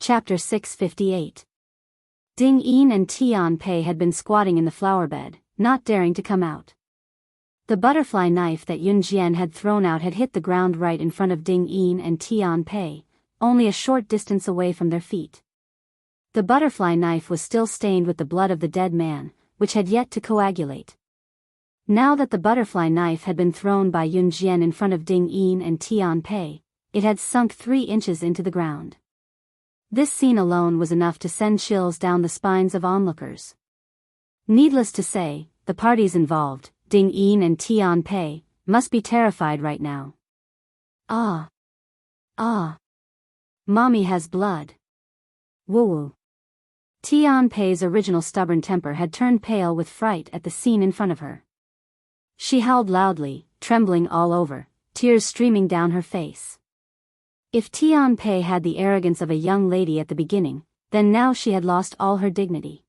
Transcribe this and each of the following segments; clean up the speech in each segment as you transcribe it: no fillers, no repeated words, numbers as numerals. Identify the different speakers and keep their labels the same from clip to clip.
Speaker 1: Chapter 658. Ding Yin and Tian Pei had been squatting in the flower bed, not daring to come out. The butterfly knife that Yun Jian had thrown out had hit the ground right in front of Ding Yin and Tian Pei, only a short distance away from their feet. The butterfly knife was still stained with the blood of the dead man, which had yet to coagulate. Now that the butterfly knife had been thrown by Yun Jian in front of Ding Yin and Tian Pei, it had sunk 3 inches into the ground. This scene alone was enough to send chills down the spines of onlookers. Needless to say, the parties involved, Ding Yin and Tian Pei, must be terrified right now. Ah! Mommy has blood. Woo-woo. Tian Pei's original stubborn temper had turned pale with fright at the scene in front of her. She howled loudly, trembling all over, tears streaming down her face. If Tian Pei had the arrogance of a young lady at the beginning, then now she had lost all her dignity.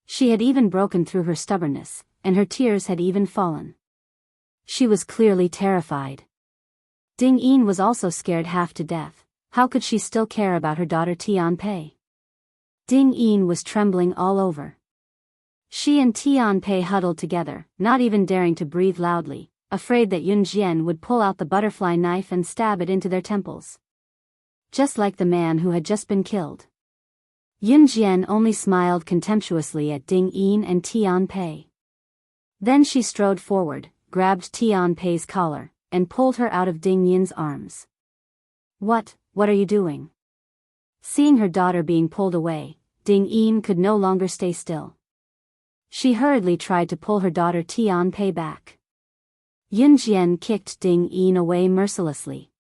Speaker 1: She had even broken through her stubbornness, and her tears had even fallen. She was clearly terrified. Ding Yin was also scared half to death. How could she still care about her daughter Tian Pei? Ding Yin was trembling all over. She and Tian Pei huddled together, not even daring to breathe loudly, afraid that Yun Jian would pull out the butterfly knife and stab it into their temples. Just like the man who had just been killed. Yun Jian only smiled contemptuously at Ding Yin and Tian Pei. Then she strode forward, grabbed Tian Pei's collar, and pulled her out of Ding Yin's arms. What are you doing? Seeing her daughter being pulled away, Ding Yin could no longer stay still. She hurriedly tried to pull her daughter Tian Pei back. Yun Jian kicked Ding Yin away mercilessly.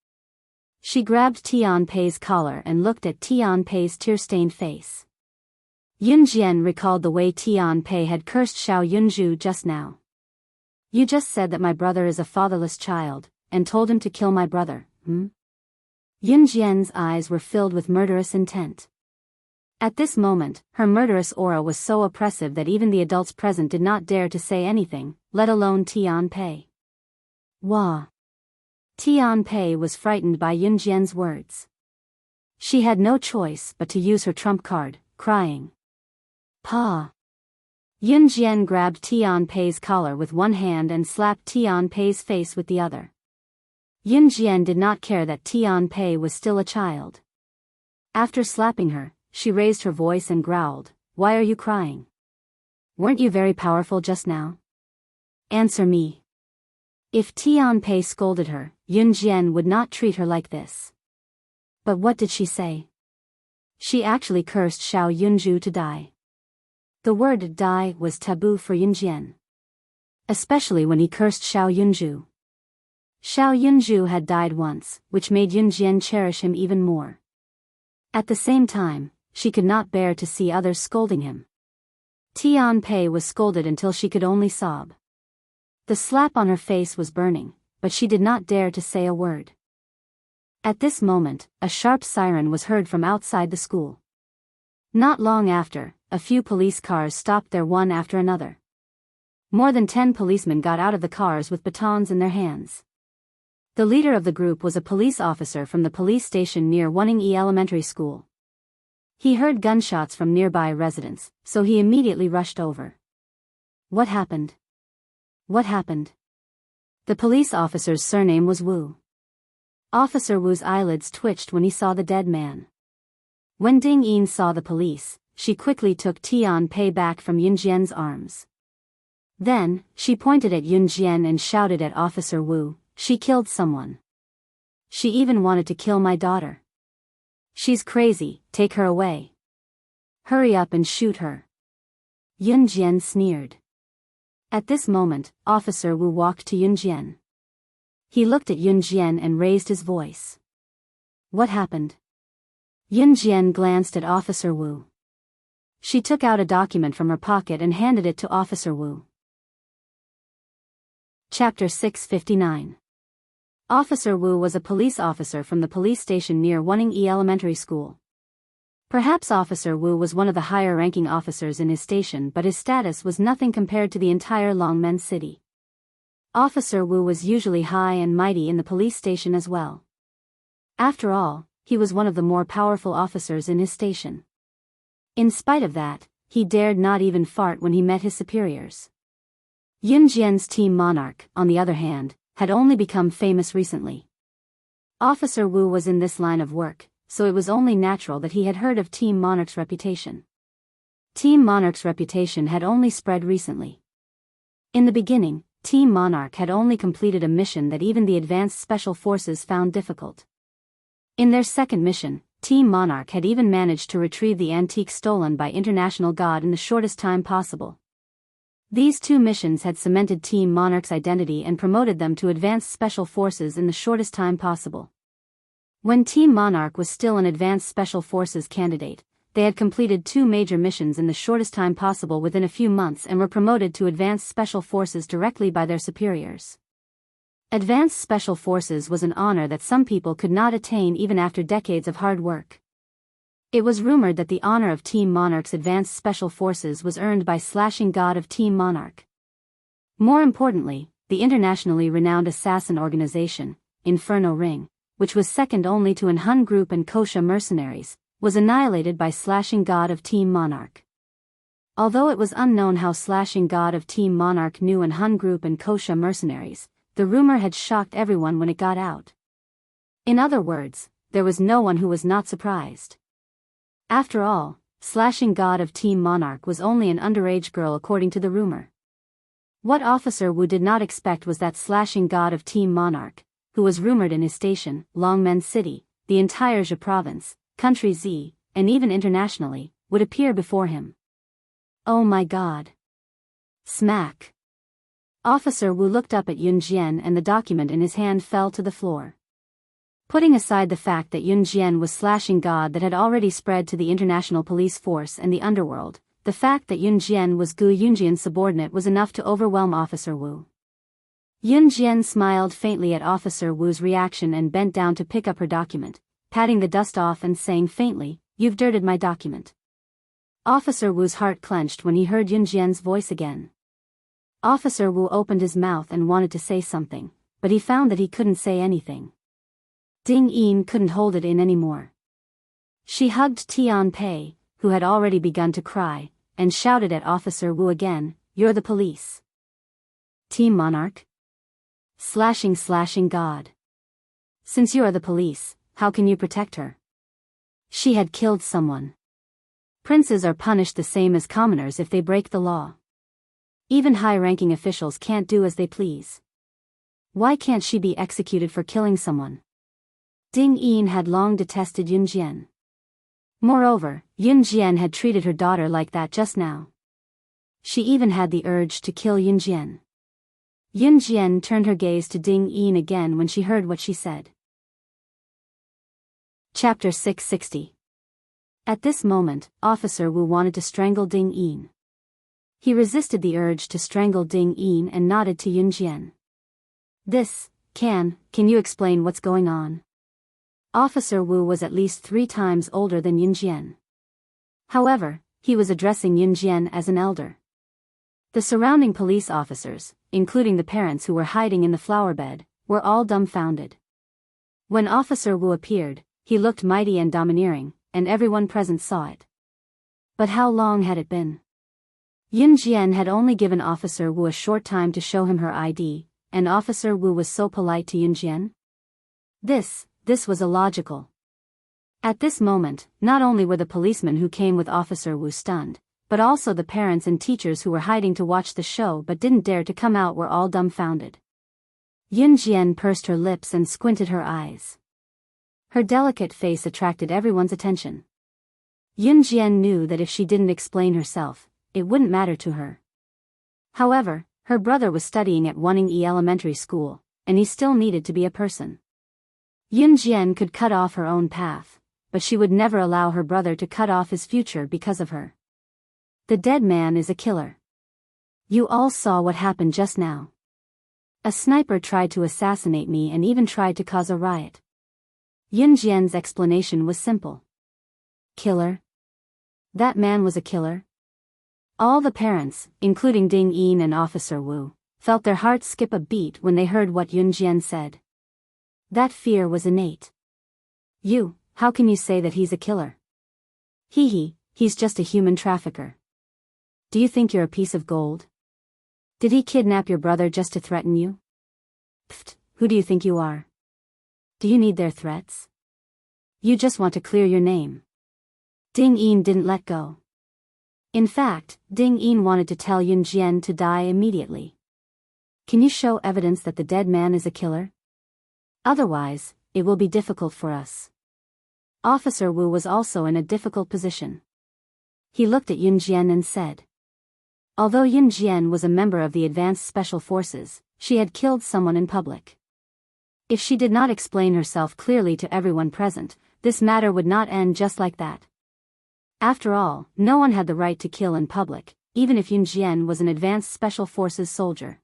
Speaker 1: She grabbed Tian Pei's collar and looked at Tian Pei's tear-stained face. Yun Jian recalled the way Tian Pei had cursed Xiao Yunju just now. You just said that my brother is a fatherless child, and told him to kill my brother, Yun Jian's eyes were filled with murderous intent. At this moment, her murderous aura was so oppressive that even the adults present did not dare to say anything, let alone Tian Pei. Wah! Tian Pei was frightened by Yun Jian's words. She had no choice but to use her trump card, crying. Pa! Yun Jian grabbed Tian Pei's collar with one hand and slapped Tian Pei's face with the other. Yun Jian did not care that Tian Pei was still a child. After slapping her, she raised her voice and growled, "Why are you crying? Weren't you very powerful just now? Answer me." If Tian Pei scolded her, Yun Jian would not treat her like this. But what did she say? She actually cursed Xiao Yunju to die. The word die was taboo for Yun Jian. Especially when he cursed Xiao Yunju. Xiao Yunju had died once, which made Yun Jian cherish him even more. At the same time, she could not bear to see others scolding him. Tian Pei was scolded until she could only sob. The slap on her face was burning, but she did not dare to say a word. At this moment, a sharp siren was heard from outside the school. Not long after, a few police cars stopped there one after another. More than 10 policemen got out of the cars with batons in their hands. The leader of the group was a police officer from the police station near Wunning Elementary School. He heard gunshots from nearby residents, so he immediately rushed over. What happened? What happened? The police officer's surname was Wu. Officer Wu's eyelids twitched when he saw the dead man. When Ding Yin saw the police, she quickly took Tian Pei back from Yun Jian's arms. Then, she pointed at Yun Jian and shouted at Officer Wu, "She killed someone. She even wanted to kill my daughter. She's crazy, take her away. Hurry up and shoot her." Yun Jian sneered. At this moment, Officer Wu walked to Yun Jian. He looked at Yun Jian and raised his voice. What happened? Yun Jian glanced at Officer Wu. She took out a document from her pocket and handed it to Officer Wu. Chapter 659. Officer Wu was a police officer from the police station near Wunning Elementary School. Perhaps Officer Wu was one of the higher-ranking officers in his station, but his status was nothing compared to the entire Longmen city. Officer Wu was usually high and mighty in the police station as well. After all, he was one of the more powerful officers in his station. In spite of that, he dared not even fart when he met his superiors. Yun Jian's Team Monarch, on the other hand, had only become famous recently. Officer Wu was in this line of work, so it was only natural that he had heard of Team Monarch's reputation. Team Monarch's reputation had only spread recently. In the beginning, Team Monarch had only completed a mission that even the advanced special forces found difficult. In their second mission, Team Monarch had even managed to retrieve the antique stolen by International God in the shortest time possible. These two missions had cemented Team Monarch's identity and promoted them to advanced special forces in the shortest time possible. When Team Monarch was still an advanced special forces candidate, they had completed two major missions in the shortest time possible within a few months and were promoted to advanced special forces directly by their superiors. Advanced special forces was an honor that some people could not attain even after decades of hard work. It was rumored that the honor of Team Monarch's advanced special forces was earned by slashing God of Team Monarch. More importantly, the internationally renowned assassin organization, Inferno Ring, which was second only to An Hun Group and Kosha mercenaries, was annihilated by slashing God of Team Monarch. Although it was unknown how slashing God of Team Monarch knew An Hun Group and Kosha mercenaries, the rumor had shocked everyone when it got out. In other words, there was no one who was not surprised. After all, slashing God of Team Monarch was only an underage girl according to the rumor. What Officer Wu did not expect was that slashing God of Team Monarch, who was rumored in his station, Longmen City, the entire Zhe province, country Z, and even internationally, would appear before him. Oh my God. Smack. Officer Wu looked up at Yun Jian and the document in his hand fell to the floor. Putting aside the fact that Yun Jian was slashing God that had already spread to the international police force and the underworld, the fact that Yun Jian was Gu Yunjian's subordinate was enough to overwhelm Officer Wu. Yun Jian smiled faintly at Officer Wu's reaction and bent down to pick up her document, patting the dust off and saying faintly, "You've dirted my document." Officer Wu's heart clenched when he heard Yun Jian's voice again. Officer Wu opened his mouth and wanted to say something, but he found that he couldn't say anything. Ding Yin couldn't hold it in anymore. She hugged Tian Pei, who had already begun to cry, and shouted at Officer Wu again, "You're the police. Team Monarch? Slashing God. Since you are the police, how can you protect her? She had killed someone. Princes are punished the same as commoners if they break the law. Even high-ranking officials can't do as they please. Why can't she be executed for killing someone?" Ding Yin had long detested Yun Jian. Moreover, Yun Jian had treated her daughter like that just now. She even had the urge to kill Yun Jian. Yun Jian turned her gaze to Ding Yin again when she heard what she said. Chapter 660. At this moment, Officer Wu wanted to strangle Ding Yin. He resisted the urge to strangle Ding Yin and nodded to Yun Jian. Can you explain what's going on? Officer Wu was at least 3 times older than Yun Jian. However, he was addressing Yun Jian as an elder. The surrounding police officers, including the parents who were hiding in the flower bed, were all dumbfounded. When Officer Wu appeared, he looked mighty and domineering, and everyone present saw it. But how long had it been? Yun Jian had only given Officer Wu a short time to show him her ID, and Officer Wu was so polite to Yun Jian? This was illogical. At this moment, not only were the policemen who came with Officer Wu stunned, but also the parents and teachers who were hiding to watch the show but didn't dare to come out were all dumbfounded. Yun Jian pursed her lips and squinted her eyes. Her delicate face attracted everyone's attention. Yun Jian knew that if she didn't explain herself, it wouldn't matter to her. However, her brother was studying at Waning Elementary School, and he still needed to be a person. Yun Jian could cut off her own path, but she would never allow her brother to cut off his future because of her. The dead man is a killer. You all saw what happened just now. A sniper tried to assassinate me and even tried to cause a riot. Yun Jian's explanation was simple. Killer? That man was a killer? All the parents, including Ding Yin and Officer Wu, felt their hearts skip a beat when they heard what Yun Jian said. That fear was innate. How can you say that he's a killer? He's just a human trafficker. Do you think you're a piece of gold? Did he kidnap your brother just to threaten you? Pfft, who do you think you are? Do you need their threats? You just want to clear your name. Ding Yin didn't let go. In fact, Ding Yin wanted to tell Yun Jian to die immediately. Can you show evidence that the dead man is a killer? Otherwise, it will be difficult for us. Officer Wu was also in a difficult position. He looked at Yun Jian and said. Although Yun Jian was a member of the Advanced Special Forces, she had killed someone in public. If she did not explain herself clearly to everyone present, this matter would not end just like that. After all, no one had the right to kill in public, even if Yun Jian was an Advanced Special Forces soldier.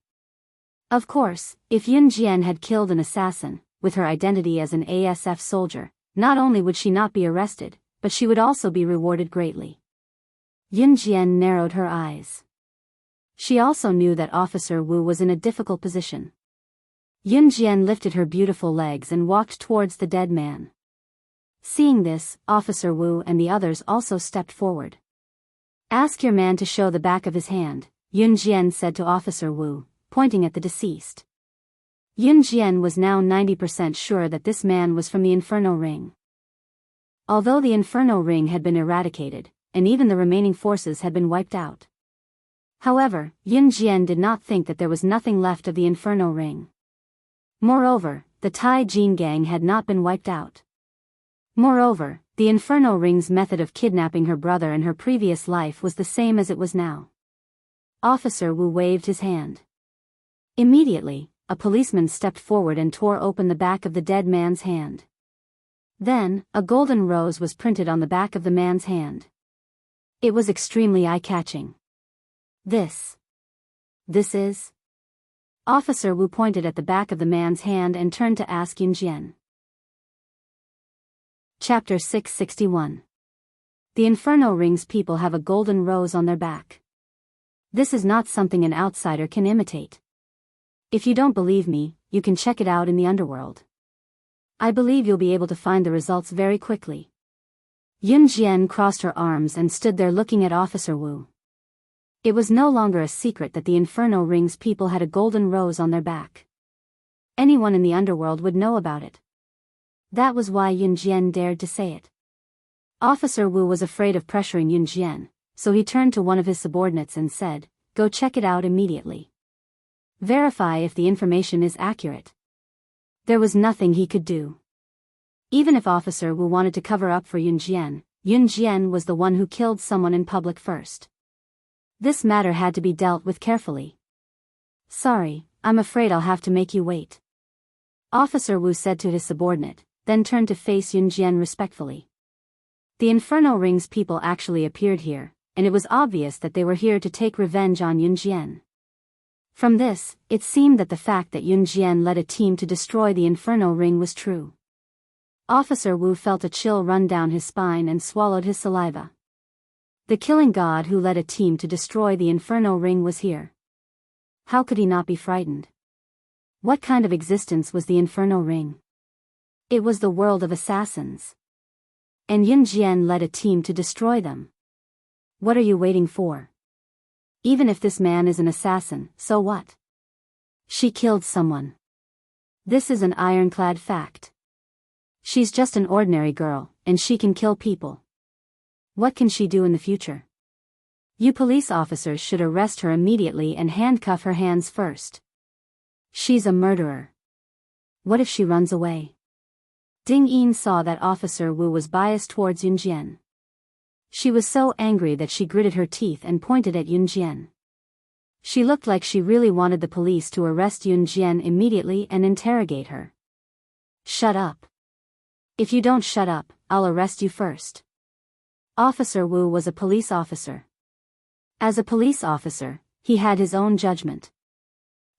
Speaker 1: Of course, if Yun Jian had killed an assassin, with her identity as an ASF soldier, not only would she not be arrested, but she would also be rewarded greatly. Yun Jian narrowed her eyes. She also knew that Officer Wu was in a difficult position. Yun Jian lifted her beautiful legs and walked towards the dead man. Seeing this, Officer Wu and the others also stepped forward. Ask your man to show the back of his hand, Yun Jian said to Officer Wu, pointing at the deceased. Yun Jian was now 90% sure that this man was from the Inferno Ring. Although the Inferno Ring had been eradicated, and even the remaining forces had been wiped out. However, Yun Jian did not think that there was nothing left of the Inferno Ring. Moreover, the Tai Jin gang had not been wiped out. Moreover, the Inferno Ring's method of kidnapping her brother in her previous life was the same as it was now. Officer Wu waved his hand. Immediately, a policeman stepped forward and tore open the back of the dead man's hand. Then, a golden rose was printed on the back of the man's hand. It was extremely eye-catching. This is... Officer Wu pointed at the back of the man's hand and turned to ask Yun Jian. Chapter 661. The Inferno Ring's people have a golden rose on their back. This is not something an outsider can imitate. If you don't believe me, you can check it out in the underworld. I believe you'll be able to find the results very quickly. Yun Jian crossed her arms and stood there looking at Officer Wu. It was no longer a secret that the Inferno Ring's people had a golden rose on their back. Anyone in the underworld would know about it. That was why Yun Jian dared to say it. Officer Wu was afraid of pressuring Yun Jian, so he turned to one of his subordinates and said, "Go check it out immediately. Verify if the information is accurate." There was nothing he could do. Even if Officer Wu wanted to cover up for Yun Jian was the one who killed someone in public first. This matter had to be dealt with carefully. "Sorry, I'm afraid I'll have to make you wait," Officer Wu said to his subordinate, then turned to face Yun Jian respectfully. The Inferno Ring's people actually appeared here, and it was obvious that they were here to take revenge on Yun Jian. From this, it seemed that the fact that Yun Jian led a team to destroy the Inferno Ring was true. Officer Wu felt a chill run down his spine and swallowed his saliva. The killing god who led a team to destroy the Inferno Ring was here. How could he not be frightened? What kind of existence was the Inferno Ring? It was the world of assassins. And Yun Jian led a team to destroy them. What are you waiting for? Even if this man is an assassin, so what? She killed someone. This is an ironclad fact. She's just an ordinary girl, and she can kill people. What can she do in the future? You police officers should arrest her immediately and handcuff her hands first. She's a murderer. What if she runs away? Ding Yin saw that Officer Wu was biased towards Yun Jian. She was so angry that she gritted her teeth and pointed at Yun Jian. She looked like she really wanted the police to arrest Yun Jian immediately and interrogate her. "Shut up. If you don't shut up, I'll arrest you first." Officer Wu was a police officer. As a police officer, he had his own judgment.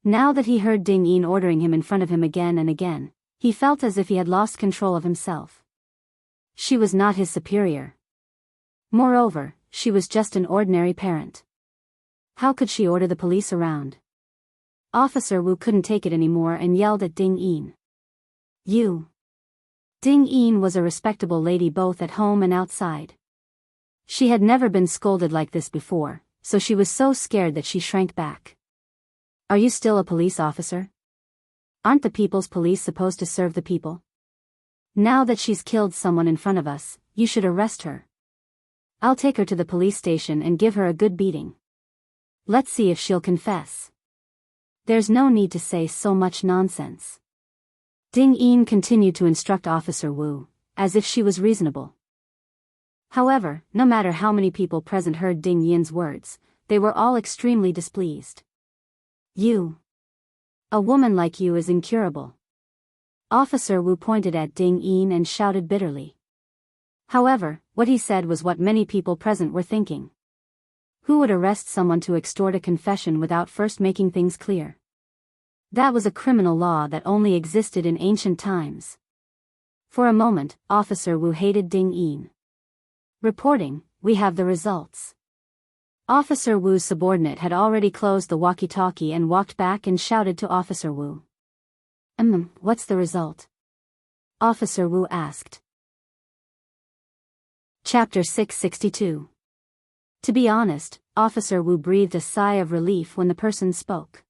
Speaker 1: Now that he heard Ding Yin ordering him in front of him again and again, he felt as if he had lost control of himself. She was not his superior. Moreover, she was just an ordinary parent. How could she order the police around? Officer Wu couldn't take it anymore and yelled at Ding Yin. "You!" Ding Yin was a respectable lady both at home and outside. She had never been scolded like this before, so she was so scared that she shrank back. Are you still a police officer? Aren't the people's police supposed to serve the people? Now that she's killed someone in front of us, you should arrest her. I'll take her to the police station and give her a good beating. Let's see if she'll confess. There's no need to say so much nonsense. Ding Yin continued to instruct Officer Wu, as if she was reasonable. However, no matter how many people present heard Ding Yin's words, they were all extremely displeased. You. A woman like you is incurable. Officer Wu pointed at Ding Yin and shouted bitterly. However, what he said was what many people present were thinking. Who would arrest someone to extort a confession without first making things clear? That was a criminal law that only existed in ancient times. For a moment, Officer Wu hated Ding Yin. Reporting, we have the results. Officer Wu's subordinate had already closed the walkie-talkie and walked back and shouted to Officer Wu. What's the result? Officer Wu asked. Chapter 662. To be honest, Officer Wu breathed a sigh of relief when the person spoke.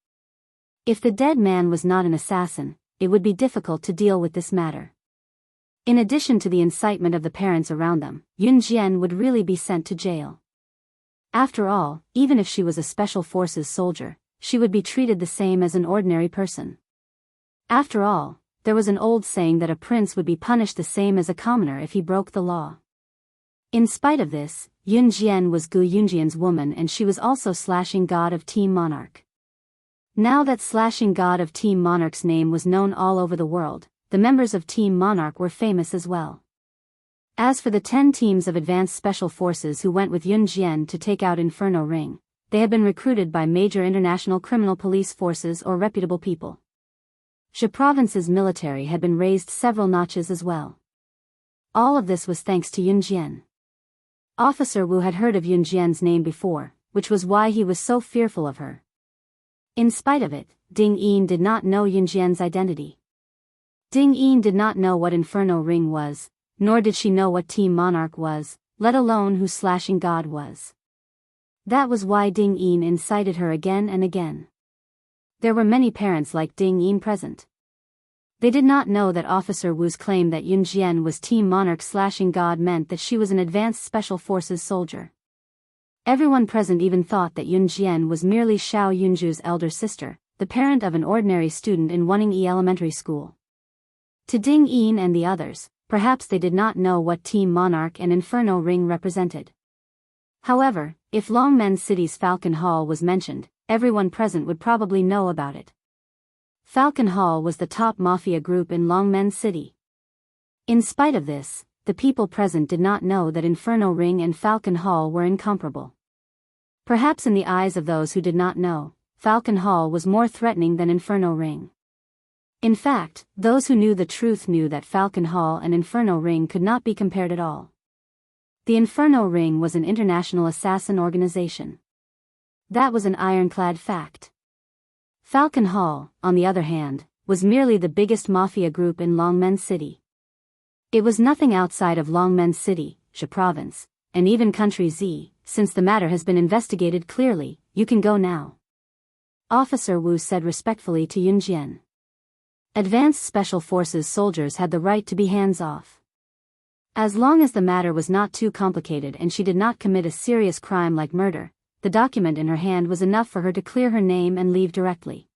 Speaker 1: If the dead man was not an assassin, it would be difficult to deal with this matter. In addition to the incitement of the parents around them, Yun Jian would really be sent to jail. After all, even if she was a special forces soldier, she would be treated the same as an ordinary person. After all, there was an old saying that a prince would be punished the same as a commoner if he broke the law. In spite of this, Yun Jian was Gu Yunjian's woman and she was also Slashing God of Team Monarch. Now that Slashing God of Team Monarch's name was known all over the world, the members of Team Monarch were famous as well. As for the 10 teams of advanced special forces who went with Yun Jian to take out Inferno Ring, they had been recruited by major international criminal police forces or reputable people. Xia province's military had been raised several notches as well. All of this was thanks to Yun Jian. Officer Wu had heard of Yun Jian's name before, which was why he was so fearful of her. In spite of it, Ding Yin did not know Yun Jian's identity. Ding Yin did not know what Inferno Ring was, nor did she know what Team Monarch was, let alone who Slashing God was. That was why Ding Yin incited her again and again. There were many parents like Ding Yin present. They did not know that Officer Wu's claim that Yun Jian was Team Monarch Slashing God meant that she was an advanced special forces soldier. Everyone present even thought that Yun Jian was merely Xiao Yunju's elder sister, the parent of an ordinary student in Wuning Elementary School. To Ding Yin and the others, perhaps they did not know what Team Monarch and Inferno Ring represented. However, if Longmen City's Falcon Hall was mentioned, everyone present would probably know about it. Falcon Hall was the top mafia group in Longmen City. In spite of this, the people present did not know that Inferno Ring and Falcon Hall were incomparable. Perhaps in the eyes of those who did not know, Falcon Hall was more threatening than Inferno Ring. In fact, those who knew the truth knew that Falcon Hall and Inferno Ring could not be compared at all. The Inferno Ring was an international assassin organization. That was an ironclad fact. Falcon Hall, on the other hand, was merely the biggest mafia group in Longmen City. It was nothing outside of Longmen City, Xia Province, and even Country Z. Since the matter has been investigated clearly, you can go now. Officer Wu said respectfully to Yun Jian. Advanced Special Forces soldiers had the right to be hands-off. As long as the matter was not too complicated and she did not commit a serious crime like murder, the document in her hand was enough for her to clear her name and leave directly.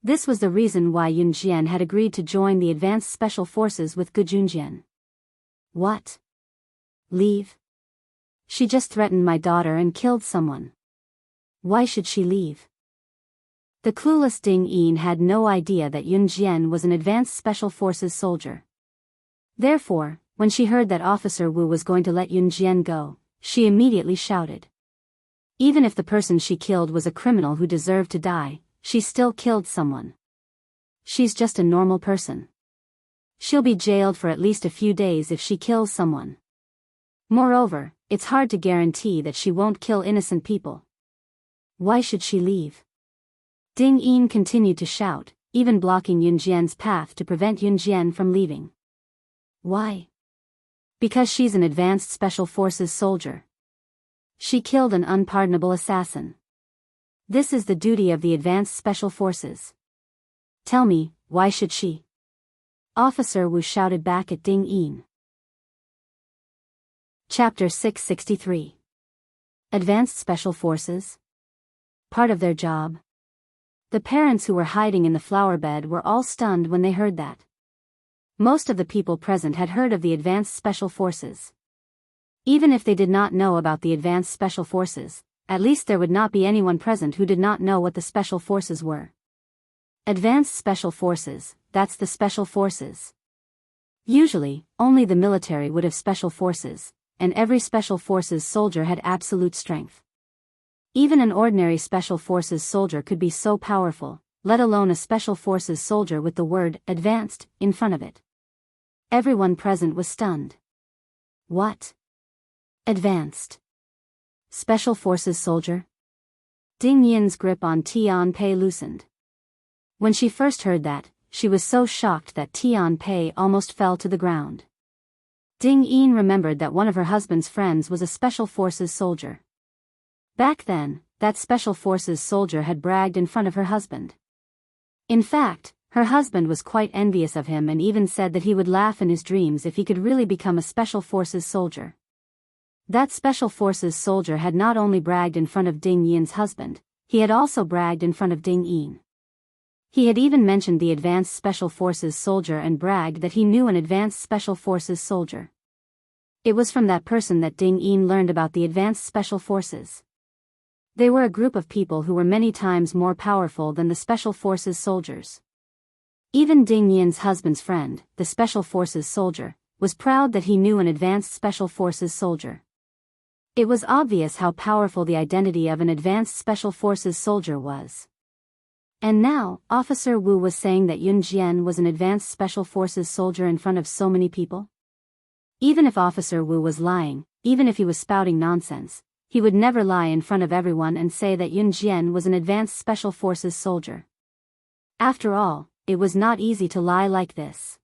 Speaker 1: This was the reason why Yun Jian had agreed to join the Advanced Special Forces with Gu Junjian. What? Leave? She just threatened my daughter and killed someone. Why should she leave? The clueless Ding Yin had no idea that Yun Jian was an Advanced Special Forces soldier. Therefore, when she heard that Officer Wu was going to let Yun Jian go, she immediately shouted. Even if the person she killed was a criminal who deserved to die, she still killed someone. She's just a normal person. She'll be jailed for at least a few days if she kills someone. Moreover, it's hard to guarantee that she won't kill innocent people. Why should she leave? Ding Yin continued to shout, even blocking Yun Jian's path to prevent Yun Jian from leaving. Why? Because she's an advanced special forces soldier. She killed an unpardonable assassin. This is the duty of the advanced special forces. Tell me, why should she? Officer Wu shouted back at Ding Yin. Chapter 663. Advanced Special Forces. Part of their job. The parents who were hiding in the flower bed were all stunned when they heard that. Most of the people present had heard of the Advanced Special Forces. Even if they did not know about the Advanced Special Forces, at least there would not be anyone present who did not know what the Special Forces were. Advanced Special Forces, that's the Special Forces. Usually, only the military would have Special Forces, and every Special Forces soldier had absolute strength. Even an ordinary Special Forces soldier could be so powerful, let alone a Special Forces soldier with the word advanced in front of it. Everyone present was stunned. What? Advanced Special Forces soldier? Ding Yin's grip on Tian Pei loosened. When she first heard that, she was so shocked that Tian Pei almost fell to the ground. Ding Yin remembered that one of her husband's friends was a Special Forces soldier. Back then, that Special Forces soldier had bragged in front of her husband. In fact, her husband was quite envious of him and even said that he would laugh in his dreams if he could really become a Special Forces soldier. That Special Forces soldier had not only bragged in front of Ding Yin's husband, he had also bragged in front of Ding Yin. He had even mentioned the Advanced Special Forces soldier and bragged that he knew an Advanced Special Forces soldier. It was from that person that Ding Yin learned about the Advanced Special Forces. They were a group of people who were many times more powerful than the Special Forces soldiers. Even Ding Yin's husband's friend, the Special Forces soldier, was proud that he knew an Advanced Special Forces soldier. It was obvious how powerful the identity of an Advanced Special Forces soldier was. And now, Officer Wu was saying that Yun Jian was an Advanced Special Forces soldier in front of so many people? Even if Officer Wu was lying, even if he was spouting nonsense, he would never lie in front of everyone and say that Yun Jian was an Advanced Special Forces soldier. After all, it was not easy to lie like this.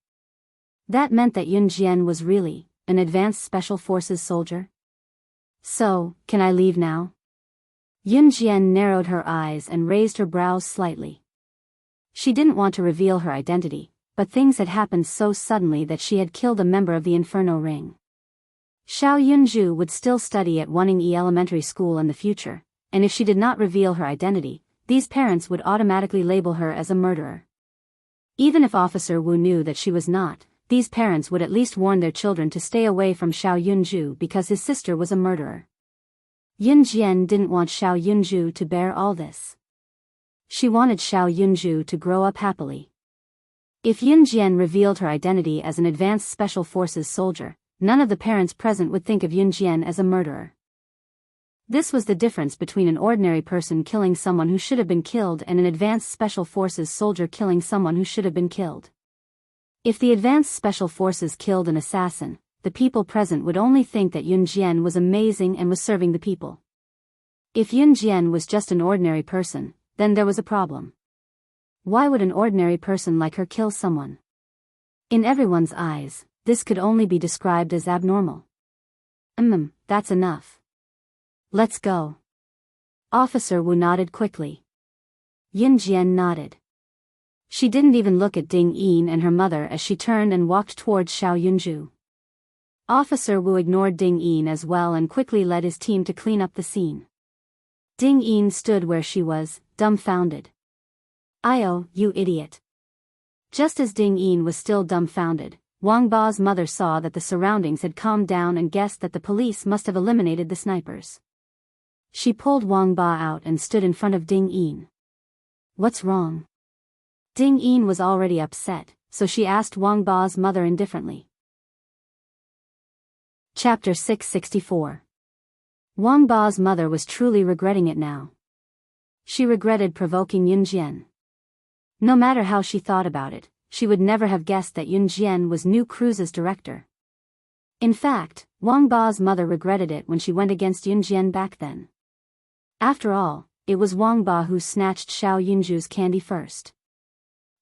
Speaker 1: That meant that Yun Jian was really an Advanced Special Forces soldier? So, can I leave now? Yun Jian narrowed her eyes and raised her brows slightly. She didn't want to reveal her identity, but things had happened so suddenly that she had killed a member of the Inferno Ring. Xiao Yunju would still study at Waning Elementary School in the future, and if she did not reveal her identity, these parents would automatically label her as a murderer. Even if Officer Wu knew that she was not, these parents would at least warn their children to stay away from Xiao Yunju because his sister was a murderer. Yun Jian didn't want Xiao Yunju to bear all this. She wanted Xiao Yunju to grow up happily. If Yun Jian revealed her identity as an Advanced Special Forces soldier, none of the parents present would think of Yun Jian as a murderer. This was the difference between an ordinary person killing someone who should have been killed and an Advanced Special Forces soldier killing someone who should have been killed. If the Advanced Special Forces killed an assassin, the people present would only think that Yun Jian was amazing and was serving the people. If Yun Jian was just an ordinary person, then there was a problem. Why would an ordinary person like her kill someone? In everyone's eyes, this could only be described as abnormal. That's enough. Let's go. Officer Wu nodded quickly. Yun Jian nodded. She didn't even look at Ding Yin and her mother as she turned and walked towards Xiao Yunju. Officer Wu ignored Ding Yin as well and quickly led his team to clean up the scene. Ding Yin stood where she was, dumbfounded. "Io, you idiot." Just as Ding Yin was still dumbfounded, Wang Ba's mother saw that the surroundings had calmed down and guessed that the police must have eliminated the snipers. She pulled Wang Ba out and stood in front of Ding Yin. "What's wrong?" Ding Yin was already upset, so she asked Wang Ba's mother indifferently. Chapter 664. Wang Ba's mother was truly regretting it now. She regretted provoking Yun Jian. No matter how she thought about it, she would never have guessed that Yun Jian was New Cruise's director. In fact, Wang Ba's mother regretted it when she went against Yun Jian back then. After all, it was Wang Ba who snatched Xiao Yunju's candy first.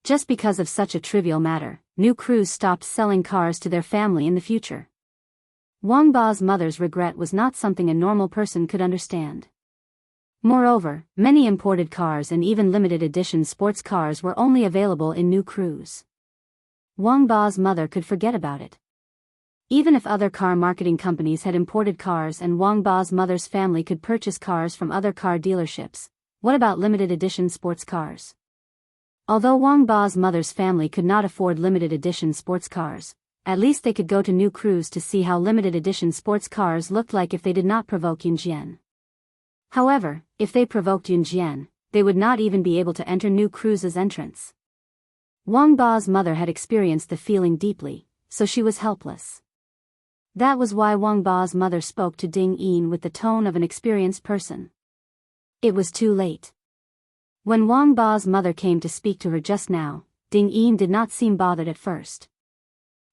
Speaker 1: Just because of such a trivial matter, New Cruise stopped selling cars to their family in the future. Wang Ba's mother's regret was not something a normal person could understand. Moreover, many imported cars and even limited edition sports cars were only available in New Cruise. Wang Ba's mother could forget about it. Even if other car marketing companies had imported cars and Wang Ba's mother's family could purchase cars from other car dealerships, what about limited edition sports cars? Although Wang Ba's mother's family could not afford limited edition sports cars, at least they could go to New Cruise to see how limited edition sports cars looked like if they did not provoke Yunjian. However, if they provoked Yunjian, they would not even be able to enter New Cruise's entrance. Wang Ba's mother had experienced the feeling deeply, so she was helpless. That was why Wang Ba's mother spoke to Ding Yin with the tone of an experienced person. It was too late. When Wang Ba's mother came to speak to her just now, Ding Yin did not seem bothered at first.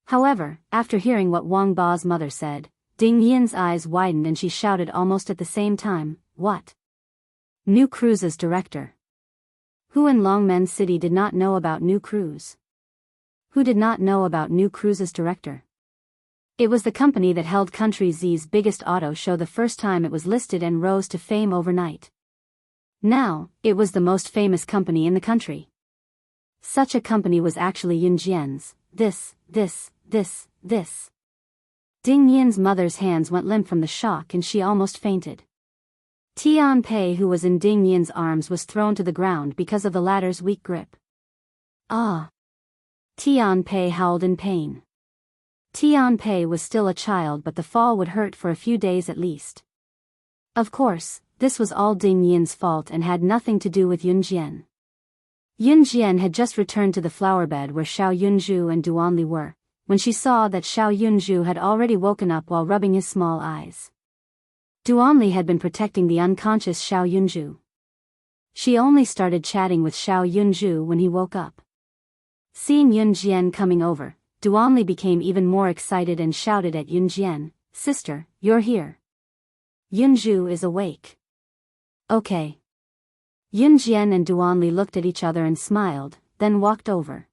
Speaker 1: However, after hearing what Wang Ba's mother said, Ding Yin's eyes widened and she shouted almost at the same time, "What? New Cruise's director? Who in Longmen City did not know about New Cruise? Who did not know about New Cruise's director?" It was the company that held Country Z's biggest auto show the first time it was listed and rose to fame overnight. Now, it was the most famous company in the country. Such a company was actually Yunjian's. This. Ding Yin's mother's hands went limp from the shock and she almost fainted. Tian Pei, who was in Ding Yin's arms, was thrown to the ground because of the latter's weak grip. Ah! Tian Pei howled in pain. Tian Pei was still a child, but the fall would hurt for a few days at least. Of course, this was all Ding Yin's fault and had nothing to do with Yunjian. Yunjian had just returned to the flower bed where Xiao Yunzhu and Duanli were, when she saw that Xiao Yunzhu had already woken up while rubbing his small eyes. Duanli had been protecting the unconscious Xiao Yunzhu. She only started chatting with Xiao Yunzhu when he woke up. Seeing Yunjian coming over, Duanli became even more excited and shouted at Yunjian, "Sister, you're here. Yunzhu is awake." Okay. Yunjian and Duanli looked at each other and smiled, then walked over.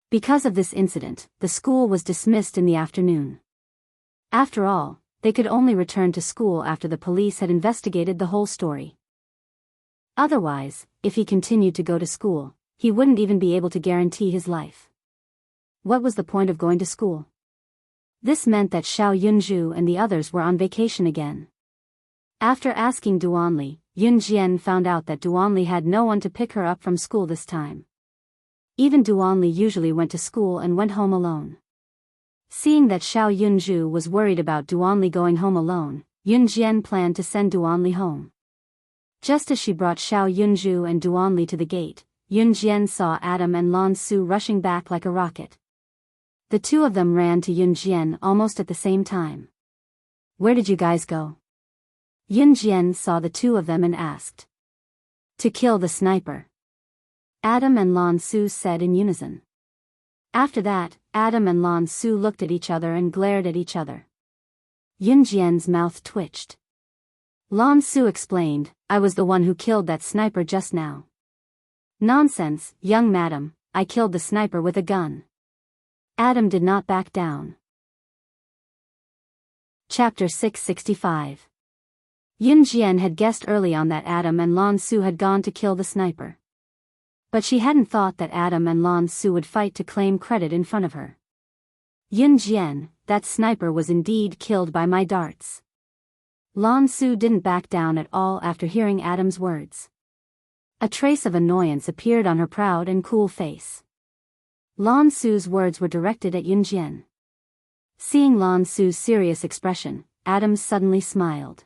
Speaker 1: Because of this incident, the school was dismissed in the afternoon. After all, they could only return to school after the police had investigated the whole story. Otherwise, if he continued to go to school, he wouldn't even be able to guarantee his life. What was the point of going to school? This meant that Xiao Yunzhu and the others were on vacation again. After asking Duanli, Yunjian found out that Duanli had no one to pick her up from school this time. Even Duanli usually went to school and went home alone. Seeing that Xiao Yunzhu was worried about Duanli going home alone, Yunjian planned to send Duanli home. Just as she brought Xiao Yunzhu and Duanli to the gate, Yunjian saw Adam and Lan Su rushing back like a rocket. The two of them ran to Yunjian almost at the same time. "Where did you guys go?" Yunjian saw the two of them and asked. "To kill the sniper," Adam and Lan Su said in unison. After that, Adam and Lan Su looked at each other and glared at each other. Yunjian's mouth twitched. Lan Su explained, "I was the one who killed that sniper just now." "Nonsense, young madam, I killed the sniper with a gun." Adam did not back down. Chapter 665. Yunjian had guessed early on that Adam and Lan Su had gone to kill the sniper. But she hadn't thought that Adam and Lan Su would fight to claim credit in front of her. "Yunjian, that sniper was indeed killed by my darts." Lan Su didn't back down at all after hearing Adam's words. A trace of annoyance appeared on her proud and cool face. Lan Su's words were directed at Yunjian. Seeing Lan Su's serious expression, Adam suddenly smiled.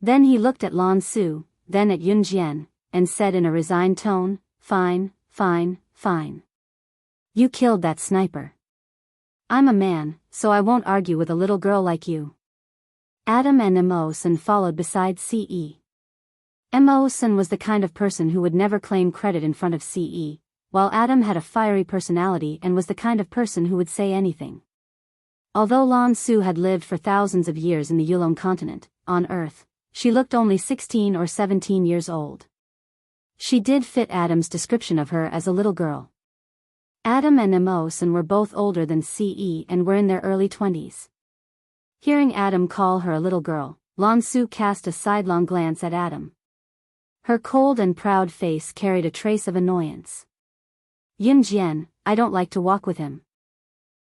Speaker 1: Then he looked at Lan Su, then at Yunjian, and said in a resigned tone, Fine. You killed that sniper. I'm a man, so I won't argue with a little girl like you." Adam and Immerse followed beside Ce. Immerse was the kind of person who would never claim credit in front of Ce, while Adam had a fiery personality and was the kind of person who would say anything. Although Lan Su had lived for thousands of years in the Yulong continent, on Earth, she looked only 16 or 17 years old. She did fit Adam's description of her as a little girl. Adam and Immerse were both older than CE and were in their early 20s. Hearing Adam call her a little girl, Lansu cast a sidelong glance at Adam. Her cold and proud face carried a trace of annoyance. Yunjian, I don't like to walk with him.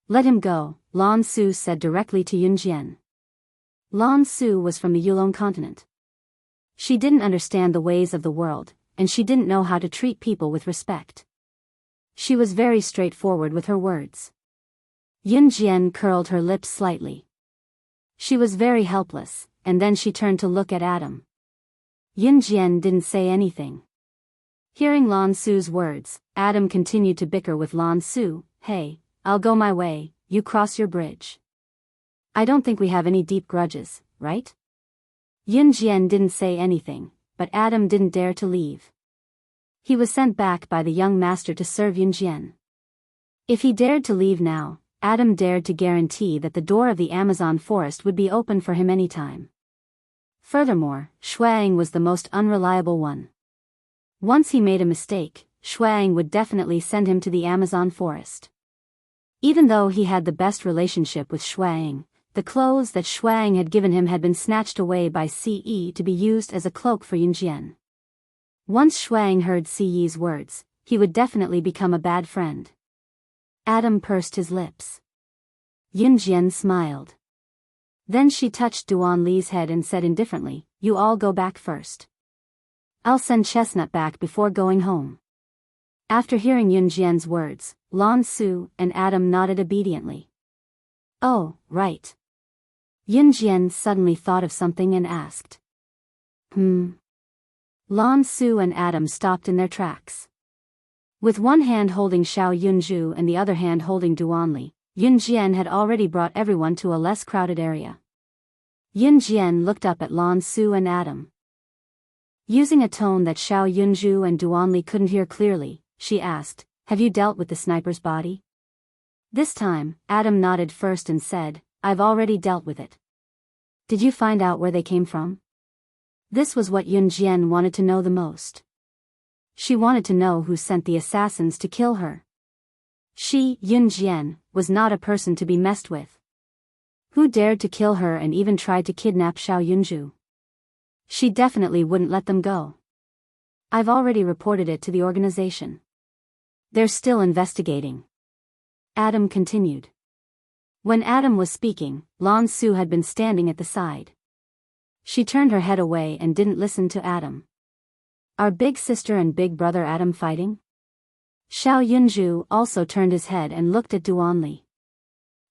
Speaker 1: Let him go, Lansu said directly to Yunjian. Lansu was from the Yulong continent. She didn't understand the ways of the world, and she didn't know how to treat people with respect. She was very straightforward with her words. Yunjian curled her lips slightly. She was very helpless, and then she turned to look at Adam. Yunjian didn't say anything. Hearing Lansu's words, Adam continued to bicker with Lansu. Hey, I'll go my way, you cross your bridge. I don't think we have any deep grudges, right? Yunjian didn't say anything, but Adam didn't dare to leave. He was sent back by the young master to serve Yunjian. If he dared to leave now, Adam dared to guarantee that the door of the Amazon forest would be open for him anytime. Furthermore, Shuang was the most unreliable one. Once he made a mistake, Shuang would definitely send him to the Amazon forest. Even though he had the best relationship with Shuang, the clothes that Shuang had given him had been snatched away by Ce to be used as a cloak for Yunjian. Once Shuang heard Ce's words, he would definitely become a bad friend. Adam pursed his lips. Yunjian smiled. Then she touched Duan Li's head and said indifferently, you all go back first. I'll send Chestnut back before going home. After hearing Yunjian's words, Lansu and Adam nodded obediently. Oh, right. Yunjian suddenly thought of something and asked. Lansu and Adam stopped in their tracks. With one hand holding Xiao Yunju and the other hand holding Duanli, Yunjian had already brought everyone to a less crowded area. Yunjian looked up at Lansu and Adam. Using a tone that Xiao Yunju and Duanli couldn't hear clearly, she asked, have you dealt with the sniper's body? This time, Adam nodded first and said, I've already dealt with it. Did you find out where they came from? This was what Yunjian wanted to know the most. She wanted to know who sent the assassins to kill her. She, Yunjian, was not a person to be messed with. Who dared to kill her and even tried to kidnap Xiao Yunju? She definitely wouldn't let them go. I've already reported it to the organization. They're still investigating. Adam continued. When Adam was speaking, Lansu had been standing at the side. She turned her head away and didn't listen to Adam. Are big sister and big brother Adam fighting? Xiao Yunju also turned his head and looked at Duanli.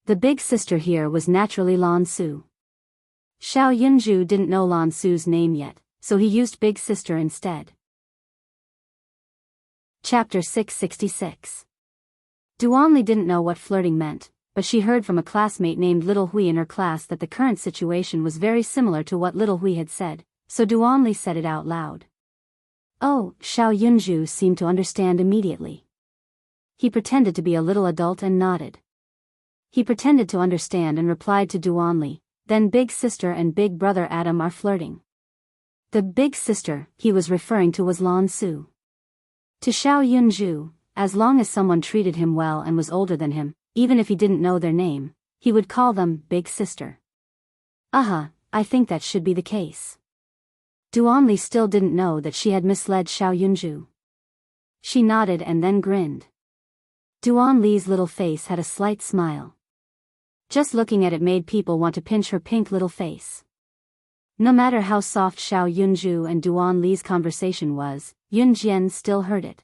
Speaker 1: The big sister here was naturally Lansu. Xiao Yunju didn't know Lansu's name yet, so he used big sister instead. Chapter 666. Duanli didn't know what flirting meant, but she heard from a classmate named Little Hui in her class that the current situation was very similar to what Little Hui had said, so Duanli said it out loud. Oh, Xiao Yunju seemed to understand immediately. He pretended to be a little adult and nodded. He pretended to understand and replied to Duanli, then big sister and big brother Adam are flirting. The big sister he was referring to was Lansu. To Xiao Yunju, as long as someone treated him well and was older than him, even if he didn't know their name, he would call them big sister. I think that should be the case. Duanli still didn't know that she had misled Xiao Yunju. She nodded and then grinned. Duanli's little face had a slight smile. Just looking at it made people want to pinch her pink little face. No matter how soft Xiao Yunju and Duanli's conversation was, Yunjian still heard it.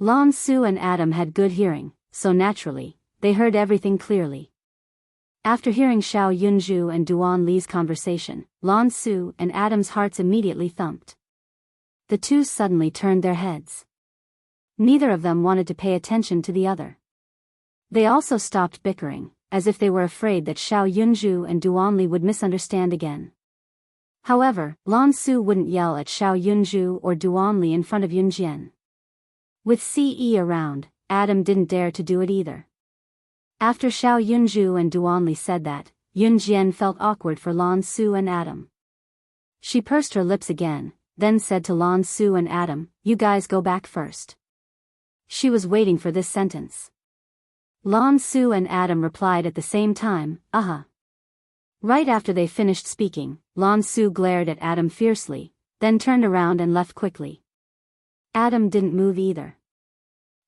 Speaker 1: Lansu and Adam had good hearing, so naturally, they heard everything clearly. After hearing Xiao Yunju and Duanli's conversation, Lansu and Adam's hearts immediately thumped. The two suddenly turned their heads. Neither of them wanted to pay attention to the other. They also stopped bickering, as if they were afraid that Xiao Yunju and Duanli would misunderstand again. However, Lansu wouldn't yell at Xiao Yunju or Duanli in front of Yunjian. With Ce around, Adam didn't dare to do it either. After Xiao Yunju and Duanli said that, Yunjian felt awkward for Lansu and Adam. She pursed her lips again, then said to Lansu and Adam, you guys go back first. She was waiting for this sentence. Lan Su and Adam replied at the same time, Right after they finished speaking, Lan Su glared at Adam fiercely, then turned around and left quickly. Adam didn't move either.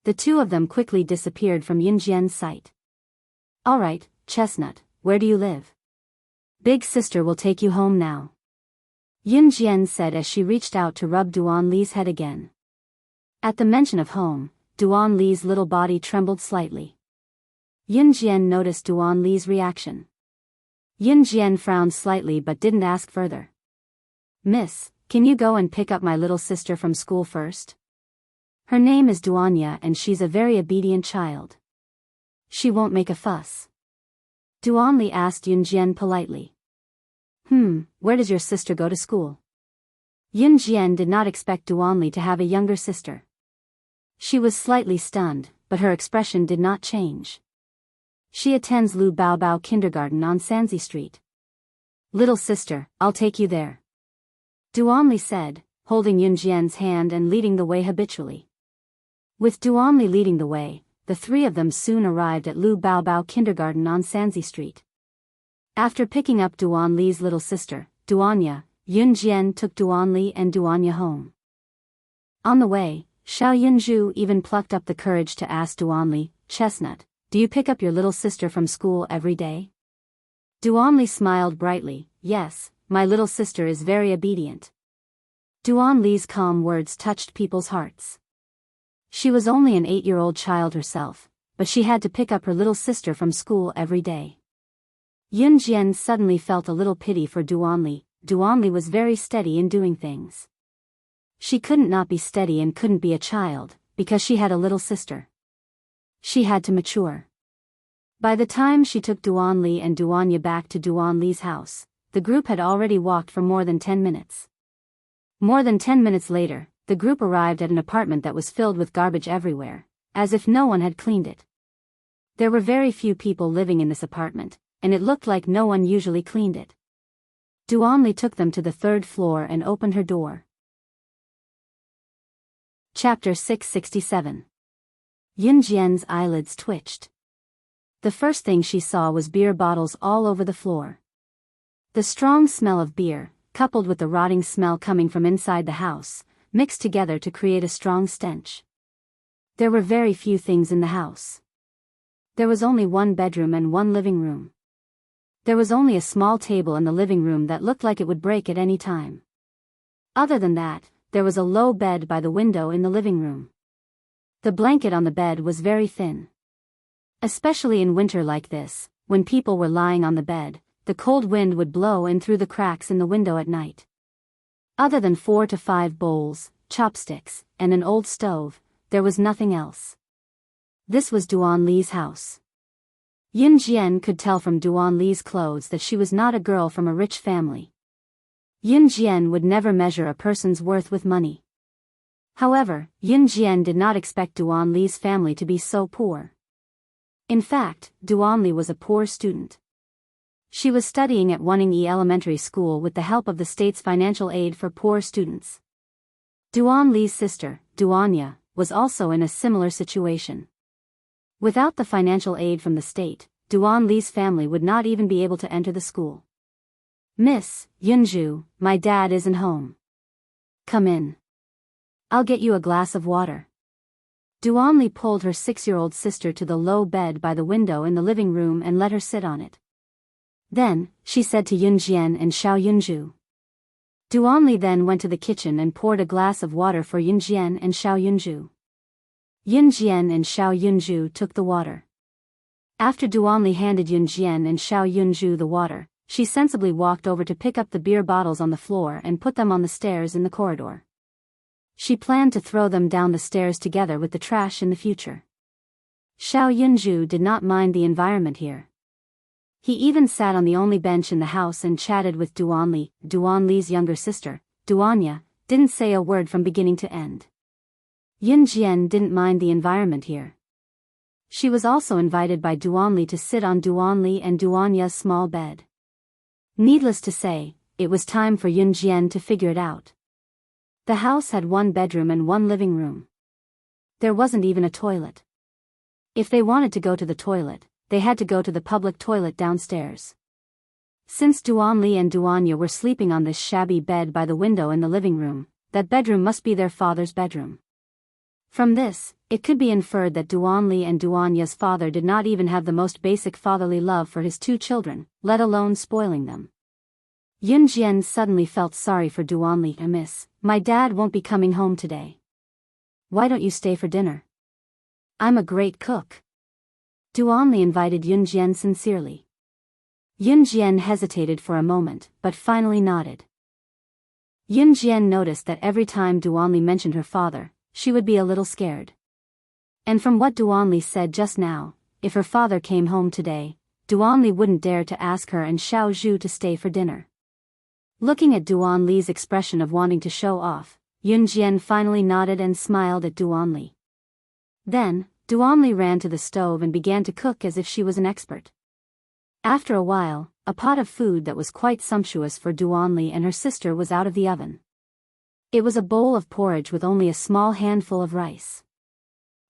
Speaker 1: The two of them quickly disappeared from Yunjian's sight. Alright, Chestnut, where do you live? Big sister will take you home now. Yunjian said as she reached out to rub Duan Li's head again. At the mention of home, Duan Li's little body trembled slightly. Yunjian noticed Duan Li's reaction. Yunjian frowned slightly but didn't ask further. Miss, can you go and pick up my little sister from school first? Her name is Duanya and she's a very obedient child. She won't make a fuss. Duan Li asked Yunjian politely. Where does your sister go to school? Yunjian did not expect Duan Li to have a younger sister. She was slightly stunned, but her expression did not change. She attends Lu Baobao Kindergarten on Sanzi Street. Little sister, I'll take you there. Duan Li said, holding Yunjian's hand and leading the way habitually. With Duan Li leading the way, the three of them soon arrived at Lu Baobao Kindergarten on Sanzi Street. After picking up Duan Li's little sister, Duanya, Yunjian took Duan Li and Duanya home. On the way, Xiao Yunzhu even plucked up the courage to ask Duan Li, Chestnut, do you pick up your little sister from school every day? Duan Li smiled brightly, yes, my little sister is very obedient. Duan Li's calm words touched people's hearts. She was only an 8-year-old child herself, but she had to pick up her little sister from school every day. Yunjian suddenly felt a little pity for Duan Li. Duan Li was very steady in doing things. She couldn't not be steady and couldn't be a child, because she had a little sister. She had to mature. By the time she took Duan Li and Duanya back to Duan Li's house, the group had already walked for more than 10 minutes. More than 10 minutes later, the group arrived at an apartment that was filled with garbage everywhere, as if no one had cleaned it. There were very few people living in this apartment, and it looked like no one usually cleaned it. Duan Li took them to the 3rd floor and opened her door. Chapter 667. Yunjian's eyelids twitched. The first thing she saw was beer bottles all over the floor. The strong smell of beer, coupled with the rotting smell coming from inside the house, mixed together to create a strong stench. There were very few things in the house. There was only one bedroom and one living room. There was only a small table in the living room that looked like it would break at any time. Other than that, there was a low bed by the window in the living room. The blanket on the bed was very thin. Especially in winter like this, when people were lying on the bed, the cold wind would blow in through the cracks in the window at night. Other than 4 to 5 bowls, chopsticks, and an old stove, there was nothing else. This was Duan Li's house. Yunjian could tell from Duan Li's clothes that she was not a girl from a rich family. Yunjian would never measure a person's worth with money. However, Yunjian did not expect Duan Li's family to be so poor. In fact, Duan Li was a poor student. She was studying at Wuning Elementary School with the help of the state's financial aid for poor students. Duan Li's sister, Duanya, was also in a similar situation. Without the financial aid from the state, Duan Li's family would not even be able to enter the school. Miss Yunzhu, my dad isn't home. Come in. I'll get you a glass of water. Duan Li pulled her 6-year-old sister to the low bed by the window in the living room and let her sit on it. Then, she said to Yunjian and Xiao Yunzhu. Duan Li then went to the kitchen and poured a glass of water for Yunjian and Xiao Yunzhu. Yunjian and Xiao Yunzhu took the water. After Duan Li handed Yunjian and Xiao Yunzhu the water, she sensibly walked over to pick up the beer bottles on the floor and put them on the stairs in the corridor. She planned to throw them down the stairs together with the trash in the future. Xiao Yunzhu did not mind the environment here. He even sat on the only bench in the house and chatted with Duan Li. Duan Li's younger sister, Duanya, didn't say a word from beginning to end. Yunjian didn't mind the environment here. She was also invited by Duan Li to sit on Duan Li and Duanya's small bed. Needless to say, it was time for Yunjian to figure it out. The house had one bedroom and one living room. There wasn't even a toilet. If they wanted to go to the toilet, they had to go to the public toilet downstairs. Since Duanli and Duanya were sleeping on this shabby bed by the window in the living room, that bedroom must be their father's bedroom. From this, it could be inferred that Duanli and Duanya's father did not even have the most basic fatherly love for his two children, let alone spoiling them. Yunjian suddenly felt sorry for Duanli. Miss, my dad won't be coming home today. Why don't you stay for dinner? I'm a great cook. Duanli invited Yunjian sincerely. Yunjian hesitated for a moment, but finally nodded. Yunjian noticed that every time Duanli mentioned her father, she would be a little scared. And from what Duanli said just now, if her father came home today, Duanli wouldn't dare to ask her and Xiao Zhu to stay for dinner. Looking at Duanli's expression of wanting to show off, Yunjian finally nodded and smiled at Duanli. Then, Duanli ran to the stove and began to cook as if she was an expert. After a while, a pot of food that was quite sumptuous for Duanli and her sister was out of the oven. It was a bowl of porridge with only a small handful of rice.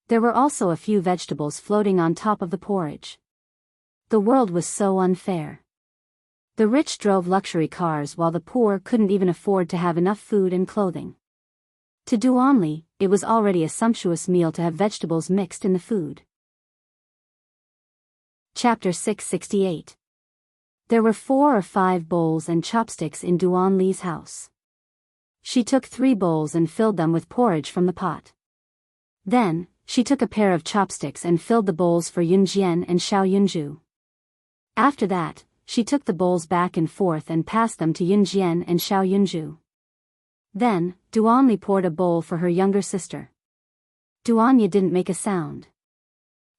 Speaker 1: There were also a few vegetables floating on top of the porridge. The world was so unfair. The rich drove luxury cars while the poor couldn't even afford to have enough food and clothing. To Duanli, it was already a sumptuous meal to have vegetables mixed in the food. Chapter 668. There were 4 or 5 bowls and chopsticks in Duanli's house. She took 3 bowls and filled them with porridge from the pot. Then, she took a pair of chopsticks and filled the bowls for Yunjian and Xiao Yunju. After that, she took the bowls back and forth and passed them to Yunjian and Xiao Yunju. Then, Duanli poured a bowl for her younger sister. Duanya didn't make a sound.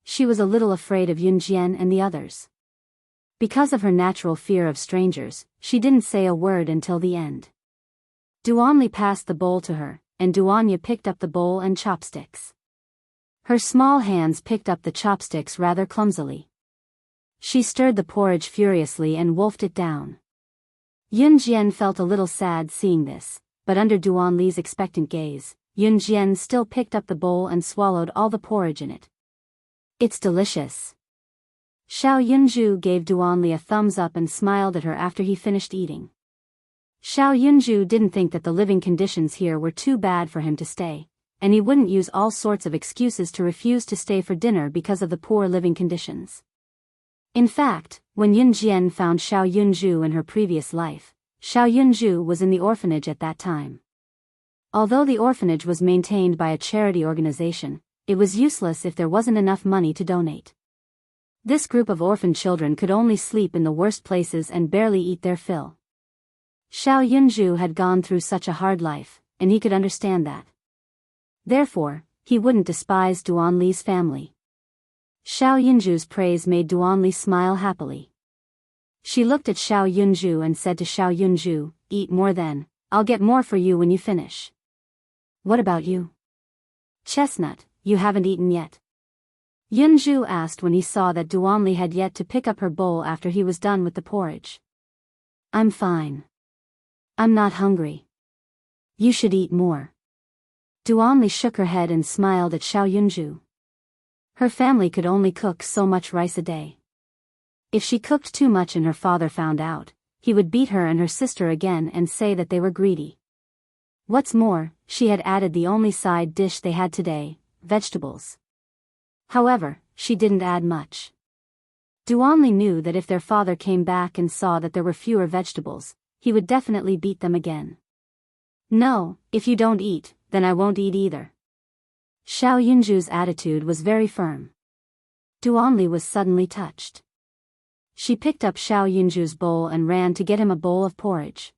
Speaker 1: She was a little afraid of Yunjian and the others. Because of her natural fear of strangers, she didn't say a word until the end. Duanli passed the bowl to her, and Duanya picked up the bowl and chopsticks. Her small hands picked up the chopsticks rather clumsily. She stirred the porridge furiously and wolfed it down. Yunjian felt a little sad seeing this, but under Duanli's expectant gaze, Yunjian still picked up the bowl and swallowed all the porridge in it. It's delicious. Xiao Yunju gave Duanli a thumbs up and smiled at her after he finished eating. Xiao Yunju didn't think that the living conditions here were too bad for him to stay, and he wouldn't use all sorts of excuses to refuse to stay for dinner because of the poor living conditions. In fact, when Yunjian found Xiao Yunju in her previous life, Xiao Yunju was in the orphanage at that time. Although the orphanage was maintained by a charity organization, it was useless if there wasn't enough money to donate. This group of orphan children could only sleep in the worst places and barely eat their fill. Xiao Yunju had gone through such a hard life, and he could understand that. Therefore, he wouldn't despise Duanli's family. Xiao Yunju's praise made Duanli smile happily. She looked at Xiao Yunju and said to Xiao Yunju, "Eat more then, I'll get more for you when you finish." "What about you?" "Chestnut, you haven't eaten yet?" Yunju asked when he saw that Duanli had yet to pick up her bowl after he was done with the porridge. "I'm fine. I'm not hungry. You should eat more." Duanli shook her head and smiled at Xiao Yunju. Her family could only cook so much rice a day. If she cooked too much and her father found out, he would beat her and her sister again and say that they were greedy. What's more, she had added the only side dish they had today, vegetables. However, she didn't add much. Duanli knew that if their father came back and saw that there were fewer vegetables, he would definitely beat them again. "No, if you don't eat, then I won't eat either." Xiao Yunju's attitude was very firm. Duanli was suddenly touched. She picked up Xiao Yunju's bowl and ran to get him a bowl of porridge.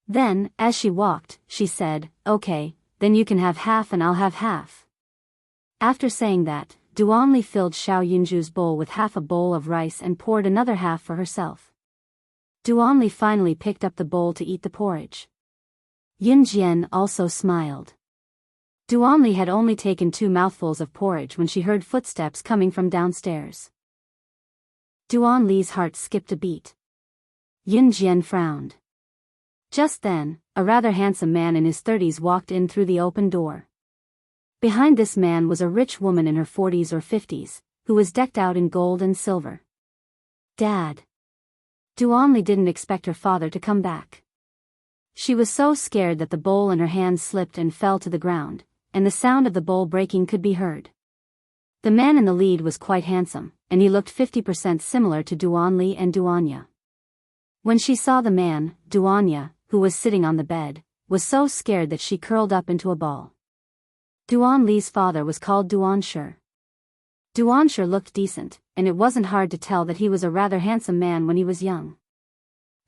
Speaker 1: Then, as she walked, she said, "Okay, then you can have half and I'll have half." After saying that, Duanli filled Xiao Yunju's bowl with half a bowl of rice and poured another half for herself. Duanli finally picked up the bowl to eat the porridge. Yunjian also smiled. Duanli had only taken 2 mouthfuls of porridge when she heard footsteps coming from downstairs. Duanli's heart skipped a beat. Yunjian frowned. Just then, a rather handsome man in his 30s walked in through the open door. Behind this man was a rich woman in her 40s or 50s, who was decked out in gold and silver. Dad. Duanli didn't expect her father to come back. She was so scared that the bowl in her hand slipped and fell to the ground, and the sound of the bowl breaking could be heard. The man in the lead was quite handsome, and he looked 50% similar to Duanli and Duanya. When she saw the man, Duanya, who was sitting on the bed, was so scared that she curled up into a ball. Duanli's father was called Duanshur. Duanshur looked decent, and it wasn't hard to tell that he was a rather handsome man when he was young.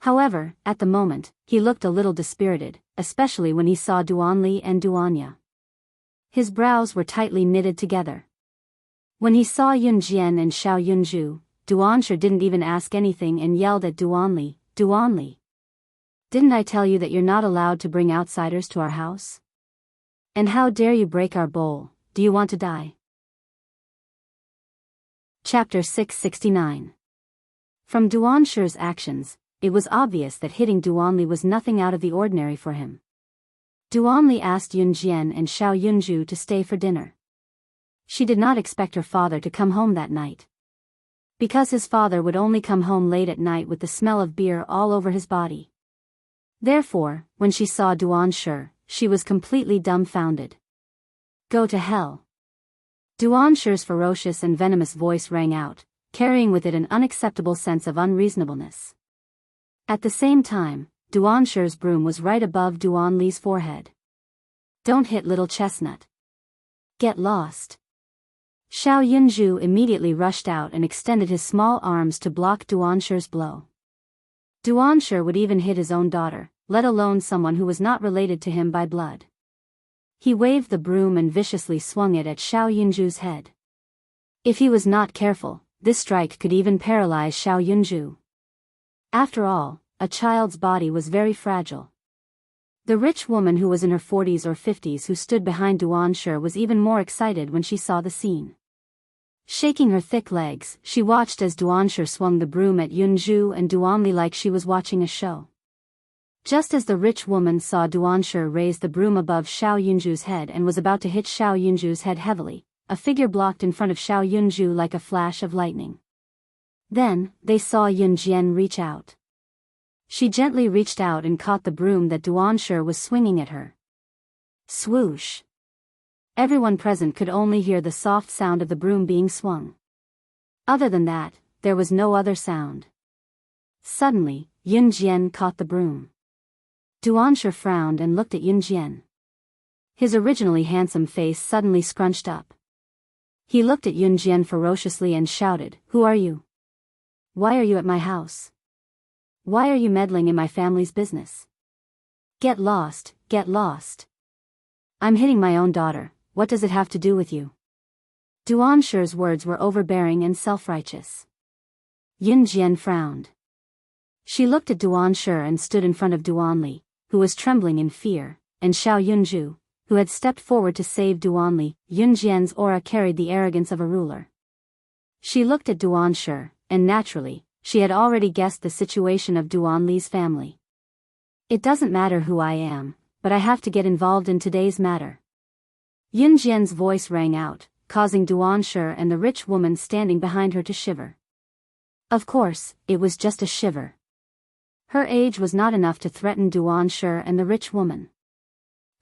Speaker 1: However, at the moment, he looked a little dispirited, especially when he saw Duanli and Duanya. His brows were tightly knitted together. When he saw Yunjian and Xiao Yunju, Duanshur didn't even ask anything and yelled at Duanli, "Duanli! Didn't I tell you that you're not allowed to bring outsiders to our house? And how dare you break our bowl? Do you want to die?" Chapter 669. From Duanshur's actions, it was obvious that hitting Duanli was nothing out of the ordinary for him. Duanli asked Yunjian and Xiao Yunju to stay for dinner. She did not expect her father to come home that night. Because his father would only come home late at night with the smell of beer all over his body. Therefore, when she saw Duanshur, she was completely dumbfounded. "Go to hell." Duanshur's ferocious and venomous voice rang out, carrying with it an unacceptable sense of unreasonableness. At the same time, Duanshur's broom was right above Duanli's forehead. "Don't hit little chestnut. Get lost." Xiao Yunju immediately rushed out and extended his small arms to block Duanshur's blow. Duanshur would even hit his own daughter, let alone someone who was not related to him by blood. He waved the broom and viciously swung it at Xiao Yunju's head. If he was not careful, this strike could even paralyze Xiao Yunju. After all, a child's body was very fragile. The rich woman who was in her 40s or 50s who stood behind Duanshur was even more excited when she saw the scene. Shaking her thick legs, she watched as Duanshur swung the broom at Yunju and Duanli like she was watching a show. Just as the rich woman saw Duanshur raise the broom above Xiao Yunju's head and was about to hit Xiao Yunju's head heavily, a figure blocked in front of Xiao Yunju like a flash of lightning. Then, they saw Yunjian reach out. She gently reached out and caught the broom that Duanshur was swinging at her. Swoosh! Everyone present could only hear the soft sound of the broom being swung. Other than that, there was no other sound. Suddenly, Yunjian caught the broom. Duanshur frowned and looked at Yunjian. His originally handsome face suddenly scrunched up. He looked at Yunjian ferociously and shouted, "Who are you? Why are you at my house? Why are you meddling in my family's business? Get lost, get lost. I'm hitting my own daughter, what does it have to do with you?" Duanshur's words were overbearing and self-righteous. Yunjian frowned. She looked at Duanshur and stood in front of Duanli, who was trembling in fear, and Xiao Yunju, who had stepped forward to save Duanli. Yunjian's aura carried the arrogance of a ruler. She looked at Duanshur, and naturally, she had already guessed the situation of Duanli's family. "It doesn't matter who I am, but I have to get involved in today's matter." Yunjian's voice rang out, causing Duanshur and the rich woman standing behind her to shiver. Of course, it was just a shiver. Her age was not enough to threaten Duanshur and the rich woman.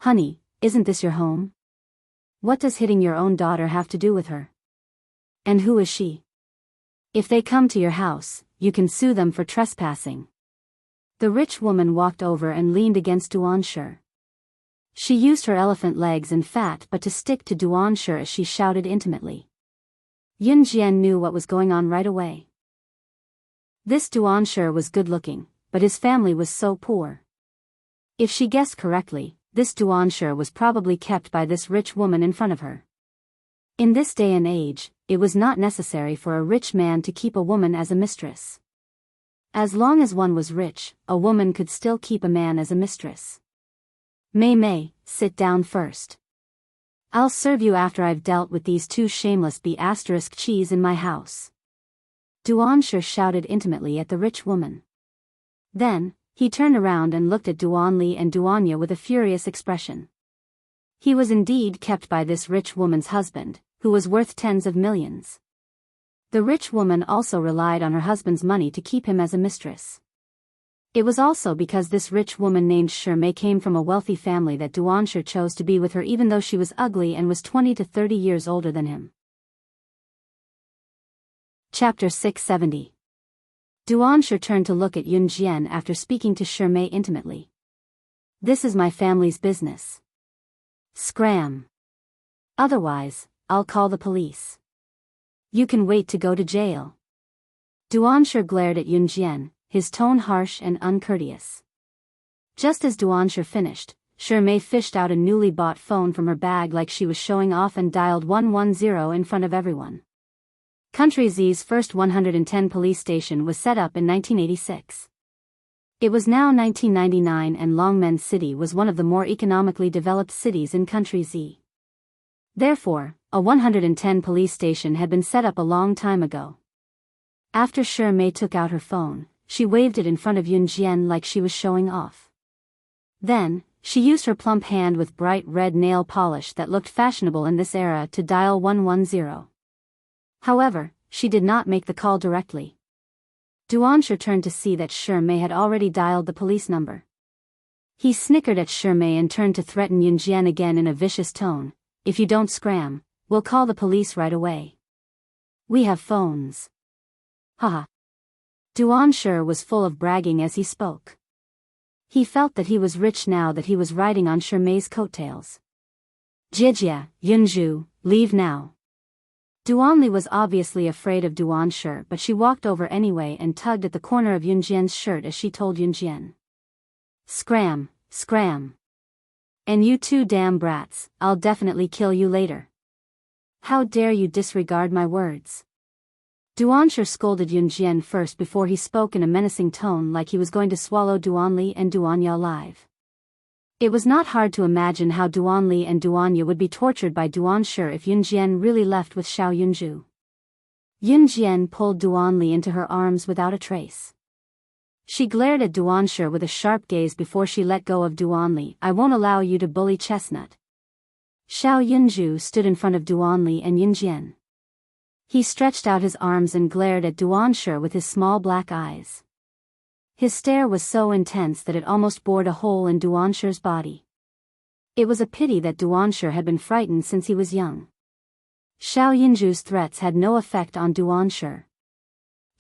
Speaker 1: "Honey, isn't this your home? What does hitting your own daughter have to do with her? And who is she? If they come to your house, you can sue them for trespassing." The rich woman walked over and leaned against Duanshur. She used her elephant legs and fat butt to stick to Duanshur as she shouted intimately. Yunjian knew what was going on right away. This Duanshur was good-looking, but his family was so poor. If she guessed correctly, this Duanshur was probably kept by this rich woman in front of her. In this day and age, it was not necessary for a rich man to keep a woman as a mistress. As long as one was rich, a woman could still keep a man as a mistress. Mei, sit down first. I'll serve you after I've dealt with these two shameless cheese in my house. Duanshur shouted intimately at the rich woman. Then, he turned around and looked at Duanli and Duanya with a furious expression. He was indeed kept by this rich woman's husband, who was worth tens of millions. The rich woman also relied on her husband's money to keep him as a mistress. It was also because this rich woman named Shirmei came from a wealthy family that Duanshir chose to be with her even though she was ugly and was 20 to 30 years older than him. Chapter 670. Duanshir turned to look at Yunjian after speaking to Shirmei intimately. This is my family's business. Scram. Otherwise, I'll call the police. You can wait to go to jail. Duanshir glared at Yunjian, his tone harsh and uncourteous. Just as Duanshir finished, Shirmei fished out a newly bought phone from her bag like she was showing off and dialed 110 in front of everyone. Country Z's first 110 police station was set up in 1986. It was now 1999 and Longmen City was one of the more economically developed cities in Country Z. Therefore, a 110 police station had been set up a long time ago. After Shirmei took out her phone, she waved it in front of Yunjian like she was showing off. Then, she used her plump hand with bright red nail polish that looked fashionable in this era to dial 110. However, she did not make the call directly. Duanshir turned to see that Shirmei had already dialed the police number. He snickered at Shirmei and turned to threaten Yunjian again in a vicious tone. If you don't scram, we'll call the police right away. We have phones. Haha. Duanshir was full of bragging as he spoke. He felt that he was rich now that he was riding on Shirmei's coattails. Jijia, Yunju, leave now. Duanli was obviously afraid of Duanshir but she walked over anyway and tugged at the corner of Yunjian's shirt as she told Yunjian. Scram, scram. And you two damn brats, I'll definitely kill you later. How dare you disregard my words? Duanshir scolded Yunjian first before he spoke in a menacing tone like he was going to swallow Duanli and Duanya alive. It was not hard to imagine how Duanli and Duanya would be tortured by Duanshir if Yunjian really left with Xiao Yunju. Yunjian pulled Duanli into her arms without a trace. She glared at Duanshir with a sharp gaze before she let go of Duanli. I won't allow you to bully Chestnut. Xiao Yunju stood in front of Duanli and Yunjian. He stretched out his arms and glared at Duanshir with his small black eyes. His stare was so intense that it almost bored a hole in Duanshir's body. It was a pity that Duanshir had been frightened since he was young. Xiao Yunju's threats had no effect on Duanshir.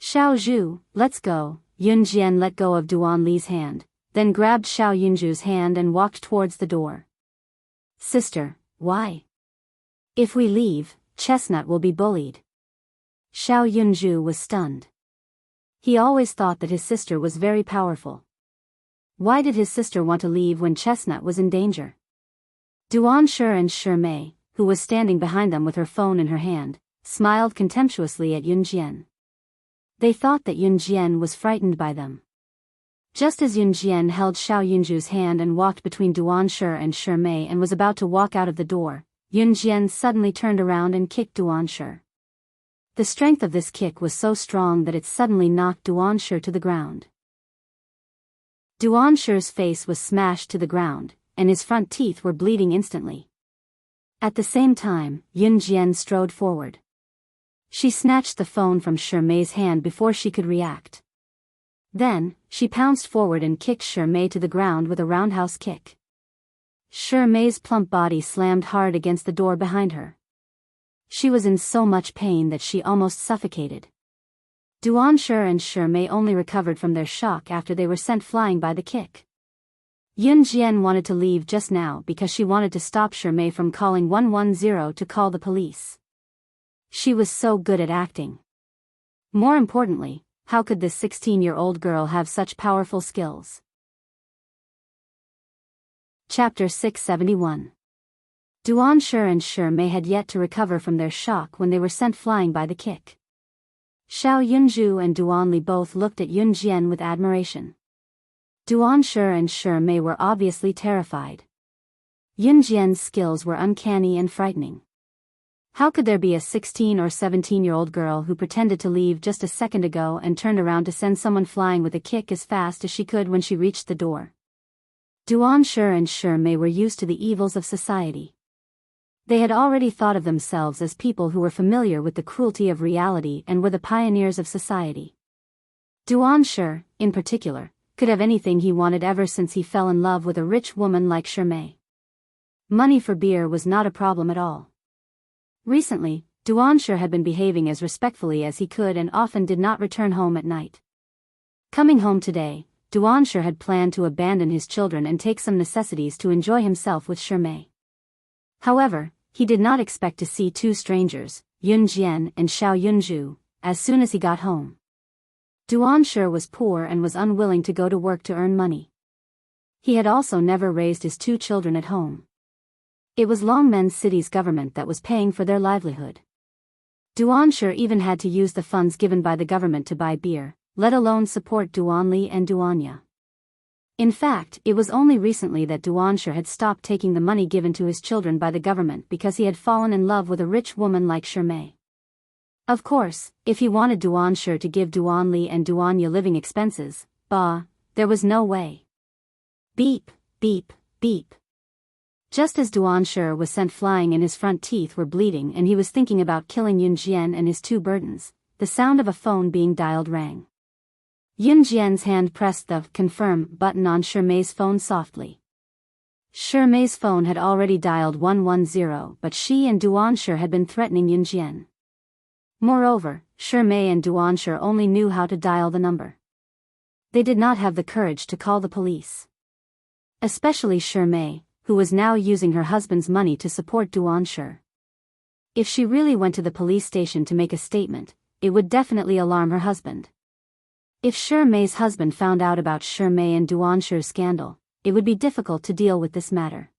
Speaker 1: Xiao Zhu, let's go. Yunjian let go of Duanli's hand, then grabbed Xiao Yunju's hand and walked towards the door. Sister, why? If we leave, Chestnut will be bullied. Xiao Yunju was stunned. He always thought that his sister was very powerful. Why did his sister want to leave when Chestnut was in danger? Duanshir and Shirmei, who was standing behind them with her phone in her hand, smiled contemptuously at Yunjian. They thought that Yunjian was frightened by them. Just as Yunjian held Xiao Yunju's hand and walked between Duanshir and Shirmei and was about to walk out of the door, Yunjian suddenly turned around and kicked Duanshir. The strength of this kick was so strong that it suddenly knocked Duanshir to the ground. Duanshir's face was smashed to the ground, and his front teeth were bleeding instantly. At the same time, Yunjian strode forward. She snatched the phone from Shirmei's hand before she could react. Then, she pounced forward and kicked Shirmei to the ground with a roundhouse kick. Shirmei's plump body slammed hard against the door behind her. She was in so much pain that she almost suffocated. Duanshir and Shirmei only recovered from their shock after they were sent flying by the kick. Yunjian wanted to leave just now because she wanted to stop Shirmei from calling 110 to call the police. She was so good at acting. More importantly, how could this 16-year-old girl have such powerful skills? Chapter 671. Duanshir and Shirmei had yet to recover from their shock when they were sent flying by the kick. Xiao Yunju and Duanli both looked at Yunjian with admiration. Duanshir and Shirmei were obviously terrified. Yunjian's skills were uncanny and frightening. How could there be a 16 or 17-year-old girl who pretended to leave just a second ago and turned around to send someone flying with a kick as fast as she could when she reached the door? Duanshe and Shimei were used to the evils of society. They had already thought of themselves as people who were familiar with the cruelty of reality and were the pioneers of society. Duanshe, in particular, could have anything he wanted ever since he fell in love with a rich woman like Shimei. Money for beer was not a problem at all. Recently, Duanshe had been behaving as respectfully as he could and often did not return home at night. Coming home today, Duanshe had planned to abandon his children and take some necessities to enjoy himself with Shimei. However, he did not expect to see two strangers, Yunjian and Xiao Yunju, as soon as he got home. Duanshe was poor and was unwilling to go to work to earn money. He had also never raised his two children at home. It was Longmen City's government that was paying for their livelihood. Duanshe even had to use the funds given by the government to buy beer, let alone support Duanli and Duanya. In fact, it was only recently that Duanshe had stopped taking the money given to his children by the government because he had fallen in love with a rich woman like Shimei. Of course, if he wanted Duanshe to give Duanli and Duanya living expenses, there was no way. Beep, beep, beep. Just as Duanshe was sent flying and his front teeth were bleeding and he was thinking about killing Yunjian and his two burdens, the sound of a phone being dialed rang. Yunjian's hand pressed the confirm button on Shimei's phone softly. Shimei's phone had already dialed 110, but she and Duanshe had been threatening Yunjian. Moreover, Shimei and Duanshe only knew how to dial the number. They did not have the courage to call the police. Especially Shimei, who was now using her husband's money to support Duanshe. If she really went to the police station to make a statement, it would definitely alarm her husband. If Shimei's husband found out about Shimei and Duanshe's scandal, it would be difficult to deal with this matter.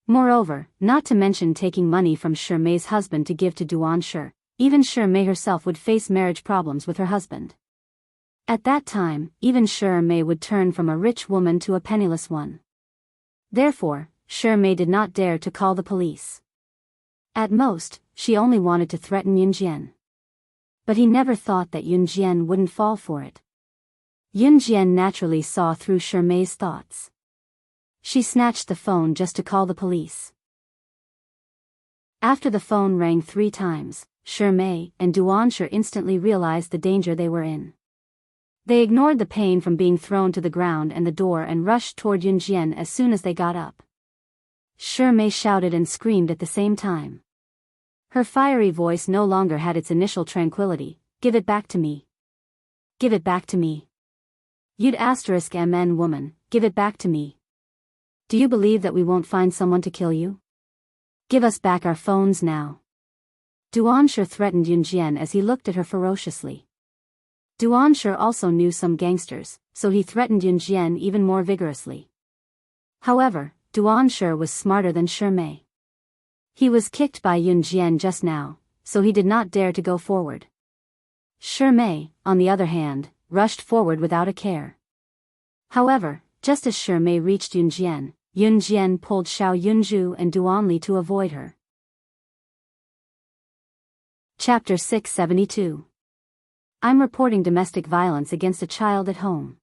Speaker 1: Moreover, not to mention taking money from Shimei's husband to give to Duanshe, even Shimei herself would face marriage problems with her husband. At that time, even Shimei would turn from a rich woman to a penniless one. Therefore, Shimei did not dare to call the police. At most, she only wanted to threaten Yunjian. But he never thought that Yunjian wouldn't fall for it. Yunjian naturally saw through Shimei's thoughts. She snatched the phone just to call the police. After the phone rang 3 times, Shimei and Duanshe instantly realized the danger they were in. They ignored the pain from being thrown to the ground and the door and rushed toward Yunjian as soon as they got up. Shimei shouted and screamed at the same time. Her fiery voice no longer had its initial tranquility. Give it back to me. Give it back to me. You'd *mn woman, give it back to me. Do you believe that we won't find someone to kill you? Give us back our phones now. Duanshe threatened Yunjian as he looked at her ferociously. Duanshe also knew some gangsters, so he threatened Yunjian even more vigorously. However, Duanshe was smarter than Shimei. He was kicked by Yunjian just now, so he did not dare to go forward. Shimei, on the other hand, rushed forward without a care. However, just as Shimei reached Yunjian, Yunjian pulled Xiao Yunju and Duanli to avoid her. Chapter 672. I'm reporting domestic violence against a child at home.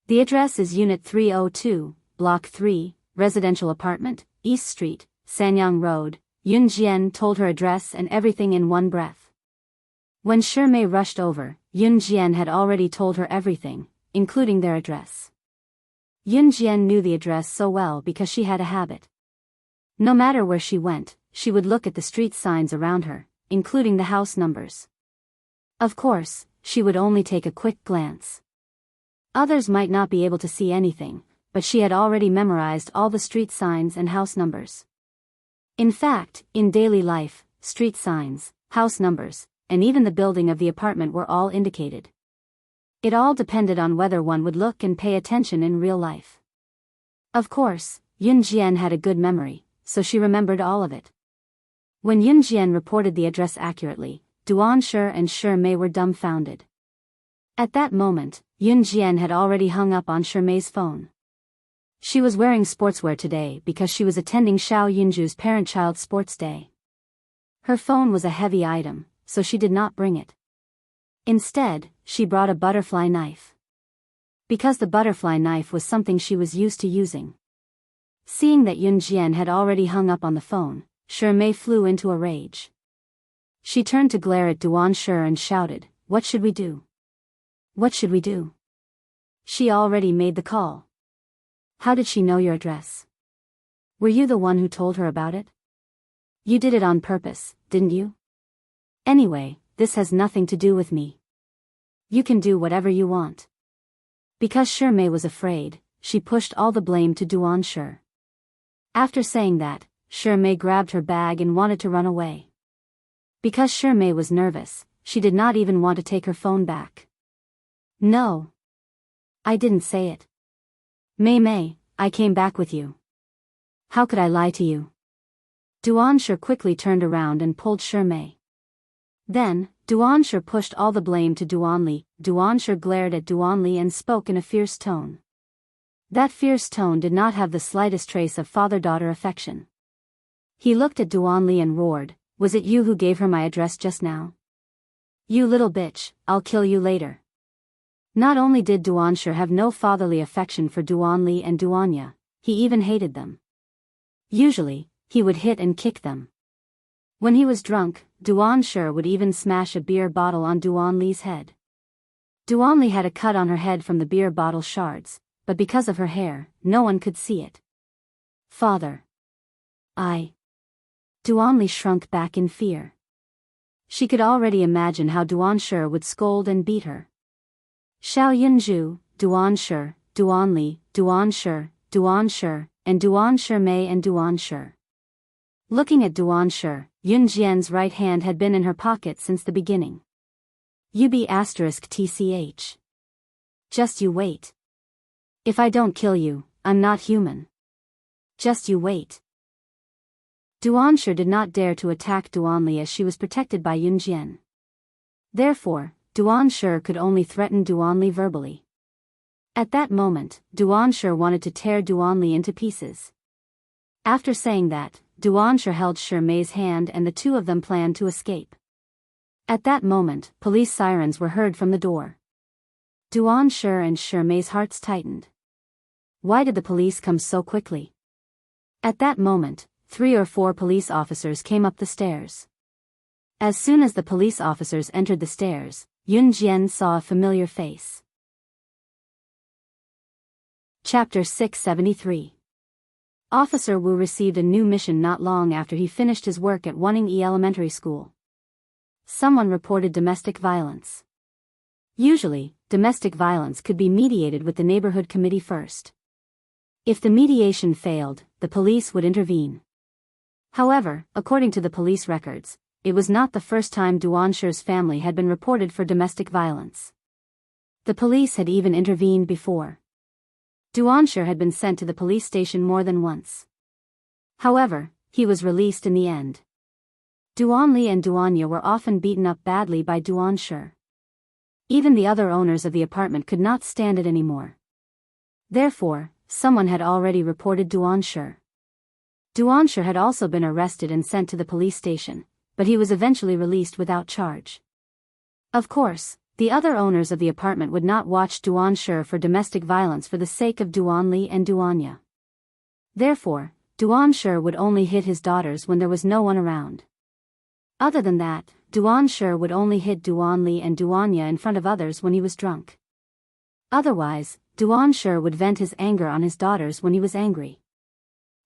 Speaker 1: The address is Unit 302, Block 3, Residential Apartment, East Street, Sanyang Road. Yunjian told her address and everything in one breath. When Shimei rushed over, Yunjian had already told her everything, including their address. Yunjian knew the address so well because she had a habit. No matter where she went, she would look at the street signs around her, including the house numbers. Of course, she would only take a quick glance. Others might not be able to see anything, but she had already memorized all the street signs and house numbers. In fact, in daily life, street signs, house numbers, and even the building of the apartment were all indicated. It all depended on whether one would look and pay attention in real life. Of course, Yunjian had a good memory, so she remembered all of it. When Yunjian reported the address accurately, Duanshe and Shimei were dumbfounded. At that moment, Yunjian had already hung up on Shimei's phone. She was wearing sportswear today because she was attending Xiao Yunju's parent-child sports day. Her phone was a heavy item, so she did not bring it. Instead, she brought a butterfly knife. Because the butterfly knife was something she was used to using. Seeing that Yun Jian had already hung up on the phone, Shi Mei flew into a rage. She turned to glare at Duan Shi and shouted, "What should we do? What should we do? She already made the call. How did she know your address? Were you the one who told her about it? You did it on purpose, didn't you? Anyway, this has nothing to do with me. You can do whatever you want." Because Shi Mei was afraid, she pushed all the blame to Duan Shi. After saying that, Shi Mei grabbed her bag and wanted to run away. Because Shi Mei was nervous, she did not even want to take her phone back. "No. I didn't say it. Mei, I came back with you. How could I lie to you?" Duan Shi quickly turned around and pulled Shi Mei. Then, Duan Shi pushed all the blame to Duan Li. Duan Shi glared at Duan Li and spoke in a fierce tone. That fierce tone did not have the slightest trace of father-daughter affection. He looked at Duan Li and roared, "Was it you who gave her my address just now? You little bitch, I'll kill you later." Not only did Duan Shi have no fatherly affection for Duan Li and Duanya, he even hated them. Usually, he would hit and kick them. When he was drunk, Duan Shi would even smash a beer bottle on Duan Li's head. Duan Li had a cut on her head from the beer bottle shards, but because of her hair, no one could see it. "Father. Duan Li shrunk back in fear. She could already imagine how Duan Shi would scold and beat her. Xiao Yunju, Duan Shi, Duan Li, Duan Shi, and Duan Shi Mei and Duan Shi. Looking at Duan Shi, Yun Jian's right hand had been in her pocket since the beginning. UB*TCH. Just you wait. If I don't kill you, I'm not human. Just you wait. Duan Shi did not dare to attack Duan Li as she was protected by Yun Jian. Therefore, Duan Shi could only threaten Duan Li verbally. At that moment, Duan Shi wanted to tear Duan Li into pieces. After saying that, Duan Shi held Shi Mei's hand and the two of them planned to escape. At that moment, police sirens were heard from the door. Duan Shi and Shi Mei's hearts tightened. Why did the police come so quickly? At that moment, 3 or 4 police officers came up the stairs. As soon as the police officers entered the stairs, Yun Jian saw a familiar face. Chapter 673. Officer Wu received a new mission not long after he finished his work at Waning Elementary School. Someone reported domestic violence. Usually, domestic violence could be mediated with the neighborhood committee first. If the mediation failed, the police would intervene. However, according to the police records, it was not the first time Duan Shi's family had been reported for domestic violence. The police had even intervened before. Duan Shi had been sent to the police station more than once. However, he was released in the end. Duan Li and Duanya were often beaten up badly by Duan Shi. Even the other owners of the apartment could not stand it anymore. Therefore, someone had already reported Duan Shi. Duan Shi had also been arrested and sent to the police station, but he was eventually released without charge. Of course, the other owners of the apartment would not watch Duan Shi for domestic violence for the sake of Duan Li and Duanya. Therefore, Duan Shi would only hit his daughters when there was no one around. Other than that, Duan Shi would only hit Duan Li and Duanya in front of others when he was drunk. Otherwise, Duan Shi would vent his anger on his daughters when he was angry.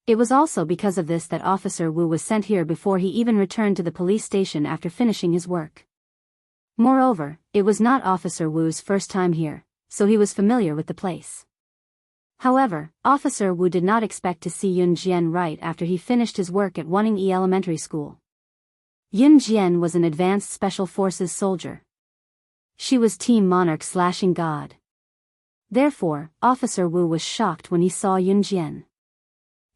Speaker 1: It was also because of this that Officer Wu was sent here before he even returned to the police station after finishing his work. Moreover, it was not Officer Wu's first time here, so he was familiar with the place. However, Officer Wu did not expect to see Yun Jian right after he finished his work at Waning Elementary School. Yun Jian was an advanced Special Forces soldier. She was Team Monarch/God. Therefore, Officer Wu was shocked when he saw Yun Jian.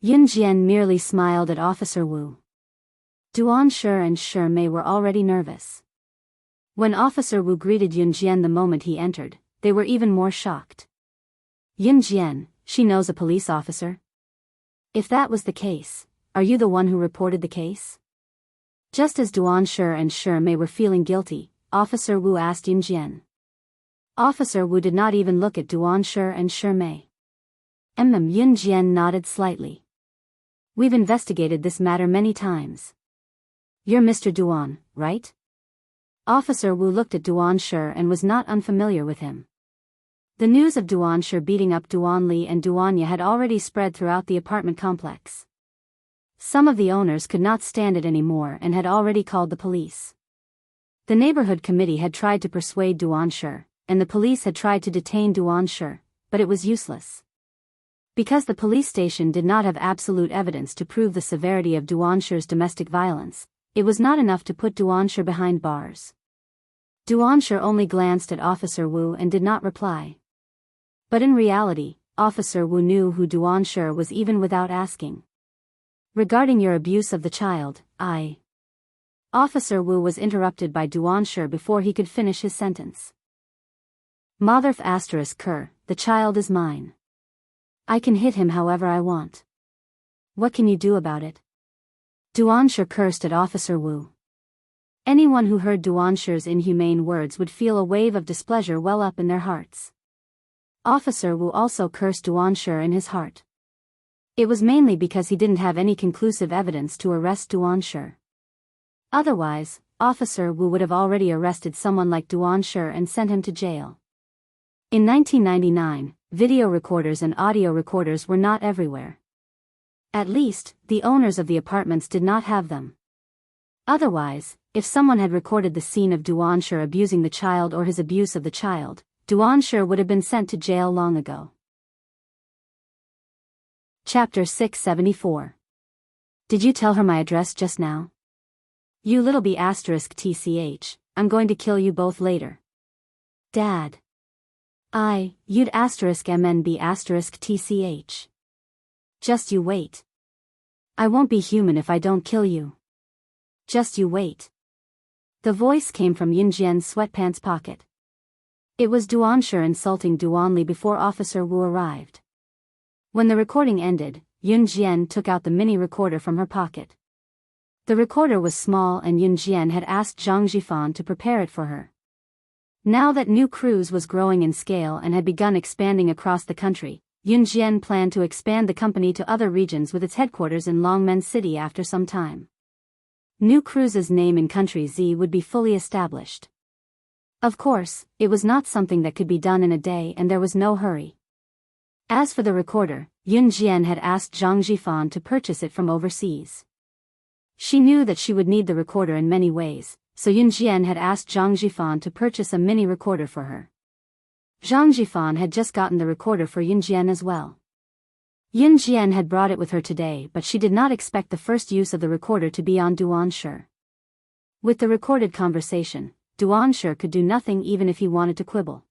Speaker 1: Yun Jian merely smiled at Officer Wu. Duan Shi and Shi Mei were already nervous. When Officer Wu greeted Yun Jian the moment he entered, they were even more shocked. Yun Jian, she knows a police officer? If that was the case, are you the one who reported the case? Just as Duan Shi and Shi Mei were feeling guilty, Officer Wu asked Yun Jian. Officer Wu did not even look at Duan and Shi Mei. Yun Jian nodded slightly. We've investigated this matter many times. You're Mr. Duan, right? Officer Wu looked at Duan and was not unfamiliar with him. The news of Duan beating up Duan Li and Duanya had already spread throughout the apartment complex. Some of the owners could not stand it anymore and had already called the police. The neighborhood committee had tried to persuade Duan and the police had tried to detain Duan but it was useless. Because the police station did not have absolute evidence to prove the severity of Duan domestic violence, it was not enough to put Duan behind bars. Duan only glanced at Officer Wu and did not reply. But in reality, Officer Wu knew who Duan was even without asking. Regarding your abuse of the child, Officer Wu was interrupted by Duan before he could finish his sentence. Motherf *Ker, the child is mine. I can hit him however I want. What can you do about it? Duan cursed at Officer Wu. Anyone who heard Duan inhumane words would feel a wave of displeasure well up in their hearts. Officer Wu also cursed Duan in his heart. It was mainly because he didn't have any conclusive evidence to arrest Duan. Otherwise, Officer Wu would have already arrested someone like Duan and sent him to jail. In 1999, video recorders and audio recorders were not everywhere. At least, the owners of the apartments did not have them. Otherwise, if someone had recorded the scene of Duan abusing the child or his abuse of the child, Duan would have been sent to jail long ago. Chapter 674. Did you tell her my address just now? You little b****, I'm going to kill you both later. Dad. You'd *MNB***TCH. Just you wait. I won't be human if I don't kill you. Just you wait. The voice came from Yun Jian's sweatpants pocket. It was Duan insulting Duan Li before Officer Wu arrived. When the recording ended, Yun Jian took out the mini recorder from her pocket. The recorder was small and Yun Jian had asked Zhang Jifan to prepare it for her. Now that New Cruise was growing in scale and had begun expanding across the country, Yun Jian planned to expand the company to other regions with its headquarters in Longmen City after some time. New Cruise's name in Country Z would be fully established. Of course, it was not something that could be done in a day and there was no hurry. As for the recorder, Yun Jian had asked Zhang Jifan to purchase it from overseas. She knew that she would need the recorder in many ways, so Yun Jian had asked Zhang Jifan to purchase a mini recorder for her. Zhang Jifan had just gotten the recorder for Yun Jian as well. Yun Jian had brought it with her today, but she did not expect the first use of the recorder to be on Duan. With the recorded conversation, Duan could do nothing even if he wanted to quibble.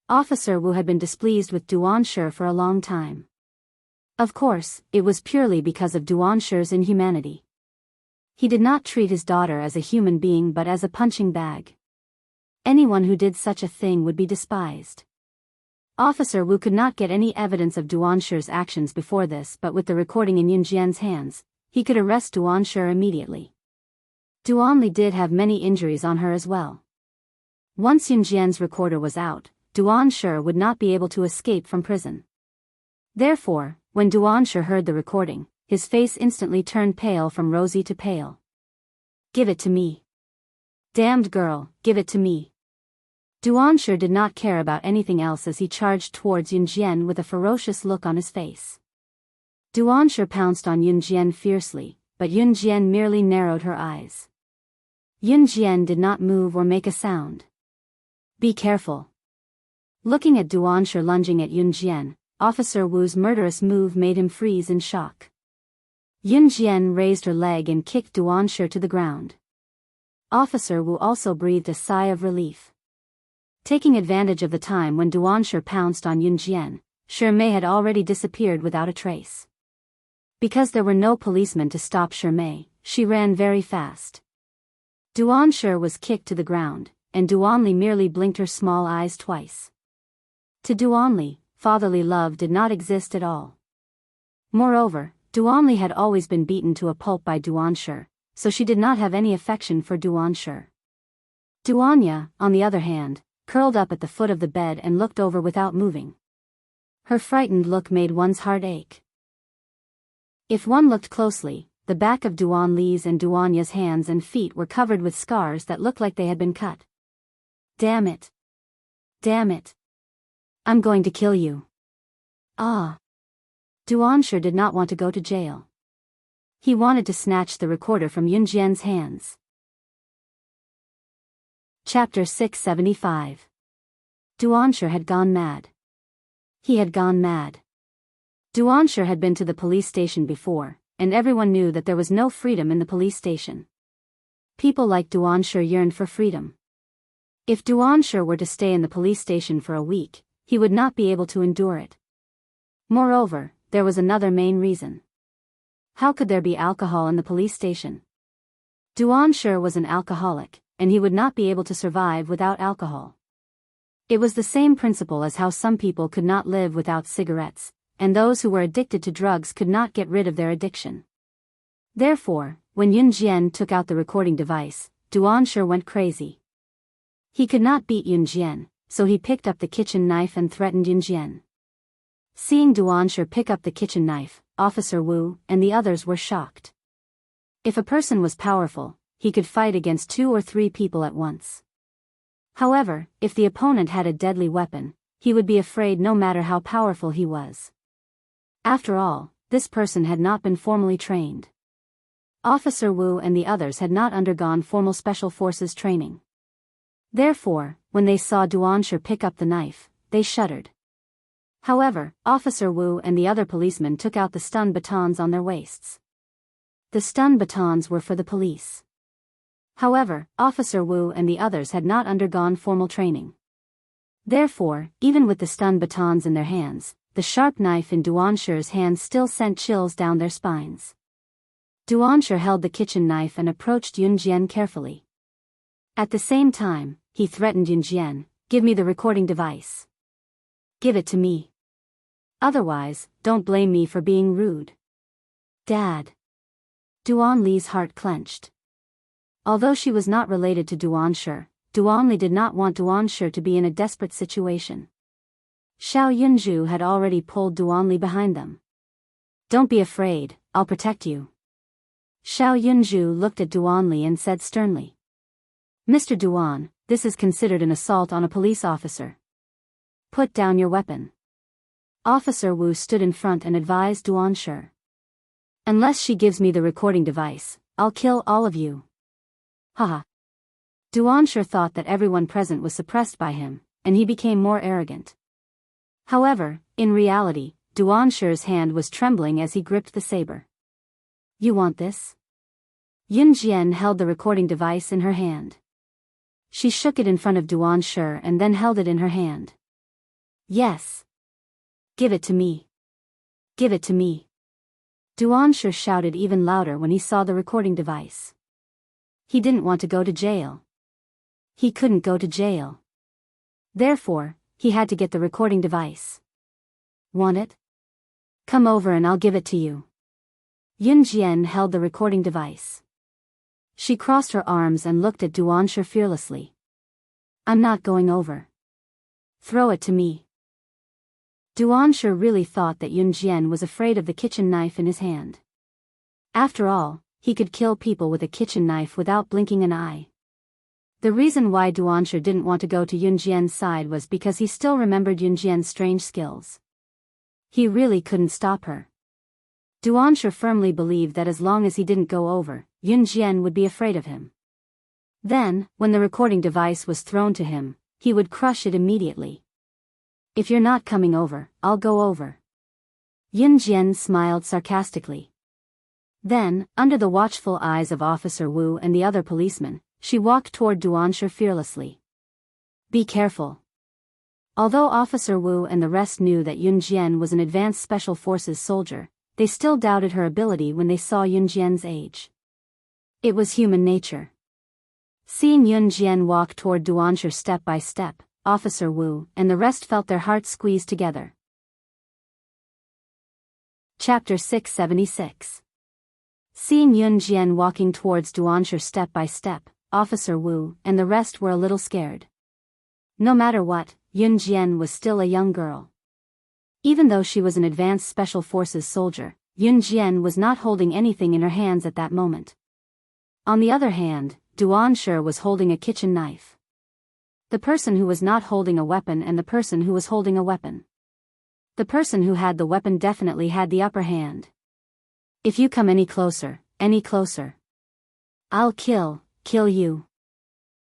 Speaker 1: Officer Wu had been displeased with Duan for a long time. Of course, it was purely because of Duan inhumanity. He did not treat his daughter as a human being but as a punching bag. Anyone who did such a thing would be despised. Officer Wu could not get any evidence of Duan actions before this, but with the recording in Yun Jian's hands, he could arrest Duan immediately. Duan Li did have many injuries on her as well. Once Yun Jian's recorder was out, Duan would not be able to escape from prison. Therefore, when Duan heard the recording, his face instantly turned pale from rosy to pale. Give it to me. Damned girl, give it to me. Duan did not care about anything else as he charged towards Yun Jian with a ferocious look on his face. Duan pounced on Yun Jian fiercely, but Yun Jian merely narrowed her eyes. Yun Jian did not move or make a sound. Be careful. Looking at Duan lunging at Yun Jian, Officer Wu's murderous move made him freeze in shock. Yun Jian raised her leg and kicked Duan to the ground. Officer Wu also breathed a sigh of relief. Taking advantage of the time when Duan pounced on Yun Jian, Shi Mei had already disappeared without a trace. Because there were no policemen to stop Shi Mei, she ran very fast. Duan was kicked to the ground, and Duan Li merely blinked her small eyes twice. To Duan Li, fatherly love did not exist at all. Moreover, Duan Li had always been beaten to a pulp by Duan so she did not have any affection for Duan Duanya, on the other hand, curled up at the foot of the bed and looked over without moving. Her frightened look made one's heart ache. If one looked closely, the back of Duan Li's and Duanya's hands and feet were covered with scars that looked like they had been cut. Damn it. Damn it. I'm going to kill you. Ah. Duanshi did not want to go to jail. He wanted to snatch the recorder from Yunjian's hands. Chapter 675. Duanshi had gone mad. He had gone mad. Duanshi had been to the police station before, and everyone knew that there was no freedom in the police station. People like Duanshi yearned for freedom. If Duanshi were to stay in the police station for a week, he would not be able to endure it. Moreover, there was another main reason. How could there be alcohol in the police station? Duanshi was an alcoholic, and he would not be able to survive without alcohol. It was the same principle as how some people could not live without cigarettes, and those who were addicted to drugs could not get rid of their addiction. Therefore, when Yunjian took out the recording device, Duanshi went crazy. He could not beat Yunjian, so he picked up the kitchen knife and threatened Yunjian. Seeing Duanshi pick up the kitchen knife, Officer Wu and the others were shocked. If a person was powerful, he could fight against 2 or 3 people at once. However, if the opponent had a deadly weapon, he would be afraid no matter how powerful he was. After all, this person had not been formally trained. Officer Wu and the others had not undergone formal special forces training. Therefore, when they saw Duanshi pick up the knife, they shuddered. However, Officer Wu and the other policemen took out the stun batons on their waists. The stun batons were for the police. However, Officer Wu and the others had not undergone formal training. Therefore, even with the stun batons in their hands, the sharp knife in Duanshi's hand still sent chills down their spines. Duanshi held the kitchen knife and approached Yunjian carefully. At the same time, he threatened Yunjian, "Give me the recording device. Give it to me. Otherwise, don't blame me for being rude." Dad. Duan Li's heart clenched. Although she was not related to Duanshi, Duan Li did not want Duanshi to be in a desperate situation. Xiao Yunju had already pulled Duan Li behind them. "Don't be afraid, I'll protect you." Xiao Yunju looked at Duan Li and said sternly. "Mr. Duan, this is considered an assault on a police officer. Put down your weapon." Officer Wu stood in front and advised Duanshi. "Unless she gives me the recording device, I'll kill all of you." Haha. Duanshi thought that everyone present was suppressed by him, and he became more arrogant. However, in reality, Duanshi's hand was trembling as he gripped the saber. "You want this?" Yunjian held the recording device in her hand. She shook it in front of Duanshi and then held it in her hand. "Yes. Give it to me. Give it to me." Duanshi shouted even louder when he saw the recording device. He didn't want to go to jail. He couldn't go to jail. Therefore, he had to get the recording device. "Want it? Come over and I'll give it to you." Yunjian held the recording device. She crossed her arms and looked at Duanshi fearlessly. "I'm not going over. Throw it to me." Duanshi really thought that Yunjian was afraid of the kitchen knife in his hand. After all, he could kill people with a kitchen knife without blinking an eye. The reason why Duanshi didn't want to go to Yunjian's side was because he still remembered Yunjian's strange skills. He really couldn't stop her. Duanshi firmly believed that as long as he didn't go over, Yunjian would be afraid of him. Then, when the recording device was thrown to him, he would crush it immediately. "If you're not coming over, I'll go over." Yunjian smiled sarcastically. Then, under the watchful eyes of Officer Wu and the other policemen, she walked toward Duanshi fearlessly. "Be careful." Although Officer Wu and the rest knew that Yunjian was an advanced special forces soldier, they still doubted her ability when they saw Yunjian's age. It was human nature. Seeing Yunjian walk toward Duanshi step by step, Officer Wu and the rest felt their hearts squeeze together. Chapter 676. Seeing Yunjian walking towards Duanshi step by step, Officer Wu and the rest were a little scared. No matter what, Yun Jian was still a young girl. Even though she was an advanced special forces soldier, Yun Jian was not holding anything in her hands at that moment. On the other hand, Duanshe was holding a kitchen knife. The person who was not holding a weapon and the person who was holding a weapon. The person who had the weapon definitely had the upper hand. If you come any closer, I'll kill you.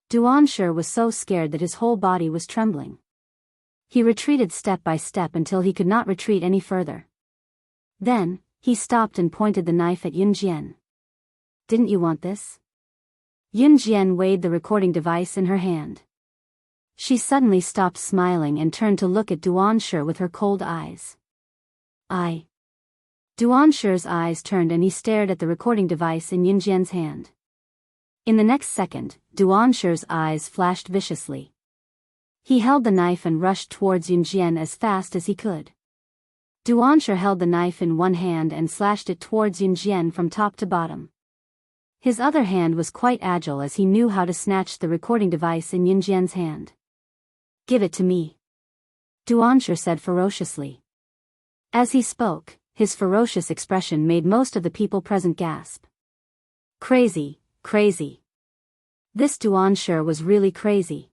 Speaker 1: Duanshe was so scared that his whole body was trembling. He retreated step by step until he could not retreat any further. Then, he stopped and pointed the knife at Yun Jian. Didn't you want this? Yun Jian weighed the recording device in her hand. She suddenly stopped smiling and turned to look at Duanshe with her cold eyes. Duanshe's eyes turned and he stared at the recording device in Yun Jian's hand. In the next second, Duanshe's eyes flashed viciously. He held the knife and rushed towards Yun Jian as fast as he could. Duanshe held the knife in one hand and slashed it towards Yun Jian from top to bottom. His other hand was quite agile as he knew how to snatch the recording device in Yun Jian's hand. Give it to me, Duanshe said ferociously. As he spoke, his ferocious expression made most of the people present gasp. Crazy. This Duanshe was really crazy.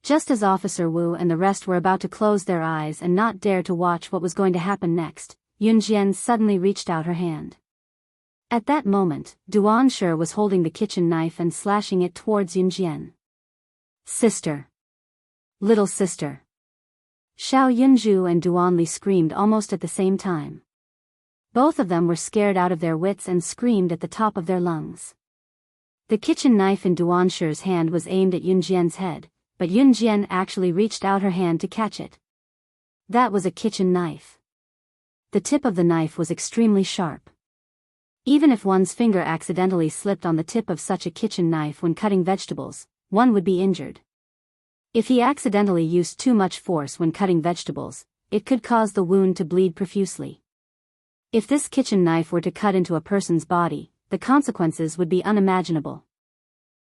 Speaker 1: Just as Officer Wu and the rest were about to close their eyes and not dare to watch what was going to happen next, Yun Jian suddenly reached out her hand. At that moment, Duanshe was holding the kitchen knife and slashing it towards Yun Jian. Sister. Little sister. Xiao Yunju and Duanli screamed almost at the same time. Both of them were scared out of their wits and screamed at the top of their lungs. The kitchen knife in Duanshe's hand was aimed at Yun Jian's head, but Yun Jian actually reached out her hand to catch it. That was a kitchen knife. The tip of the knife was extremely sharp. Even if one's finger accidentally slipped on the tip of such a kitchen knife when cutting vegetables, one would be injured. If he accidentally used too much force when cutting vegetables, it could cause the wound to bleed profusely. If this kitchen knife were to cut into a person's body, the consequences would be unimaginable.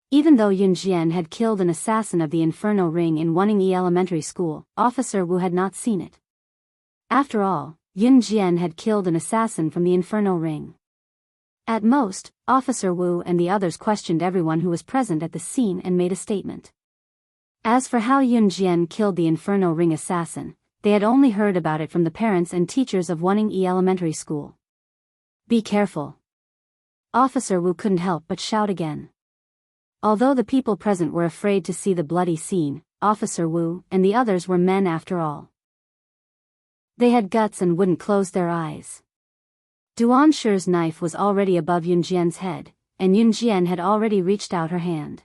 Speaker 1: Even though Yun Jian had killed an assassin of the Inferno Ring in Wanning Elementary School, Officer Wu had not seen it. After all, Yun Jian had killed an assassin from the Inferno Ring. At most, Officer Wu and the others questioned everyone who was present at the scene and made a statement. As for how Yun Jian killed the Inferno Ring assassin, they had only heard about it from the parents and teachers of Wanning Elementary School. Be careful. Officer Wu couldn't help but shout again. Although the people present were afraid to see the bloody scene, Officer Wu and the others were men after all. They had guts and wouldn't close their eyes. Duanshe's knife was already above Yun Jian's head, and Yun Jian had already reached out her hand.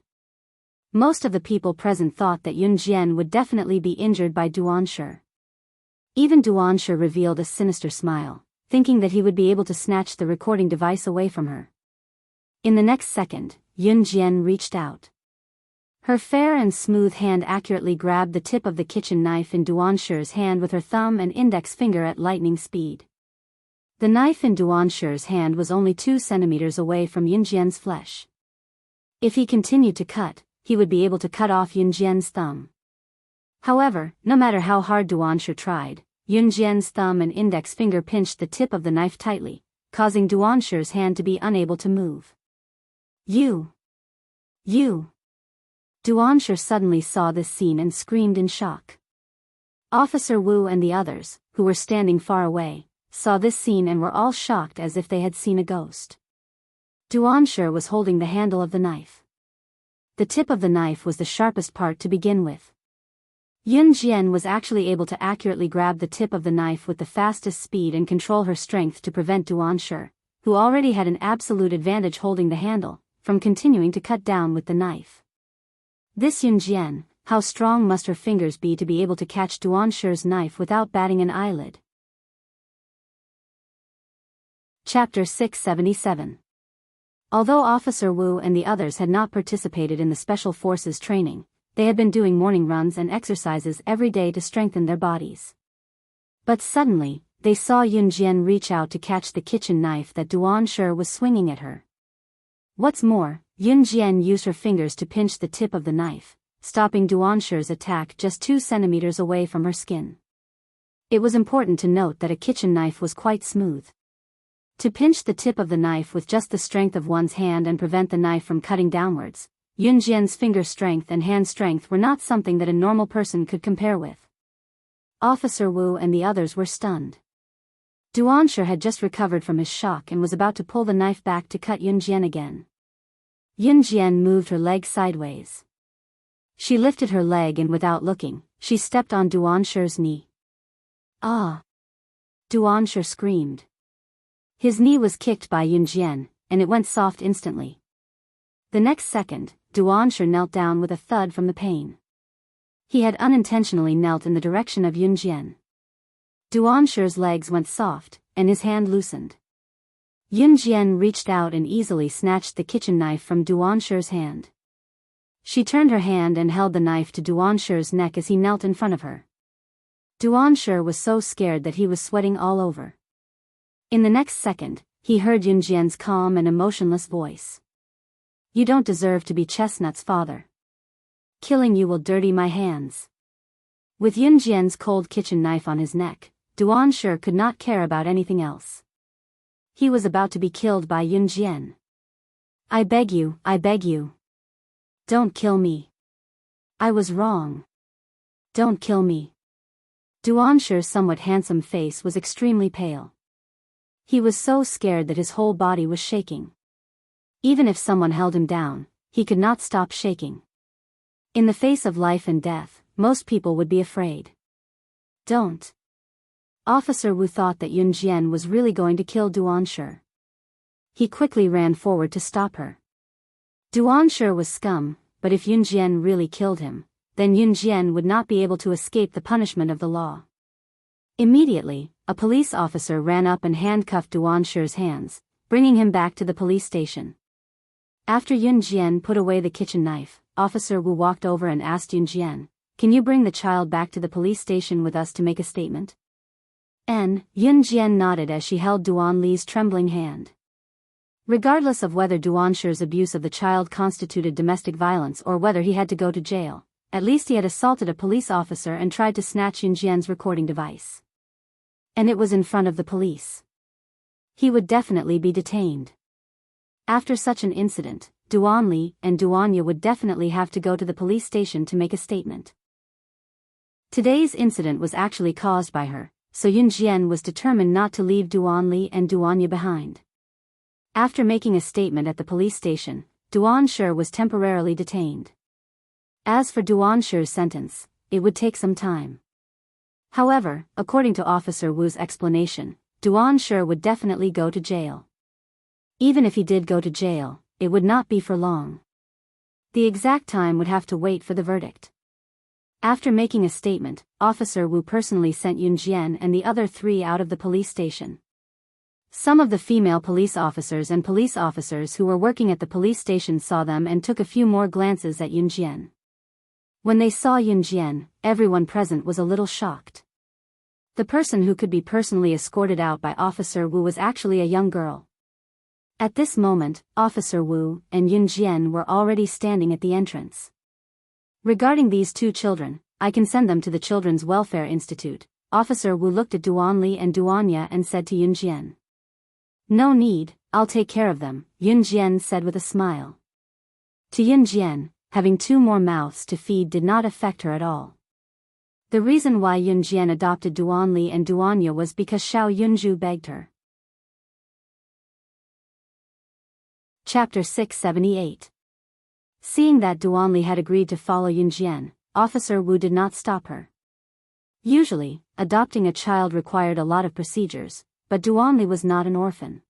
Speaker 1: Most of the people present thought that Yun Jian would definitely be injured by Duanshe. Even Duanshe revealed a sinister smile, thinking that he would be able to snatch the recording device away from her. In the next second, Yun Jian reached out. Her fair and smooth hand accurately grabbed the tip of the kitchen knife in Duanshe's hand with her thumb and index finger at lightning speed. The knife in Duanshe's hand was only 2 centimeters away from Yun Jian's flesh. If he continued to cut, he would be able to cut off Yun Jian's thumb. However, no matter how hard Duanshe tried, Yun Jian's thumb and index finger pinched the tip of the knife tightly, causing Duanshe's hand to be unable to move. You! Duanshe suddenly saw this scene and screamed in shock. Officer Wu and the others, who were standing far away, saw this scene and were all shocked as if they had seen a ghost. Duanshe was holding the handle of the knife. The tip of the knife was the sharpest part to begin with. Yun Jian was actually able to accurately grab the tip of the knife with the fastest speed and control her strength to prevent Duanshe, who already had an absolute advantage holding the handle, from continuing to cut down with the knife. This Yun Jian, how strong must her fingers be to be able to catch Duanshe's knife without batting an eyelid? Chapter 677. Although Officer Wu and the others had not participated in the Special Forces training, they had been doing morning runs and exercises every day to strengthen their bodies. But suddenly, they saw Yun Jian reach out to catch the kitchen knife that Duanshe was swinging at her. What's more, Yun Jian used her fingers to pinch the tip of the knife, stopping Duanshu's attack just 2 centimeters away from her skin. It was important to note that a kitchen knife was quite smooth. To pinch the tip of the knife with just the strength of one's hand and prevent the knife from cutting downwards, Yunjian's finger strength and hand strength were not something that a normal person could compare with. Officer Wu and the others were stunned. Duanshu had just recovered from his shock and was about to pull the knife back to cut Yunjian again. Yunjian moved her leg sideways. She lifted her leg and without looking, she stepped on Duanshu's knee. Ah! Duanshu screamed. His knee was kicked by Yunjian, and it went soft instantly. The next second, Duanshu knelt down with a thud from the pain. He had unintentionally knelt in the direction of Yunjian. Duanshu's legs went soft, and his hand loosened. Yunjian reached out and easily snatched the kitchen knife from Duanshu's hand. She turned her hand and held the knife to Duanshu's neck as he knelt in front of her. Duanshu was so scared that he was sweating all over. In the next second, he heard Yunjian's calm and emotionless voice. "You don't deserve to be Chestnut's father. Killing you will dirty my hands." With Yunjian's cold kitchen knife on his neck, Duanshu could not care about anything else. He was about to be killed by Yunjian. I beg you. Don't kill me. I was wrong. Don't kill me." Duanshu's somewhat handsome face was extremely pale. He was so scared that his whole body was shaking. Even if someone held him down, he could not stop shaking. In the face of life and death, most people would be afraid. Don't. Officer Wu thought that Yunjian was really going to kill Duanshu. He quickly ran forward to stop her. Duanshu was scum, but if Yunjian really killed him, then Yunjian would not be able to escape the punishment of the law. Immediately, a police officer ran up and handcuffed Duanshu's hands, bringing him back to the police station. After Yunjian put away the kitchen knife, Officer Wu walked over and asked Yunjian, "Can you bring the child back to the police station with us to make a statement?" Yunjian nodded as she held Duanli's trembling hand. Regardless of whether Duanshu's abuse of the child constituted domestic violence or whether he had to go to jail, at least he had assaulted a police officer and tried to snatch Yunjian's recording device. And it was in front of the police. He would definitely be detained. After such an incident, Duanli and Duanya would definitely have to go to the police station to make a statement. Today's incident was actually caused by her, so Yunjian was determined not to leave Duanli and Duanya behind. After making a statement at the police station, Duanshu was temporarily detained. As for Duanshu's sentence, it would take some time. However, according to Officer Wu's explanation, Duanshu would definitely go to jail. Even if he did go to jail, it would not be for long. The exact time would have to wait for the verdict. After making a statement, Officer Wu personally sent Yunjian and the other 3 out of the police station. Some of the female police officers and police officers who were working at the police station saw them and took a few more glances at Yunjian. When they saw Yunjian, everyone present was a little shocked. The person who could be personally escorted out by Officer Wu was actually a young girl. At this moment, Officer Wu and Yunjian were already standing at the entrance. "Regarding these 2 children, I can send them to the Children's Welfare Institute." Officer Wu looked at Duanli and Duanya and said to Yunjian. "No need, I'll take care of them," Yunjian said with a smile. To Yunjian, having 2 more mouths to feed did not affect her at all. The reason why Yunjian adopted Duanli and Duanya was because Xiao Yunju begged her. Chapter 678. Seeing that Duanli had agreed to follow Yunjian, Officer Wu did not stop her. Usually, adopting a child required a lot of procedures, but Duanli was not an orphan.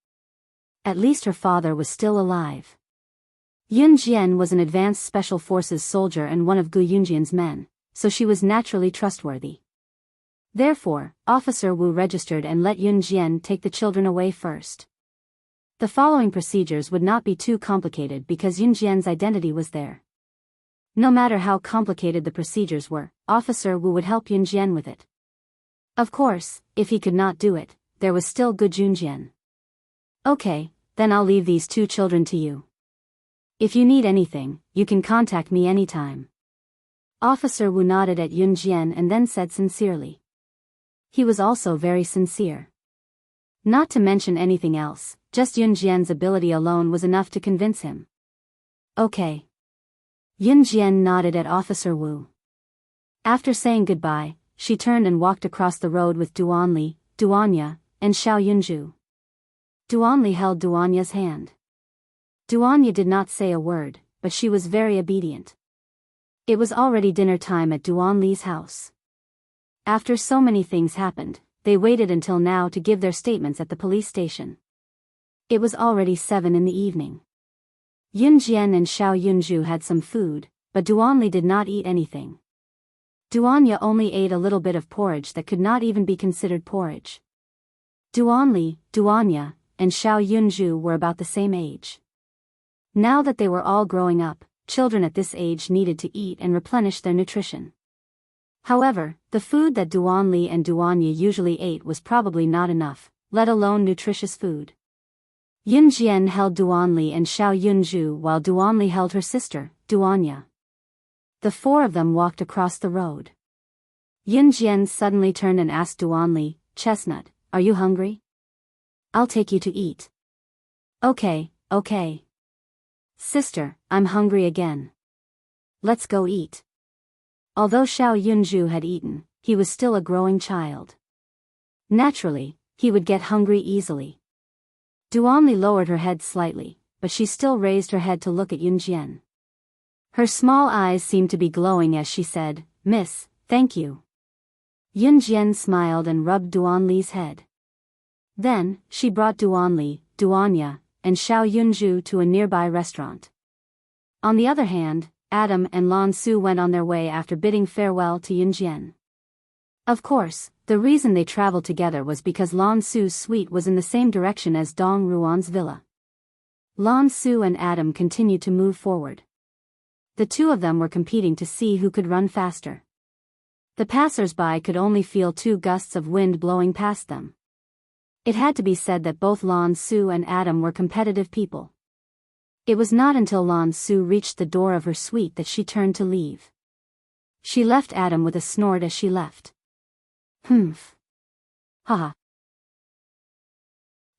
Speaker 1: At least her father was still alive. Yunjian was an advanced special forces soldier and one of Gu Yunjian's men, so she was naturally trustworthy. Therefore, Officer Wu registered and let Yunjian take the children away first. The following procedures would not be too complicated because Yunjian's identity was there. No matter how complicated the procedures were, Officer Wu would help Yunjian with it. Of course, if he could not do it, there was still Gu Yunjian. "Okay, then I'll leave these 2 children to you. If you need anything, you can contact me anytime." Officer Wu nodded at Yun Jian and then said sincerely. He was also very sincere. Not to mention anything else, just Yun Jian's ability alone was enough to convince him. Okay. Yun Jian nodded at Officer Wu. After saying goodbye, she turned and walked across the road with Duanli, Duanya, and Xiao Yunju. Duanli held Duanya's hand. Duanya did not say a word, but she was very obedient. It was already dinner time at Duanli's house. After so many things happened, they waited until now to give their statements at the police station. It was already 7 in the evening. Yun Jian and Xiao Yunju had some food, but Duanli did not eat anything. Duanya only ate a little bit of porridge that could not even be considered porridge. Duanli, Duanya, and Xiao Yunju were about the same age. Now that they were all growing up, children at this age needed to eat and replenish their nutrition. However, the food that Duanli and Duanya usually ate was probably not enough, let alone nutritious food. Yun Jian held Duanli and Xiao Yunju while Duanli held her sister, Duanya. The four of them walked across the road. Yun Jian suddenly turned and asked Duanli, "Chestnut, are you hungry? I'll take you to eat." Okay. Sister, I'm hungry again. Let's go eat. Although Xiao Yunju had eaten, he was still a growing child. Naturally, he would get hungry easily. Duanli lowered her head slightly, but she still raised her head to look at Yun Jian. Her small eyes seemed to be glowing as she said, "Miss, thank you." Yun Jian smiled and rubbed Duanli's head. Then, she brought Duanli, Duanya, and Xiao Yunju to a nearby restaurant. On the other hand, Adam and Lan Su went on their way after bidding farewell to Yun Jian. Of course, the reason they traveled together was because Lan Su's suite was in the same direction as Dong Ruan's villa. Lan Su and Adam continued to move forward. The two of them were competing to see who could run faster. The passers-by could only feel 2 gusts of wind blowing past them. It had to be said that both Lan Su and Adam were competitive people. It was not until Lan Su reached the door of her suite that she turned to leave. She left Adam with a snort as she left. Humph. Haha.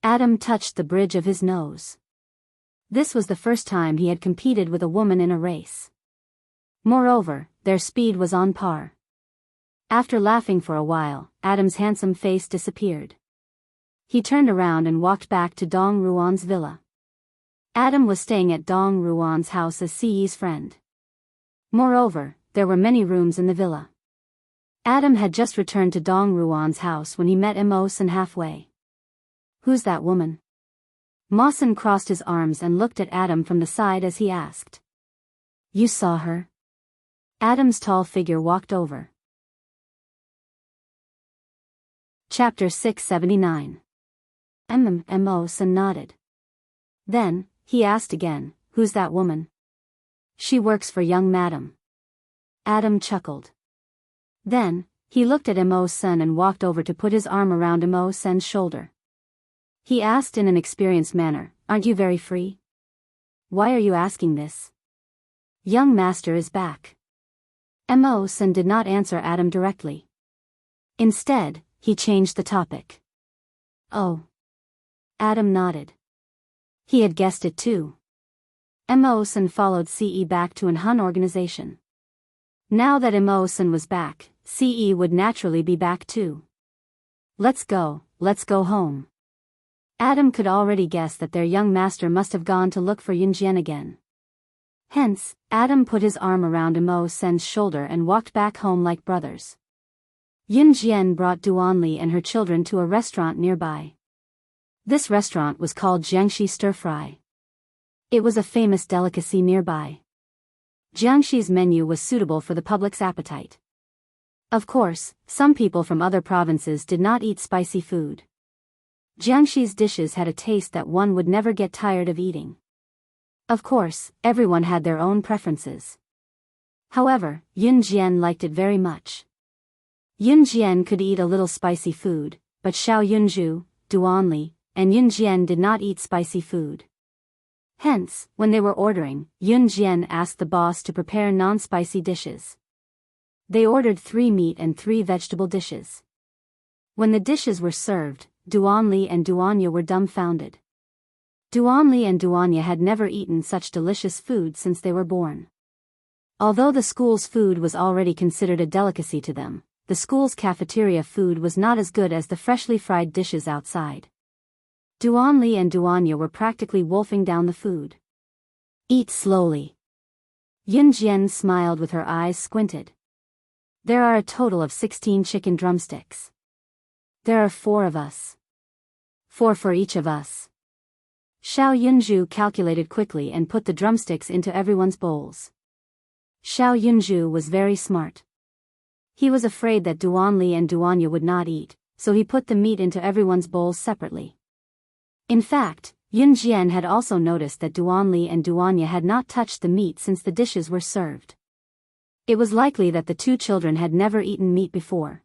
Speaker 1: Adam touched the bridge of his nose. This was the first time he had competed with a woman in a race. Moreover, their speed was on par. After laughing for a while, Adam's handsome face disappeared. He turned around and walked back to Dong Ruan's villa. Adam was staying at Dong Ruan's house as Siyi's friend. Moreover, there were many rooms in the villa. Adam had just returned to Dong Ruan's house when he met Immerse halfway. "Who's that woman?" Mawson crossed his arms and looked at Adam from the side as he asked. "You saw her?" Adam's tall figure walked over. Chapter 679. Immerse nodded. Then, he asked again, "Who's that woman?" "She works for young madam." Adam chuckled. Then, he looked at Immerse and walked over to put his arm around Immerse's shoulder. He asked in an experienced manner, "Aren't you very free?" "Why are you asking this?" "Young master is back." Immerse did not answer Adam directly. Instead, he changed the topic. "Oh." Adam nodded. He had guessed it too. Immerse followed CE back to an Hun organization. Now that Immerse was back, CE would naturally be back too. Let's go home." Adam could already guess that their young master must have gone to look for Yun Jian again. Hence, Adam put his arm around Immerse's shoulder and walked back home like brothers. Yun Jian brought Duanli and her children to a restaurant nearby. This restaurant was called Jiangxi Stir Fry. It was a famous delicacy nearby. Jiangxi's menu was suitable for the public's appetite. Of course, some people from other provinces did not eat spicy food. Jiangxi's dishes had a taste that one would never get tired of eating. Of course, everyone had their own preferences. However, Yun Jian liked it very much. Yun Jian could eat a little spicy food, but Xiao Yunju, Duanli, and Yun Jian did not eat spicy food. Hence, when they were ordering, Yun Jian asked the boss to prepare non-spicy dishes. They ordered 3 meat and 3 vegetable dishes. When the dishes were served, Duanli and Duanya were dumbfounded. Duanli and Duanya had never eaten such delicious food since they were born. Although the school's food was already considered a delicacy to them, the school's cafeteria food was not as good as the freshly fried dishes outside. Duanli and Duanya were practically wolfing down the food. Eat slowly. Yunjian smiled with her eyes squinted. There are a total of 16 chicken drumsticks. There are 4 of us. 4 for each of us. Xiao Yunju calculated quickly and put the drumsticks into everyone's bowls. Xiao Yunju was very smart. He was afraid that Duanli and Duanya would not eat, so he put the meat into everyone's bowls separately. In fact, Yunjian had also noticed that Duanli and Duanya had not touched the meat since the dishes were served. It was likely that the 2 children had never eaten meat before.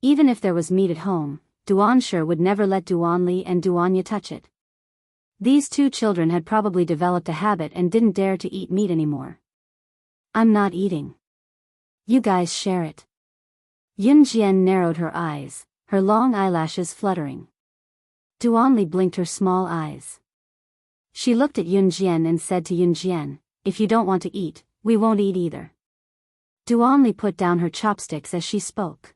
Speaker 1: Even if there was meat at home, Duanshi would never let Duanli and Duanya touch it. These 2 children had probably developed a habit and didn't dare to eat meat anymore. I'm not eating. You guys share it. Yunjian narrowed her eyes, her long eyelashes fluttering. Duanli blinked her small eyes. She looked at Yunjian and said to Yunjian, if you don't want to eat, we won't eat either. Duanli put down her chopsticks as she spoke.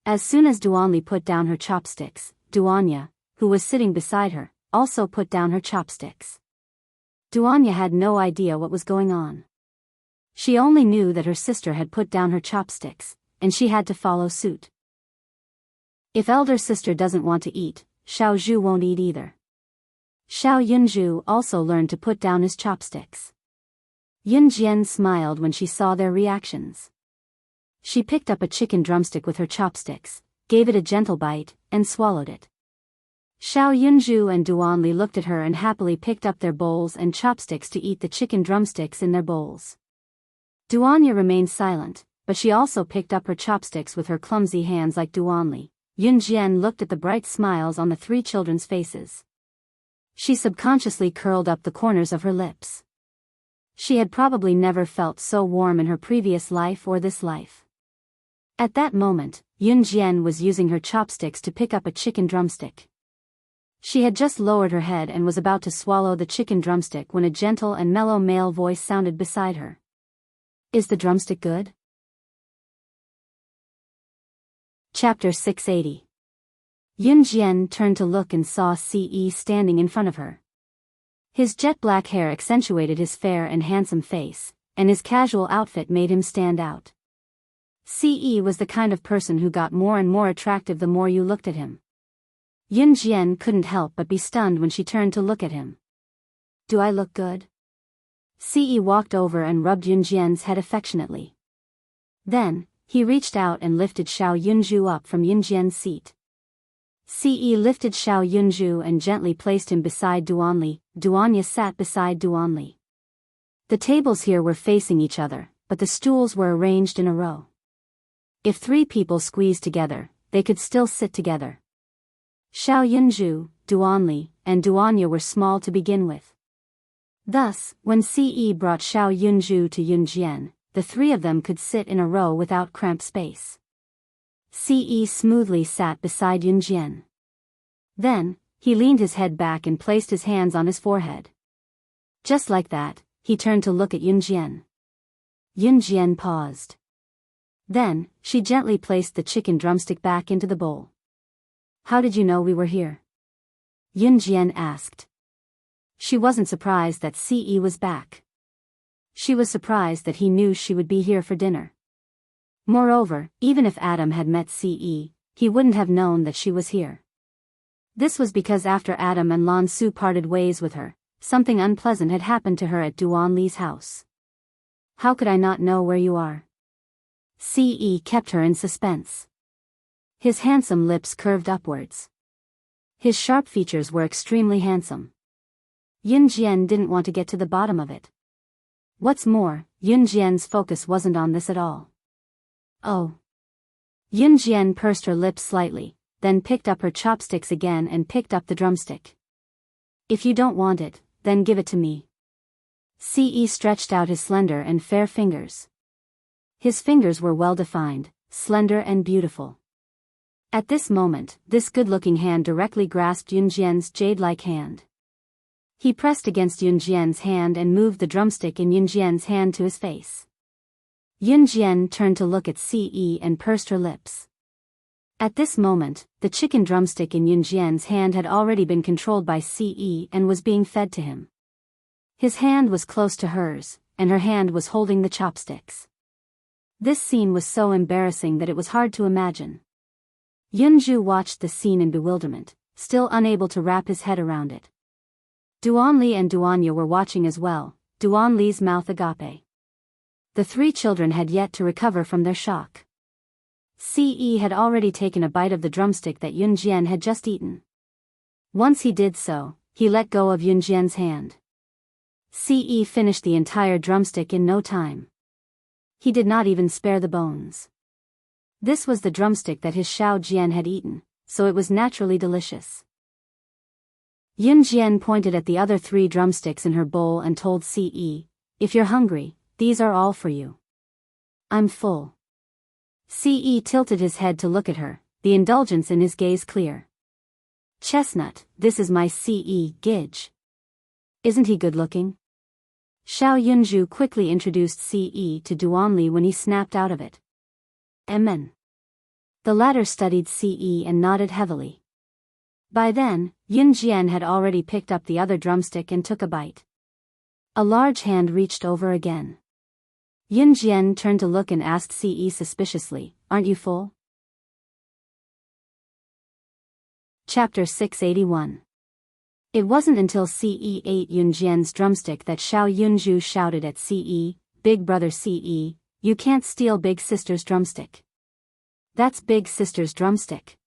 Speaker 1: As soon as Duanli put down her chopsticks, Duanya, who was sitting beside her, also put down her chopsticks. Duanya had no idea what was going on. She only knew that her sister had put down her chopsticks, and she had to follow suit. If elder sister doesn't want to eat, Xiao Zhu won't eat either. Xiao Yunju also learned to put down his chopsticks. Yunjian smiled when she saw their reactions. She picked up a chicken drumstick with her chopsticks, gave it a gentle bite, and swallowed it. Xiao Yunju and Duanli looked at her and happily picked up their bowls and chopsticks to eat the chicken drumsticks in their bowls. Duanya remained silent, but she also picked up her chopsticks with her clumsy hands like Duanli. Yunjian looked at the bright smiles on the 3 children's faces. She subconsciously curled up the corners of her lips. She had probably never felt so warm in her previous life or this life. At that moment, Yunjian was using her chopsticks to pick up a chicken drumstick. She had just lowered her head and was about to swallow the chicken drumstick when a gentle and mellow male voice sounded beside her. Is the drumstick good? Chapter 680. Yunjian turned to look and saw Ce standing in front of her. His jet-black hair accentuated his fair and handsome face, and his casual outfit made him stand out. Ce was the kind of person who got more and more attractive the more you looked at him. Yunjian couldn't help but be stunned when she turned to look at him. Do I look good? Ce walked over and rubbed Yunjian's head affectionately. Then, he reached out and lifted Xiao Yunju up from Yunjian's seat. Ce lifted Xiao Yunju and gently placed him beside Duanli. Duanya sat beside Duanli. The tables here were facing each other, but the stools were arranged in a row. If 3 people squeezed together, they could still sit together. Xiao Yunju, Duanli, and Duanya were small to begin with. Thus, when Ce brought Xiao Yunju to Yunjian, the 3 of them could sit in a row without cramped space. Ce smoothly sat beside Yunjian. Then, he leaned his head back and placed his hands on his forehead. Just like that, he turned to look at Yunjian. Yunjian paused. Then, she gently placed the chicken drumstick back into the bowl. How did you know we were here? Yunjian asked. She wasn't surprised that Ce was back. She was surprised that he knew she would be here for dinner. Moreover, even if Adam had met Ce, he wouldn't have known that she was here. This was because after Adam and Lan Su parted ways with her, something unpleasant had happened to her at Duanli's house. How could I not know where you are? Ce kept her in suspense. His handsome lips curved upwards. His sharp features were extremely handsome. Yunjian didn't want to get to the bottom of it. What's more, Yunjian's focus wasn't on this at all. Oh. Yunjian pursed her lips slightly, then picked up her chopsticks again and picked up the drumstick. If you don't want it, then give it to me. Ce stretched out his slender and fair fingers. His fingers were well-defined, slender and beautiful. At this moment, this good-looking hand directly grasped Yunjian's jade-like hand. He pressed against Yunjian's hand and moved the drumstick in Yunjian's hand to his face. Yunjian turned to look at Ce and pursed her lips. At this moment, the chicken drumstick in Yunjian's hand had already been controlled by Ce and was being fed to him. His hand was close to hers, and her hand was holding the chopsticks. This scene was so embarrassing that it was hard to imagine. Yunju watched the scene in bewilderment, still unable to wrap his head around it. Duanli and Duanya were watching as well, Duanli's mouth agape. The three children had yet to recover from their shock. Ce had already taken a bite of the drumstick that Yunjian had just eaten. Once he did so, he let go of Yunjian's hand. Ce finished the entire drumstick in no time. He did not even spare the bones. This was the drumstick that his Xiao Jian had eaten, so it was naturally delicious. Yunjian pointed at the other 3 drumsticks in her bowl and told Ce, "If you're hungry, these are all for you." "I'm full." Ce tilted his head to look at her, the indulgence in his gaze clear. "Chestnut, this is my Ce Gidge. Isn't he good-looking?" Xiao Yunju quickly introduced Ce to Duanli when he snapped out of it. "Amen." The latter studied Ce and nodded heavily. By then, Yunjian had already picked up the other drumstick and took a bite. A large hand reached over again. Yunjian turned to look and asked Ce suspiciously, "Aren't you full?" Chapter 681. It wasn't until Ce ate Yunjian's drumstick that Xiao Yunju shouted at Ce, "Big brother Ce, you can't steal big sister's drumstick. That's big sister's drumstick.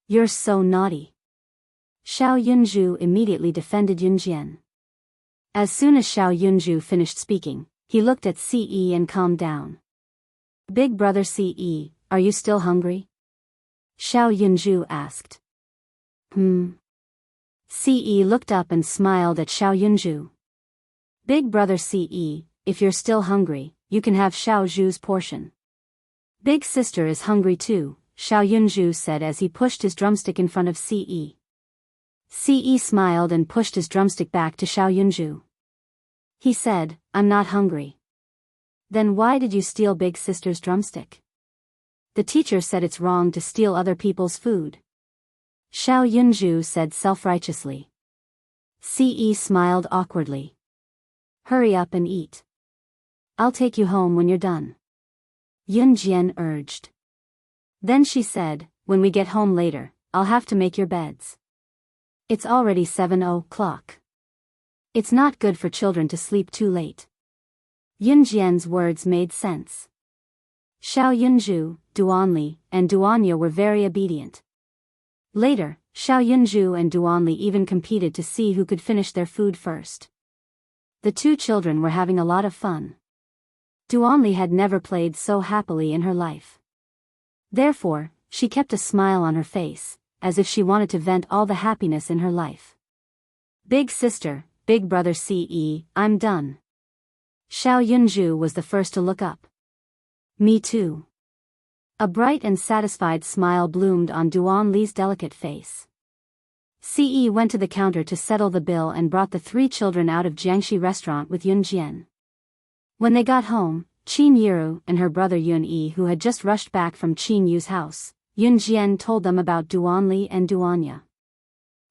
Speaker 1: You're so naughty." Xiao Yunju immediately defended Yunjian. As soon as Xiao Yunju finished speaking, he looked at Ce and calmed down. "Big brother Ce, are you still hungry?" Xiao Yunju asked. Ce looked up and smiled at Xiao Yunju. "Big brother Ce, if you're still hungry, you can have Xiao Zhu's portion." "Big sister is hungry too," Xiao Yunju said as he pushed his drumstick in front of Ce. Ce smiled and pushed his drumstick back to Xiao Yunju. He said, "I'm not hungry." "Then why did you steal big sister's drumstick?" "The teacher said it's wrong to steal other people's food." Xiao Yunju said self-righteously. Ce smiled awkwardly. "Hurry up and eat. I'll take you home when you're done," Yunjian urged. Then she said, "When we get home later, I'll have to make your beds. It's already 7 o'clock. It's not good for children to sleep too late." Yunjian's words made sense. Xiao Yunju, Duanli, and Duanya were very obedient. Later, Xiao Yunju and Duanli even competed to see who could finish their food first. The 2 children were having a lot of fun. Duanli had never played so happily in her life. Therefore, she kept a smile on her face, as if she wanted to vent all the happiness in her life. "Big sister, big brother Ce, I'm done." Xiao Yunju was the first to look up. "Me too." A bright and satisfied smile bloomed on Duanli's delicate face. Ce went to the counter to settle the bill and brought the 3 children out of Jiangxi restaurant with Yunjian. When they got home, Qin Yiru and her brother Yun-Yi, who had just rushed back from Qin Yu's house, Yunjian told them about Duanli and Duanya.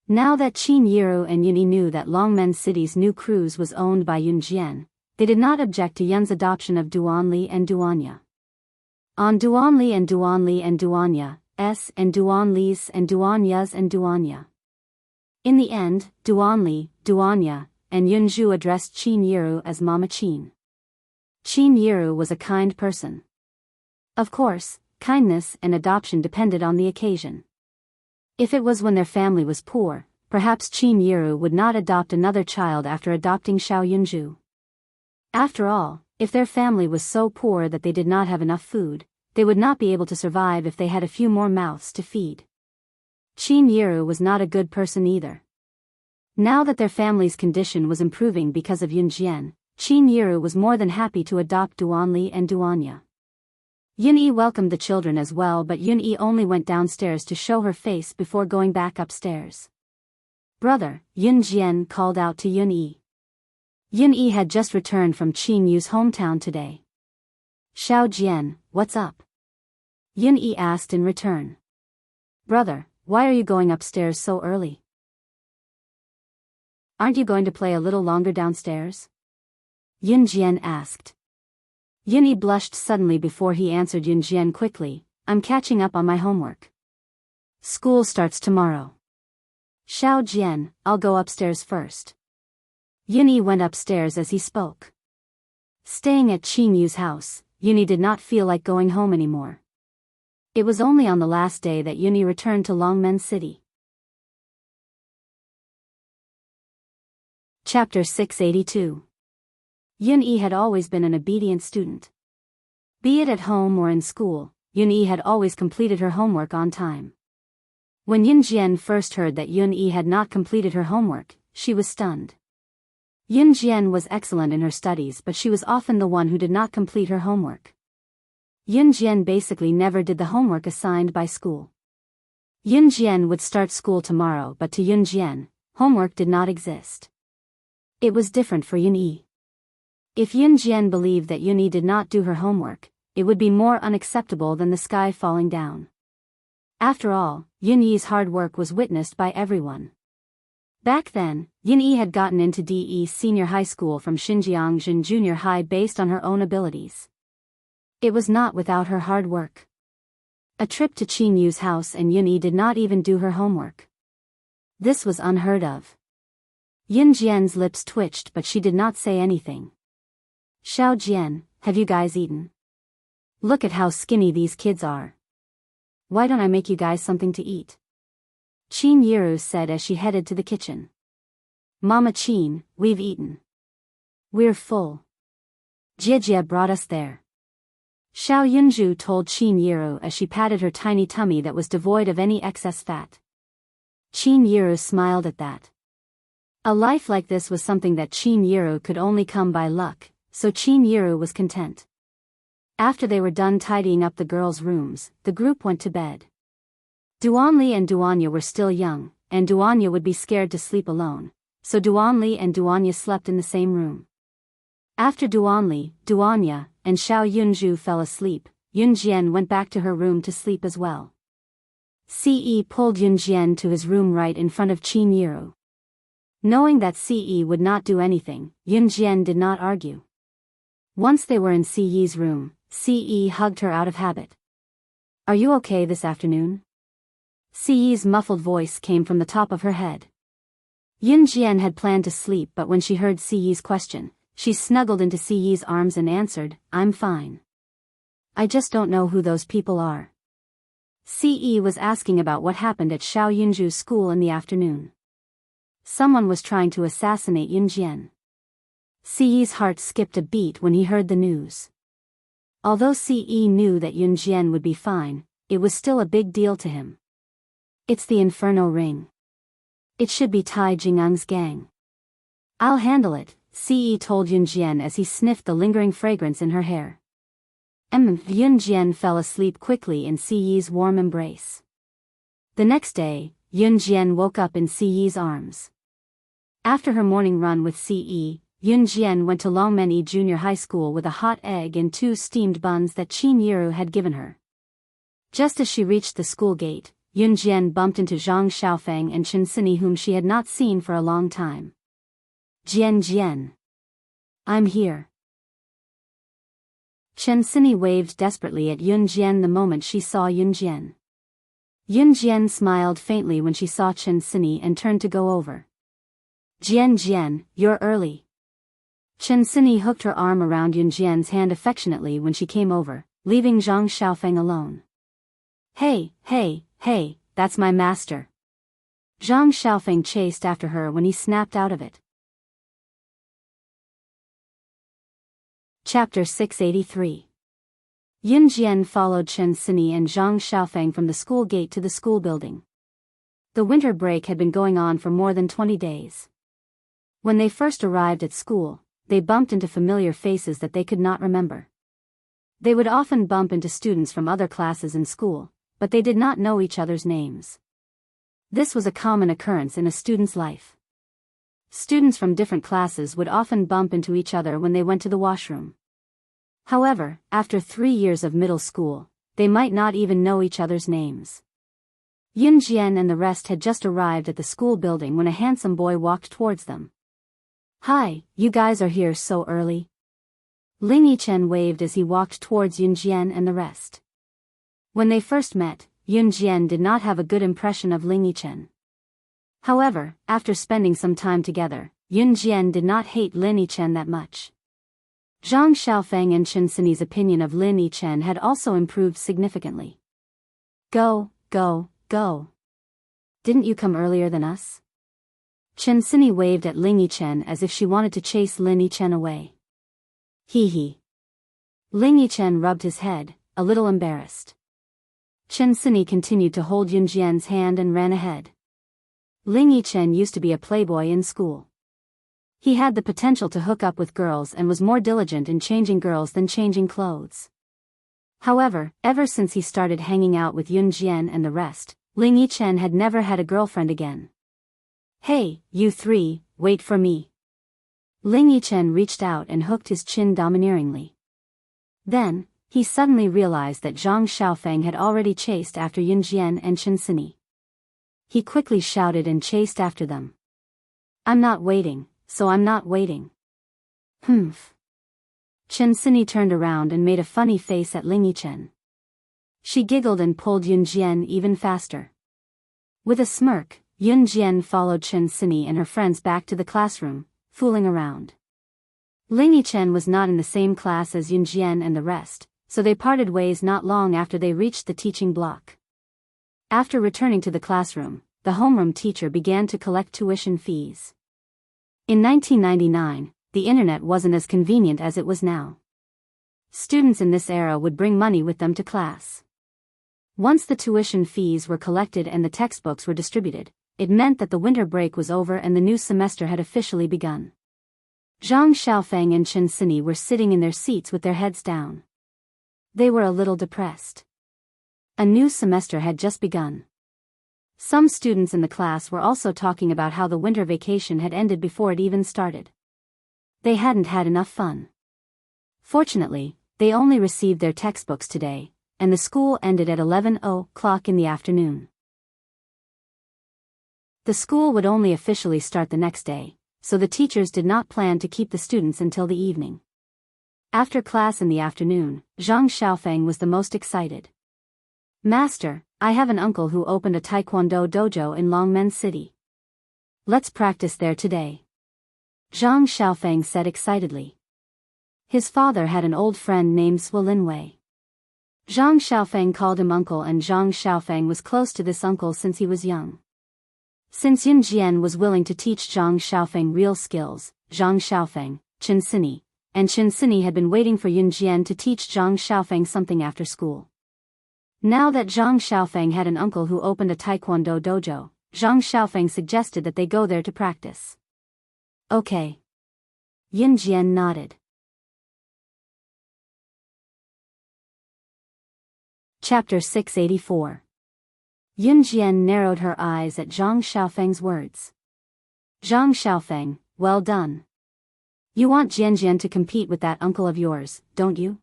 Speaker 1: Now that Qin Yiru and Yun-Yi knew that Longmen City's new cruise was owned by Yunjian, they did not object to Yun's adoption of Duanli and Duanya. On Duanli and Duanli and Duanya, S and Duanli's and Duanya's and Duanya. In the end, Duanli, Duanya, and Yunju addressed Qin Yiru as Mama Qin. Qin Yiru was a kind person. Of course, kindness and adoption depended on the occasion. If it was when their family was poor, perhaps Qin Yiru would not adopt another child after adopting Xiao Yunju. After all, if their family was so poor that they did not have enough food, they would not be able to survive if they had a few more mouths to feed. Qin Yiru was not a good person either. Now that their family's condition was improving because of Yunjian, Qin Yiru was more than happy to adopt Duanli and Duanya. Yun-yi welcomed the children as well, but Yun-yi only went downstairs to show her face before going back upstairs. "Brother," Yun-jian called out to Yun-yi. Yun-yi had just returned from Qin-yu's hometown today. "Xiao Jian, what's up?" Yun-yi asked in return. "Brother, why are you going upstairs so early? Aren't you going to play a little longer downstairs?" Yun-jian asked. Yun-yi blushed suddenly before he answered Yun-jian quickly, "I'm catching up on my homework. School starts tomorrow." "Xiao Jian, I'll go upstairs first." Yun-yi went upstairs as he spoke. Staying at Qin-yu's house, Yun-yi did not feel like going home anymore. It was only on the last day that Yun-yi returned to Longmen City. Chapter 682. Yun-yi had always been an obedient student. Be it at home or in school, Yun-yi had always completed her homework on time. When Yun-jian first heard that Yun-yi had not completed her homework, she was stunned. Yun-jian was excellent in her studies, but she was often the one who did not complete her homework. Yun-jian basically never did the homework assigned by school. Yun-jian would start school tomorrow, but to Yun-jian, homework did not exist. It was different for Yun-yi. If Yun-jian believed that Yun-yi did not do her homework, it would be more unacceptable than the sky falling down. After all, Yun-yi's hard work was witnessed by everyone. Back then, Yun-yi had gotten into DE Senior High School from Xinjiang Junior High based on her own abilities. It was not without her hard work. A trip to Qin-yu's house and Yun-yi did not even do her homework. This was unheard of. Yun-jian's lips twitched, but she did not say anything. "Xiao Jian, have you guys eaten? Look at how skinny these kids are. Why don't I make you guys something to eat?" Qin Yiru said as she headed to the kitchen. "Mama Qin, we've eaten. We're full. Jie brought us there." Xiao Yunju told Qin Yiru as she patted her tiny tummy that was devoid of any excess fat. Qin Yiru smiled at that. A life like this was something that Qin Yiru could only come by luck, so Qin Yiru was content. After they were done tidying up the girls' rooms, the group went to bed. Duanli and Duanya were still young, and Duanya would be scared to sleep alone, so Duanli and Duanya slept in the same room. After Duanli, Duanya, and Xiao Yunju fell asleep, Yunjian went back to her room to sleep as well. Ce pulled Yunjian to his room right in front of Qin Yiru. Knowing that Ce would not do anything, Yunjian did not argue. Once they were in Ce's room, Ce hugged her out of habit. "Are you okay this afternoon?" Ce's muffled voice came from the top of her head. Yunjian had planned to sleep, but when she heard Ce's question, she snuggled into Ce's arms and answered, "I'm fine. I just don't know who those people are." Ce was asking about what happened at Xiao Yunju's school in the afternoon. Someone was trying to assassinate Yunjian. Ce's heart skipped a beat when he heard the news. Although Ce knew that Yunjian would be fine, it was still a big deal to him. "It's the Inferno Ring. It should be Tai Jingeng's gang. I'll handle it," Ce told Yunjian as he sniffed the lingering fragrance in her hair. Yunjian fell asleep quickly in Ce's warm embrace. The next day, Yunjian woke up in Ce's arms. After her morning run with Ce, Yunjian went to Longmen Junior High School with a hot egg and 2 steamed buns that Qin Yiru had given her. Just as she reached the school gate, Yunjian bumped into Zhang Xiaofeng and Chen Sini, whom she had not seen for a long time. Jian. I'm here." Chen Sini waved desperately at Yunjian the moment she saw Yunjian. Yunjian smiled faintly when she saw Chen Sini and turned to go over. Jian, you're early." Chen Sini hooked her arm around Yunjian's hand affectionately when she came over, leaving Zhang Xiaofeng alone. Hey, that's my master." Zhang Xiaofeng chased after her when he snapped out of it. Chapter 683. Yunjian followed Chen Sini and Zhang Xiaofeng from the school gate to the school building. The winter break had been going on for more than 20 days. When they first arrived at school, they bumped into familiar faces that they could not remember. They would often bump into students from other classes in school, but they did not know each other's names. This was a common occurrence in a student's life. Students from different classes would often bump into each other when they went to the washroom. However, after 3 years of middle school, they might not even know each other's names. Yunjian and the rest had just arrived at the school building when a handsome boy walked towards them. "Hi, you guys are here so early?" Ling Yichen waved as he walked towards Yunjian and the rest. When they first met, Yunjian did not have a good impression of Ling Yichen. However, after spending some time together, Yunjian did not hate Lin Yichen that much. Zhang Xiaofeng and Chen Sini's opinion of Lin Yichen had also improved significantly. Go. Didn't you come earlier than us?" Chen Sini waved at Ling Yichen as if she wanted to chase Lin Yichen away. Hee. Ling Yichen rubbed his head, a little embarrassed. Chen Sini continued to hold Yunjian's hand and ran ahead. Ling Yichen used to be a playboy in school. He had the potential to hook up with girls and was more diligent in changing girls than changing clothes. However, ever since he started hanging out with Yunjian and the rest, Ling Yichen had never had a girlfriend again. "Hey, you three, wait for me." Ling Yichen reached out and hooked his chin domineeringly. Then, he suddenly realized that Zhang Xiaofeng had already chased after Yunjian and Chen Sini. He quickly shouted and chased after them. "I'm not waiting, so I'm not waiting." Humph. Chen Sini turned around and made a funny face at Ling Yichen. She giggled and pulled Yunjian even faster. With a smirk, Yunjian followed Chen Sini and her friends back to the classroom, fooling around. Ling Yichen was not in the same class as Yunjian and the rest, so they parted ways not long after they reached the teaching block. After returning to the classroom, the homeroom teacher began to collect tuition fees. In 1999, the internet wasn't as convenient as it was now. Students in this era would bring money with them to class. Once the tuition fees were collected and the textbooks were distributed, it meant that the winter break was over and the new semester had officially begun. Zhang Xiaofeng and Chen Sini were sitting in their seats with their heads down. They were a little depressed. A new semester had just begun. Some students in the class were also talking about how the winter vacation had ended before it even started. They hadn't had enough fun. Fortunately, they only received their textbooks today, and the school ended at 11:00 in the afternoon. The school would only officially start the next day, so the teachers did not plan to keep the students until the evening. After class in the afternoon, Zhang Xiaofeng was the most excited. "Master, I have an uncle who opened a taekwondo dojo in Longmen City. Let's practice there today," Zhang Xiaofeng said excitedly. His father had an old friend named Swolin Wei. Zhang Xiaofeng called him uncle, and Zhang Xiaofeng was close to this uncle since he was young. Since Yunjian was willing to teach Zhang Xiaofeng real skills, Zhang Xiaofeng, Chen Sini, and Chen Sini had been waiting for Yunjian to teach Zhang Xiaofeng something after school. Now that Zhang Xiaofeng had an uncle who opened a taekwondo dojo, Zhang Xiaofeng suggested that they go there to practice. "Okay." Yunjian nodded. Chapter 684. Yunjian narrowed her eyes at Zhang Xiaofeng's words. "Zhang Xiaofeng, well done. You want Jianjian to compete with that uncle of yours, don't you?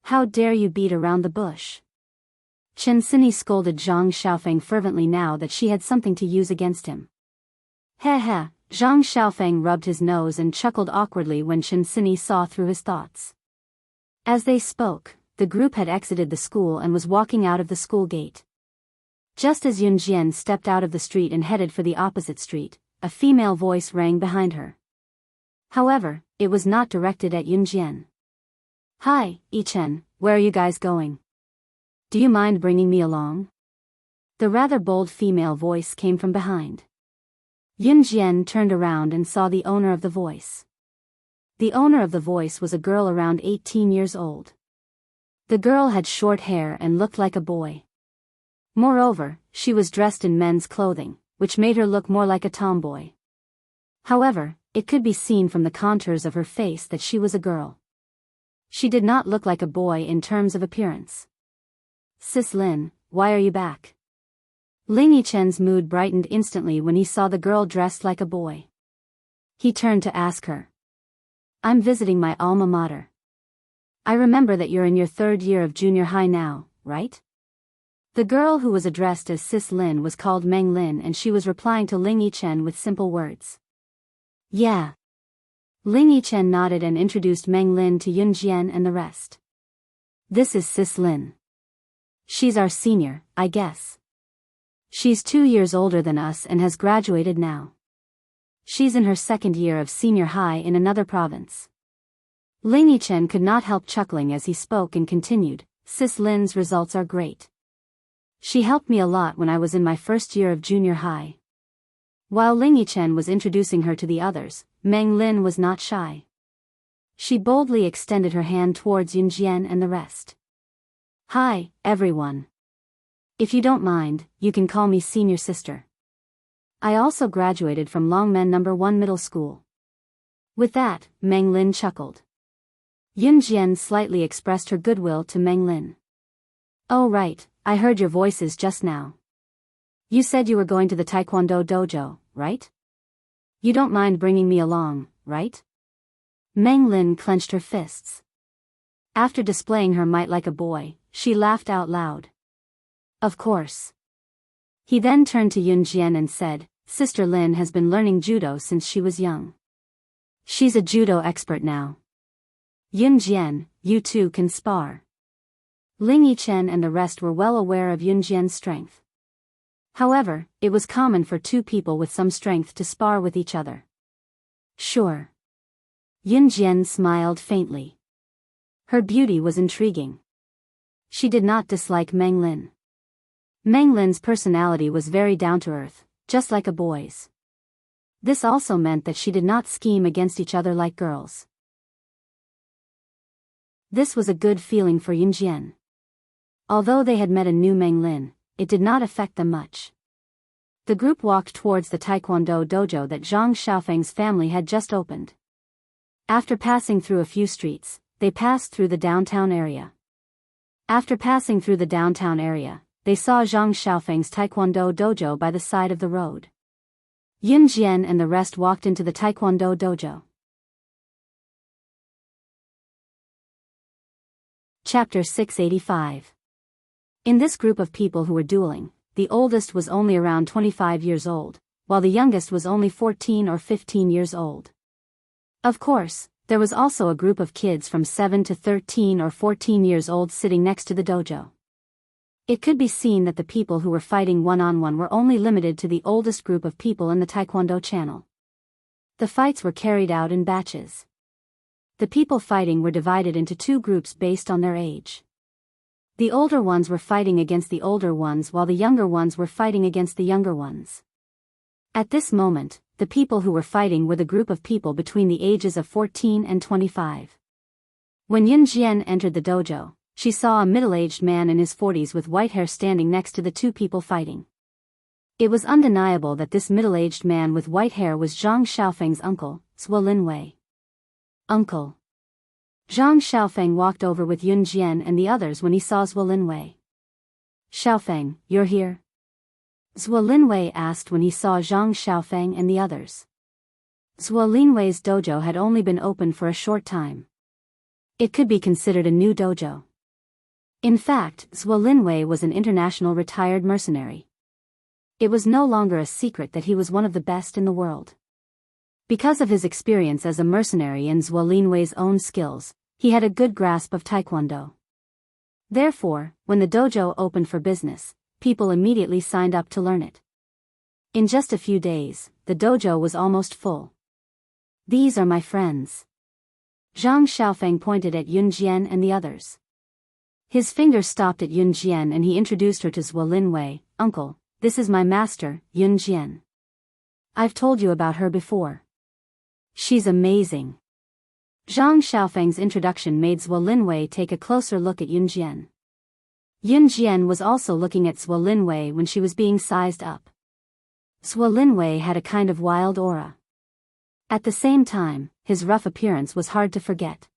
Speaker 1: How dare you beat around the bush?" Chen Sini scolded Zhang Xiaofeng fervently now that she had something to use against him. Heh. Zhang Xiaofeng rubbed his nose and chuckled awkwardly when Chen Sini saw through his thoughts. As they spoke, the group had exited the school and was walking out of the school gate. Just as Yunjian stepped out of the street and headed for the opposite street, a female voice rang behind her. However, it was not directed at Yunjian. "Hi, Yichen, where are you guys going? Do you mind bringing me along?" The rather bold female voice came from behind. Yunjian turned around and saw the owner of the voice. The owner of the voice was a girl around 18 years old. The girl had short hair and looked like a boy. Moreover, she was dressed in men's clothing, which made her look more like a tomboy. However, it could be seen from the contours of her face that she was a girl. She did not look like a boy in terms of appearance. Sis Lin, why are you back? Ling Yichen's mood brightened instantly when he saw the girl dressed like a boy. He turned to ask her. I'm visiting my alma mater. I remember that you're in your 3rd year of junior high now, right? The girl who was addressed as Sis Lin was called Meng Lin, and she was replying to Ling Yichen with simple words. Yeah. Ling Yichen nodded and introduced Meng Lin to Yun Jian and the rest. This is Sis Lin. She's our senior, I guess. She's 2 years older than us and has graduated now. She's in her 2nd year of senior high in another province. Ling Yichen could not help chuckling as he spoke and continued, Sis Lin's results are great. She helped me a lot when I was in my 1st year of junior high. While Ling Yichen was introducing her to the others, Meng Lin was not shy. She boldly extended her hand towards Yun Jian and the rest. Hi, everyone. If you don't mind, you can call me senior sister. I also graduated from Longmen No. 1 Middle School. With that, Meng Lin chuckled. Yun Jian slightly expressed her goodwill to Meng Lin. Oh right, I heard your voices just now. You said you were going to the Taekwondo dojo, right? You don't mind bringing me along, right? Meng Lin clenched her fists. After displaying her might like a boy, she laughed out loud. Of course. He then turned to Yun Jian and said, Sister Lin has been learning judo since she was young. She's a judo expert now. Yun Jian, you two can spar. Ling Yichen and the rest were well aware of Yun Jian's strength. However, it was common for 2 people with some strength to spar with each other. Sure. Yun Jian smiled faintly. Her beauty was intriguing. She did not dislike Meng Lin. Meng Lin's personality was very down-to-earth, just like a boy's. This also meant that she did not scheme against each other like girls. This was a good feeling for Yun Jian. Although they had met a new Meng Lin, it did not affect them much. The group walked towards the Taekwondo dojo that Zhang Xiaofeng's family had just opened. After passing through a few streets, they passed through the downtown area. After passing through the downtown area, they saw Zhang Xiaofeng's Taekwondo dojo by the side of the road. Yun Jian and the rest walked into the Taekwondo dojo. Chapter 685. In this group of people who were dueling, the oldest was only around 25 years old, while the youngest was only 14 or 15 years old. Of course, there was also a group of kids from 7 to 13 or 14 years old sitting next to the dojo. It could be seen that the people who were fighting one-on-one were only limited to the oldest group of people in the Taekwondo channel. The fights were carried out in batches. The people fighting were divided into 2 groups based on their age. The older ones were fighting against the older ones while the younger ones were fighting against the younger ones. At this moment, the people who were fighting were the group of people between the ages of 14 and 25. When Yun Jian entered the dojo, she saw a middle-aged man in his 40s with white hair standing next to the 2 people fighting. It was undeniable that this middle-aged man with white hair was Zhang Xiaofeng's uncle, Zhuo Linwei. Uncle. Zhang Xiaofeng walked over with Yun Jian and the others when he saw Zhuo Linwei. Xiaofeng, you're here? Zhuo Linwei asked when he saw Zhang Xiaofeng and the others. Zhuo Linwei's dojo had only been open for a short time. It could be considered a new dojo. In fact, Zhuo Linwei was an international retired mercenary. It was no longer a secret that he was one of the best in the world. Because of his experience as a mercenary and Zhuo Linwei's own skills, he had a good grasp of Taekwondo. Therefore, when the dojo opened for business, people immediately signed up to learn it. In just a few days, the dojo was almost full. These are my friends. Zhang Xiaofeng pointed at Yun Jian and the others. His finger stopped at Yun Jian and he introduced her to Zhuo Linwei. Uncle, this is my master, Yun Jian. I've told you about her before. She's amazing. Zhang Xiaofeng's introduction made Zhuo Linwei take a closer look at Yun Jian. Yun Jian was also looking at Zhuo Linwei when she was being sized up. Zhuo Linwei had a kind of wild aura. At the same time, his rough appearance was hard to forget.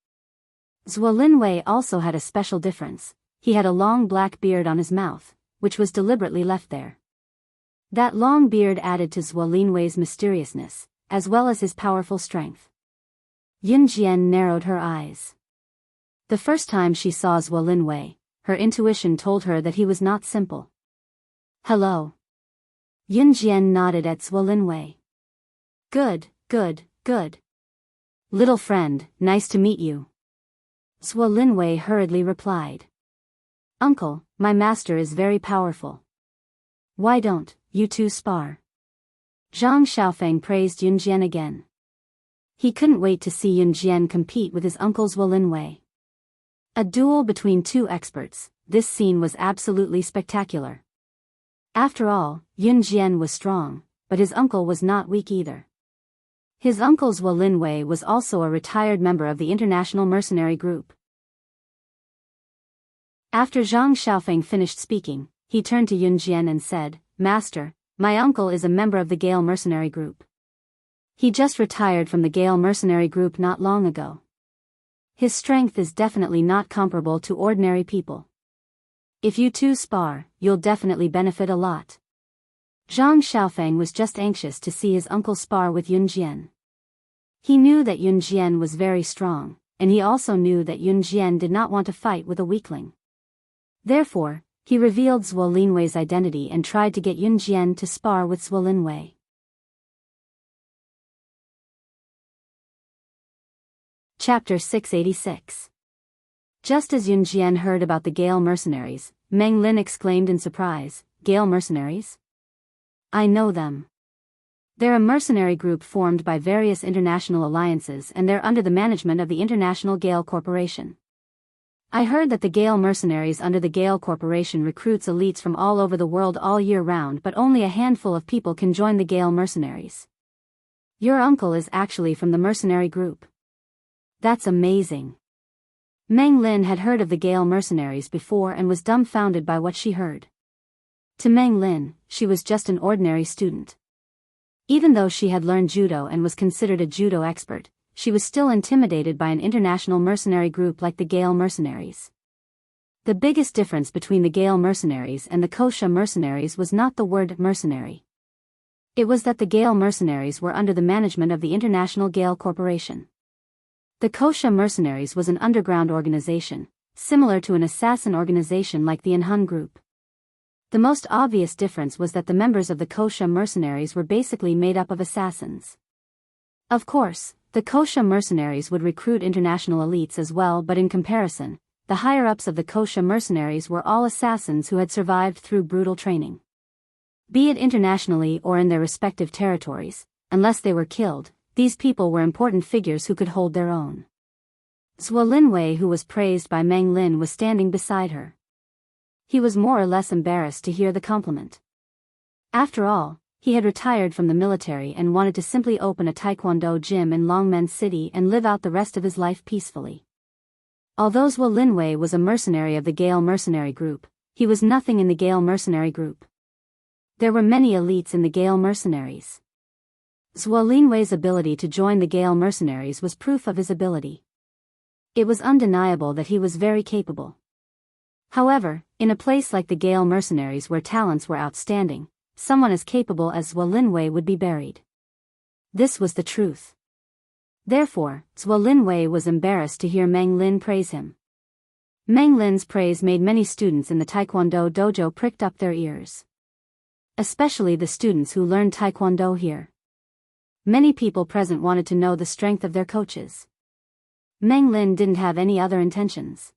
Speaker 1: Zhuo Linwei also had a special difference. He had a long black beard on his mouth, which was deliberately left there. That long beard added to Zhuo Linwei's mysteriousness, as well as his powerful strength. Yun Jian narrowed her eyes. The first time she saw Zhuo Linwei, her intuition told her that he was not simple. Hello. Yun Jian nodded at Zhuo Linwei. Good, good, good. Little friend, nice to meet you. Zhuo Linwei hurriedly replied. Uncle, my master is very powerful. Why don't you two spar? Zhang Xiaofeng praised Yun Jian again. He couldn't wait to see Yun Jian compete with his uncle Zhuo Linwei. A duel between two experts, this scene was absolutely spectacular. After all, Yun Jian was strong, but his uncle was not weak either. His uncle Zhuo Linwei was also a retired member of the International Mercenary Group. After Zhang Xiaofeng finished speaking, he turned to Yun Jian and said, Master, my uncle is a member of the Gale Mercenary Group. He just retired from the Gale Mercenary Group not long ago. His strength is definitely not comparable to ordinary people. If you two spar, you'll definitely benefit a lot. Zhang Xiaofeng was just anxious to see his uncle spar with Yun Jian. He knew that Yun Jian was very strong, and he also knew that Yun Jian did not want to fight with a weakling. Therefore, he revealed Zhuo Linwei's identity and tried to get Yun Jian to spar with Zhuo Linwei. Chapter 686. Just as Yun Jian heard about the Gale mercenaries, Meng Lin exclaimed in surprise, Gale mercenaries? I know them. They're a mercenary group formed by various international alliances and they're under the management of the International Gale Corporation. I heard that the Gale mercenaries under the Gale Corporation recruits elites from all over the world all year round, but only a handful of people can join the Gale mercenaries. Your uncle is actually from the mercenary group. That's amazing. Meng Lin had heard of the Gale mercenaries before and was dumbfounded by what she heard. To Meng Lin, she was just an ordinary student. Even though she had learned judo and was considered a judo expert, she was still intimidated by an international mercenary group like the Gale mercenaries. The biggest difference between the Gale mercenaries and the Kosha mercenaries was not the word mercenary. It was that the Gale mercenaries were under the management of the International Gale Corporation. The Kosha mercenaries was an underground organization, similar to an assassin organization like the Enhun group. The most obvious difference was that the members of the Kosha mercenaries were basically made up of assassins. Of course, the Kosha mercenaries would recruit international elites as well, but in comparison, the higher-ups of the Kosha mercenaries were all assassins who had survived through brutal training. Be it internationally or in their respective territories, unless they were killed, these people were important figures who could hold their own. Zhuo Linwei, who was praised by Meng Lin, was standing beside her. He was more or less embarrassed to hear the compliment. After all, he had retired from the military and wanted to simply open a taekwondo gym in Longmen City and live out the rest of his life peacefully. Although Zhuo Linwei was a mercenary of the Gale mercenary group, he was nothing in the Gale mercenary group. There were many elites in the Gale mercenaries. Zhuo Linwei's ability to join the Gale mercenaries was proof of his ability. It was undeniable that he was very capable. However, in a place like the Gale mercenaries where talents were outstanding, someone as capable as Zhuo Linwei would be buried. This was the truth. Therefore, Zhuo Linwei was embarrassed to hear Meng Lin praise him. Meng Lin's praise made many students in the Taekwondo dojo pricked up their ears. Especially the students who learned Taekwondo here. Many people present wanted to know the strength of their coaches. Meng Lin didn't have any other intentions.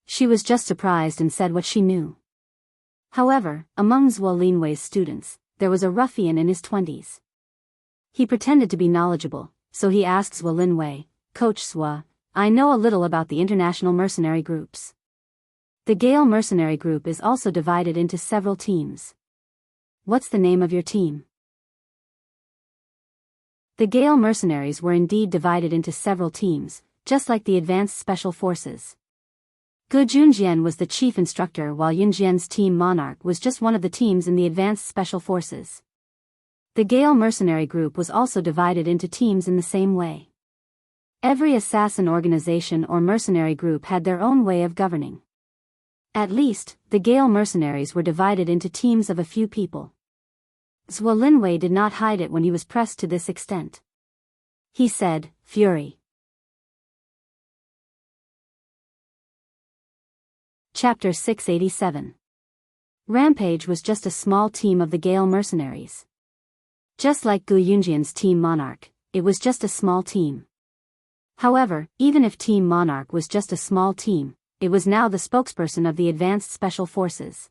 Speaker 1: She was just surprised and said what she knew. However, among Zhuo Linwei's students, there was a ruffian in his 20s. He pretended to be knowledgeable, so he asked Zhuo Linwei, Coach Zhuo, I know a little about the international mercenary groups. The Gale mercenary group is also divided into several teams. What's the name of your team? The Gale mercenaries were indeed divided into several teams, just like the advanced special forces. Gu Junjian was the chief instructor while Yunjian's team Monarch was just one of the teams in the advanced special forces. The Gale mercenary group was also divided into teams in the same way. Every assassin organization or mercenary group had their own way of governing. At least, the Gale mercenaries were divided into teams of a few people. Zhuo Linwei did not hide it when he was pressed to this extent. He said, Fury. Chapter 687. Rampage was just a small team of the Gale mercenaries. Just like Gu Yunjian's Team Monarch, it was just a small team. However, even if Team Monarch was just a small team, it was now the spokesperson of the Advanced Special Forces.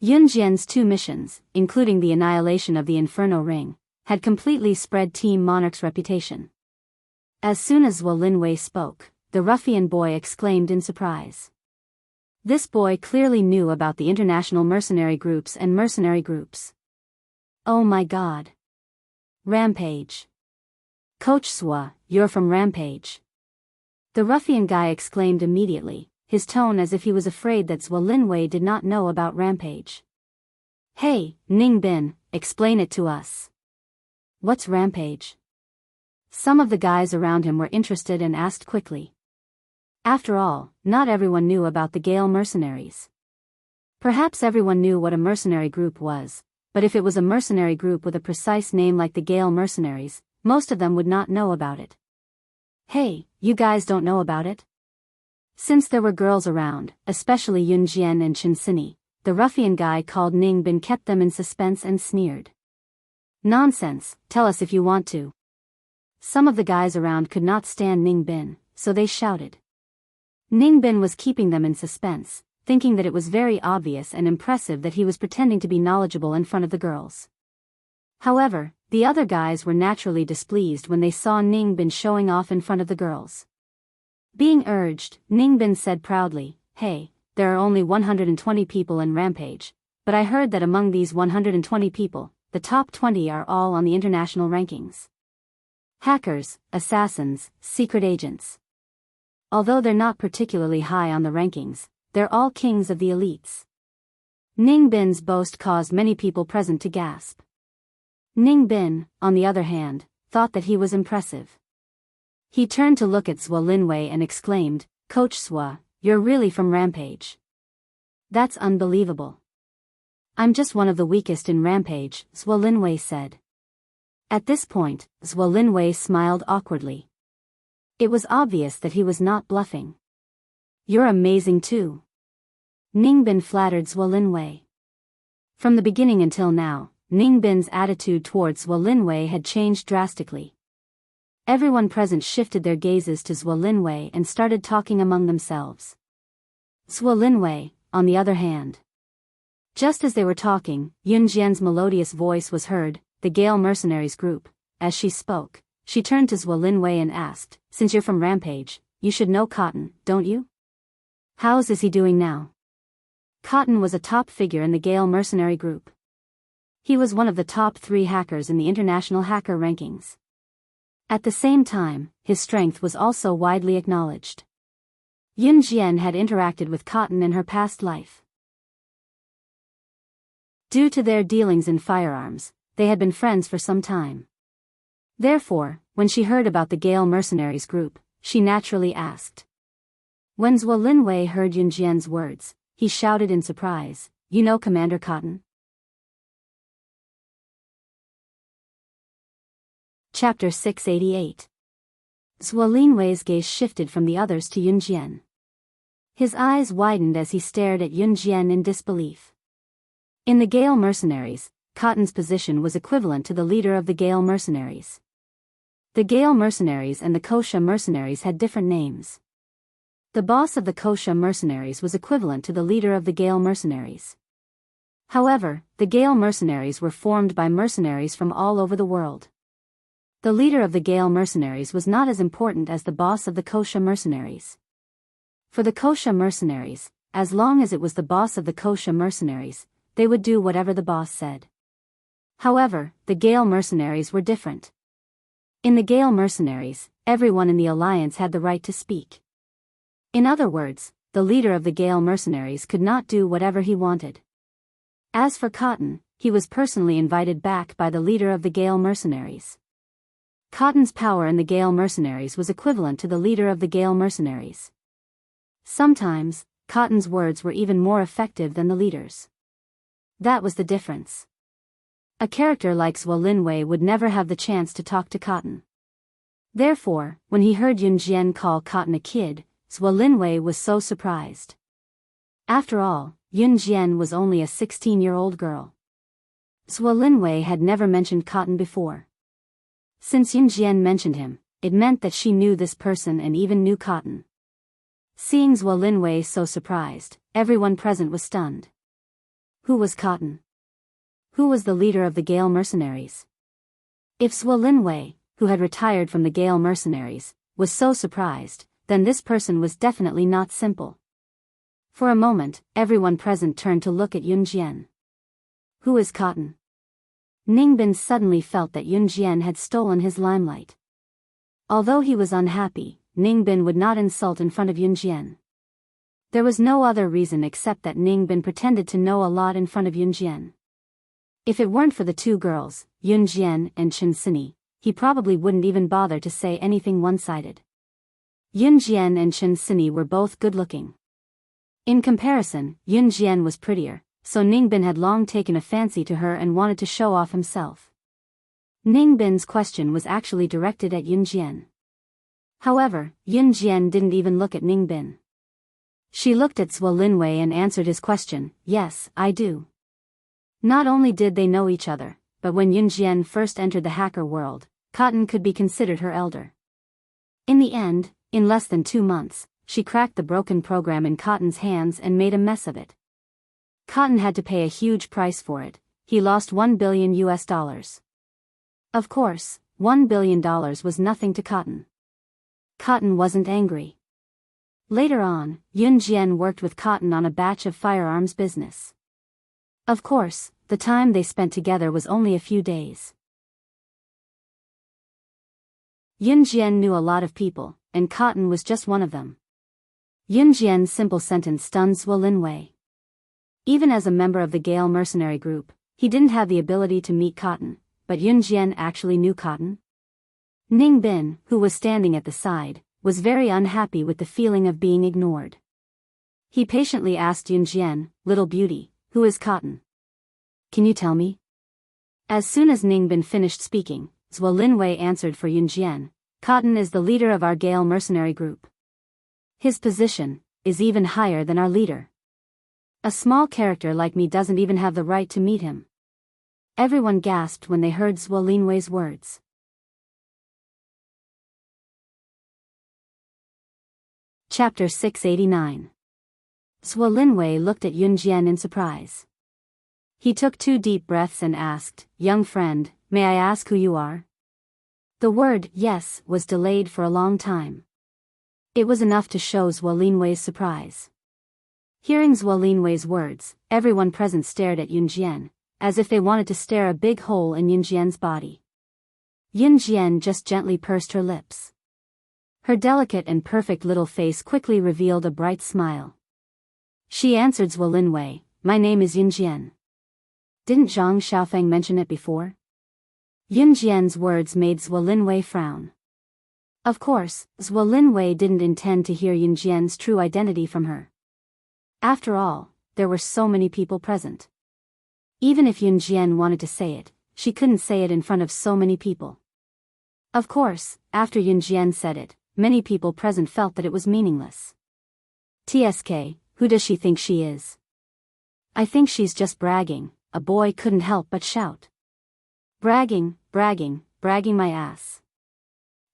Speaker 1: Yunjian's 2 missions, including the annihilation of the Inferno Ring, had completely spread Team Monarch's reputation. As soon as Zhuo Linwei spoke, the ruffian boy exclaimed in surprise. This boy clearly knew about the international mercenary groups and mercenary groups. Oh my god. Rampage. Coach Zhuo, you're from Rampage. The ruffian guy exclaimed immediately, his tone as if he was afraid that Zhuo Linwei did not know about Rampage. Hey, Ning Bin, explain it to us. What's Rampage? Some of the guys around him were interested and asked quickly. After all, not everyone knew about the Gale mercenaries. Perhaps everyone knew what a mercenary group was, but if it was a mercenary group with a precise name like the Gale mercenaries, most of them would not know about it. Hey, you guys don't know about it? Since there were girls around, especially Yun Jian and Chen Sini, the ruffian guy called Ning Bin kept them in suspense and sneered. Nonsense, tell us if you want to. Some of the guys around could not stand Ning Bin, so they shouted. Ning Bin was keeping them in suspense, thinking that it was very obvious and impressive that he was pretending to be knowledgeable in front of the girls. However, the other guys were naturally displeased when they saw Ning Bin showing off in front of the girls. Being urged, Ning Bin said proudly, Hey, there are only 120 people in Rampage, but I heard that among these 120 people, the top 20 are all on the international rankings. Hackers, assassins, secret agents. Although they're not particularly high on the rankings, they're all kings of the elites. Ning Bin's boast caused many people present to gasp. Ning Bin, on the other hand, thought that he was impressive. He turned to look at Zhuo Linwei and exclaimed, Coach Zhuo, you're really from Rampage. That's unbelievable. I'm just one of the weakest in Rampage, Zhuo Linwei said. At this point, Zhuo Linwei smiled awkwardly. It was obvious that he was not bluffing. You're amazing too. Ning Bin flattered Zhuo Linwei. From the beginning until now, Ning Bin's attitude towards Zhuo Linwei had changed drastically. Everyone present shifted their gazes to Zhuo Linwei and started talking among themselves. Zhuo Linwei, on the other hand. Just as they were talking, Yun Jian's melodious voice was heard, the Gale mercenaries group. As she spoke, she turned to Zhuo Linwei and asked, Since you're from Rampage, you should know Cotton, don't you? How's is he doing now? Cotton was a top figure in the Gale mercenary group. He was one of the top 3 hackers in the international hacker rankings. At the same time, his strength was also widely acknowledged. Yun Jian had interacted with Cotton in her past life. Due to their dealings in firearms, they had been friends for some time. Therefore, when she heard about the Gale mercenaries group, she naturally asked. When Zhuo Linwei heard Yun Jian's words, he shouted in surprise, You know Commander Cotton? Chapter 688. Zhuo Linwei's gaze shifted from the others to Yun Jian. His eyes widened as he stared at Yun Jian in disbelief. In the Gale mercenaries, Cotton's position was equivalent to the leader of the Gale mercenaries. The Gale mercenaries and the Kosha mercenaries had different names. The boss of the Kosha mercenaries was equivalent to the leader of the Gale mercenaries. However, the Gale mercenaries were formed by mercenaries from all over the world. The leader of the Gale mercenaries was not as important as the boss of the Kosha mercenaries. For the Kosha mercenaries, as long as it was the boss of the Kosha mercenaries, they would do whatever the boss said. However, the Gale mercenaries were different. In the Gale mercenaries, everyone in the alliance had the right to speak. In other words, the leader of the Gale mercenaries could not do whatever he wanted. As for Cotton, he was personally invited back by the leader of the Gale mercenaries. Cotton's power in the Gale mercenaries was equivalent to the leader of the Gale mercenaries. Sometimes, Cotton's words were even more effective than the leader's. That was the difference. A character like Zhuo Linwei would never have the chance to talk to Cotton. Therefore, when he heard Yun Jian call Cotton a kid, Zhuo Linwei was so surprised. After all, Yun Jian was only a 16-year-old girl. Zhuo Linwei had never mentioned Cotton before. Since Yun Jian mentioned him, it meant that she knew this person and even knew Cotton. Seeing Zhuo Linwei so surprised, everyone present was stunned. Who was Cotton? Who was the leader of the Gale mercenaries? If Zhuo Linwei, who had retired from the Gale mercenaries, was so surprised, then this person was definitely not simple. For a moment, everyone present turned to look at Yun Jian. Who is Cotton? Ningbin suddenly felt that Yun Jian had stolen his limelight. Although he was unhappy, Ningbin would not insult in front of Yun Jian. There was no other reason except that Ningbin pretended to know a lot in front of Yun Jian. If it weren't for the two girls, Yun Jian and Chen Sini, he probably wouldn't even bother to say anything one-sided. Yun Jian and Chen Sini were both good-looking. In comparison, Yun Jian was prettier, so Ningbin had long taken a fancy to her and wanted to show off himself. Ningbin's question was actually directed at Yun Jian. However, Yun Jian didn't even look at Ningbin. She looked at Zhuo Linwei and answered his question, "Yes, I do." Not only did they know each other, but when Yun Jian first entered the hacker world, Cotton could be considered her elder. In the end, in less than 2 months, she cracked the broken program in Cotton's hands and made a mess of it. Cotton had to pay a huge price for it. He lost $1 billion. Of course, $1 billion was nothing to Cotton. Cotton wasn't angry. Later on, Yun Jian worked with Cotton on a batch of firearms business. Of course, the time they spent together was only a few days. Yun Jian knew a lot of people, and Cotton was just one of them. Yun Jian's simple sentence stunned Zhuo Linwei. Even as a member of the Gale mercenary group, he didn't have the ability to meet Cotton, but Yun Jian actually knew Cotton? Ningbin, who was standing at the side, was very unhappy with the feeling of being ignored. He patiently asked Yun Jian, "Little beauty, who is Cotton? Can you tell me?" As soon as Ningbin finished speaking, Zhuo Linwei answered for Yun Jian, "Cotton is the leader of our Gale mercenary group. His position is even higher than our leader. A small character like me doesn't even have the right to meet him." Everyone gasped when they heard Zhuo Linwei's words. Chapter 689. Zhuo Linwei looked at Yun Jian in surprise. He took 2 deep breaths and asked, "Young friend, may I ask who you are?" The word "yes" was delayed for a long time. It was enough to show Zhuo Linwei's surprise. Hearing Zhuo Linwei's words, everyone present stared at Yun Jian, as if they wanted to stare a big hole in Yun Jian's body. Yun Jian just gently pursed her lips. Her delicate and perfect little face quickly revealed a bright smile. She answered Zhuo Linwei, "My name is Yun Jian. Didn't Zhang Xiaofeng mention it before?" Yun Jian's words made Zhuo Linwei frown. Of course, Zhuo Linwei didn't intend to hear Yun Jian's true identity from her. After all, there were so many people present. Even if Yun Jian wanted to say it, she couldn't say it in front of so many people. Of course, after Yun Jian said it, many people present felt that it was meaningless. "TSK, who does she think she is?" "I think she's just bragging," a boy couldn't help but shout. "Bragging, bragging, bragging my ass.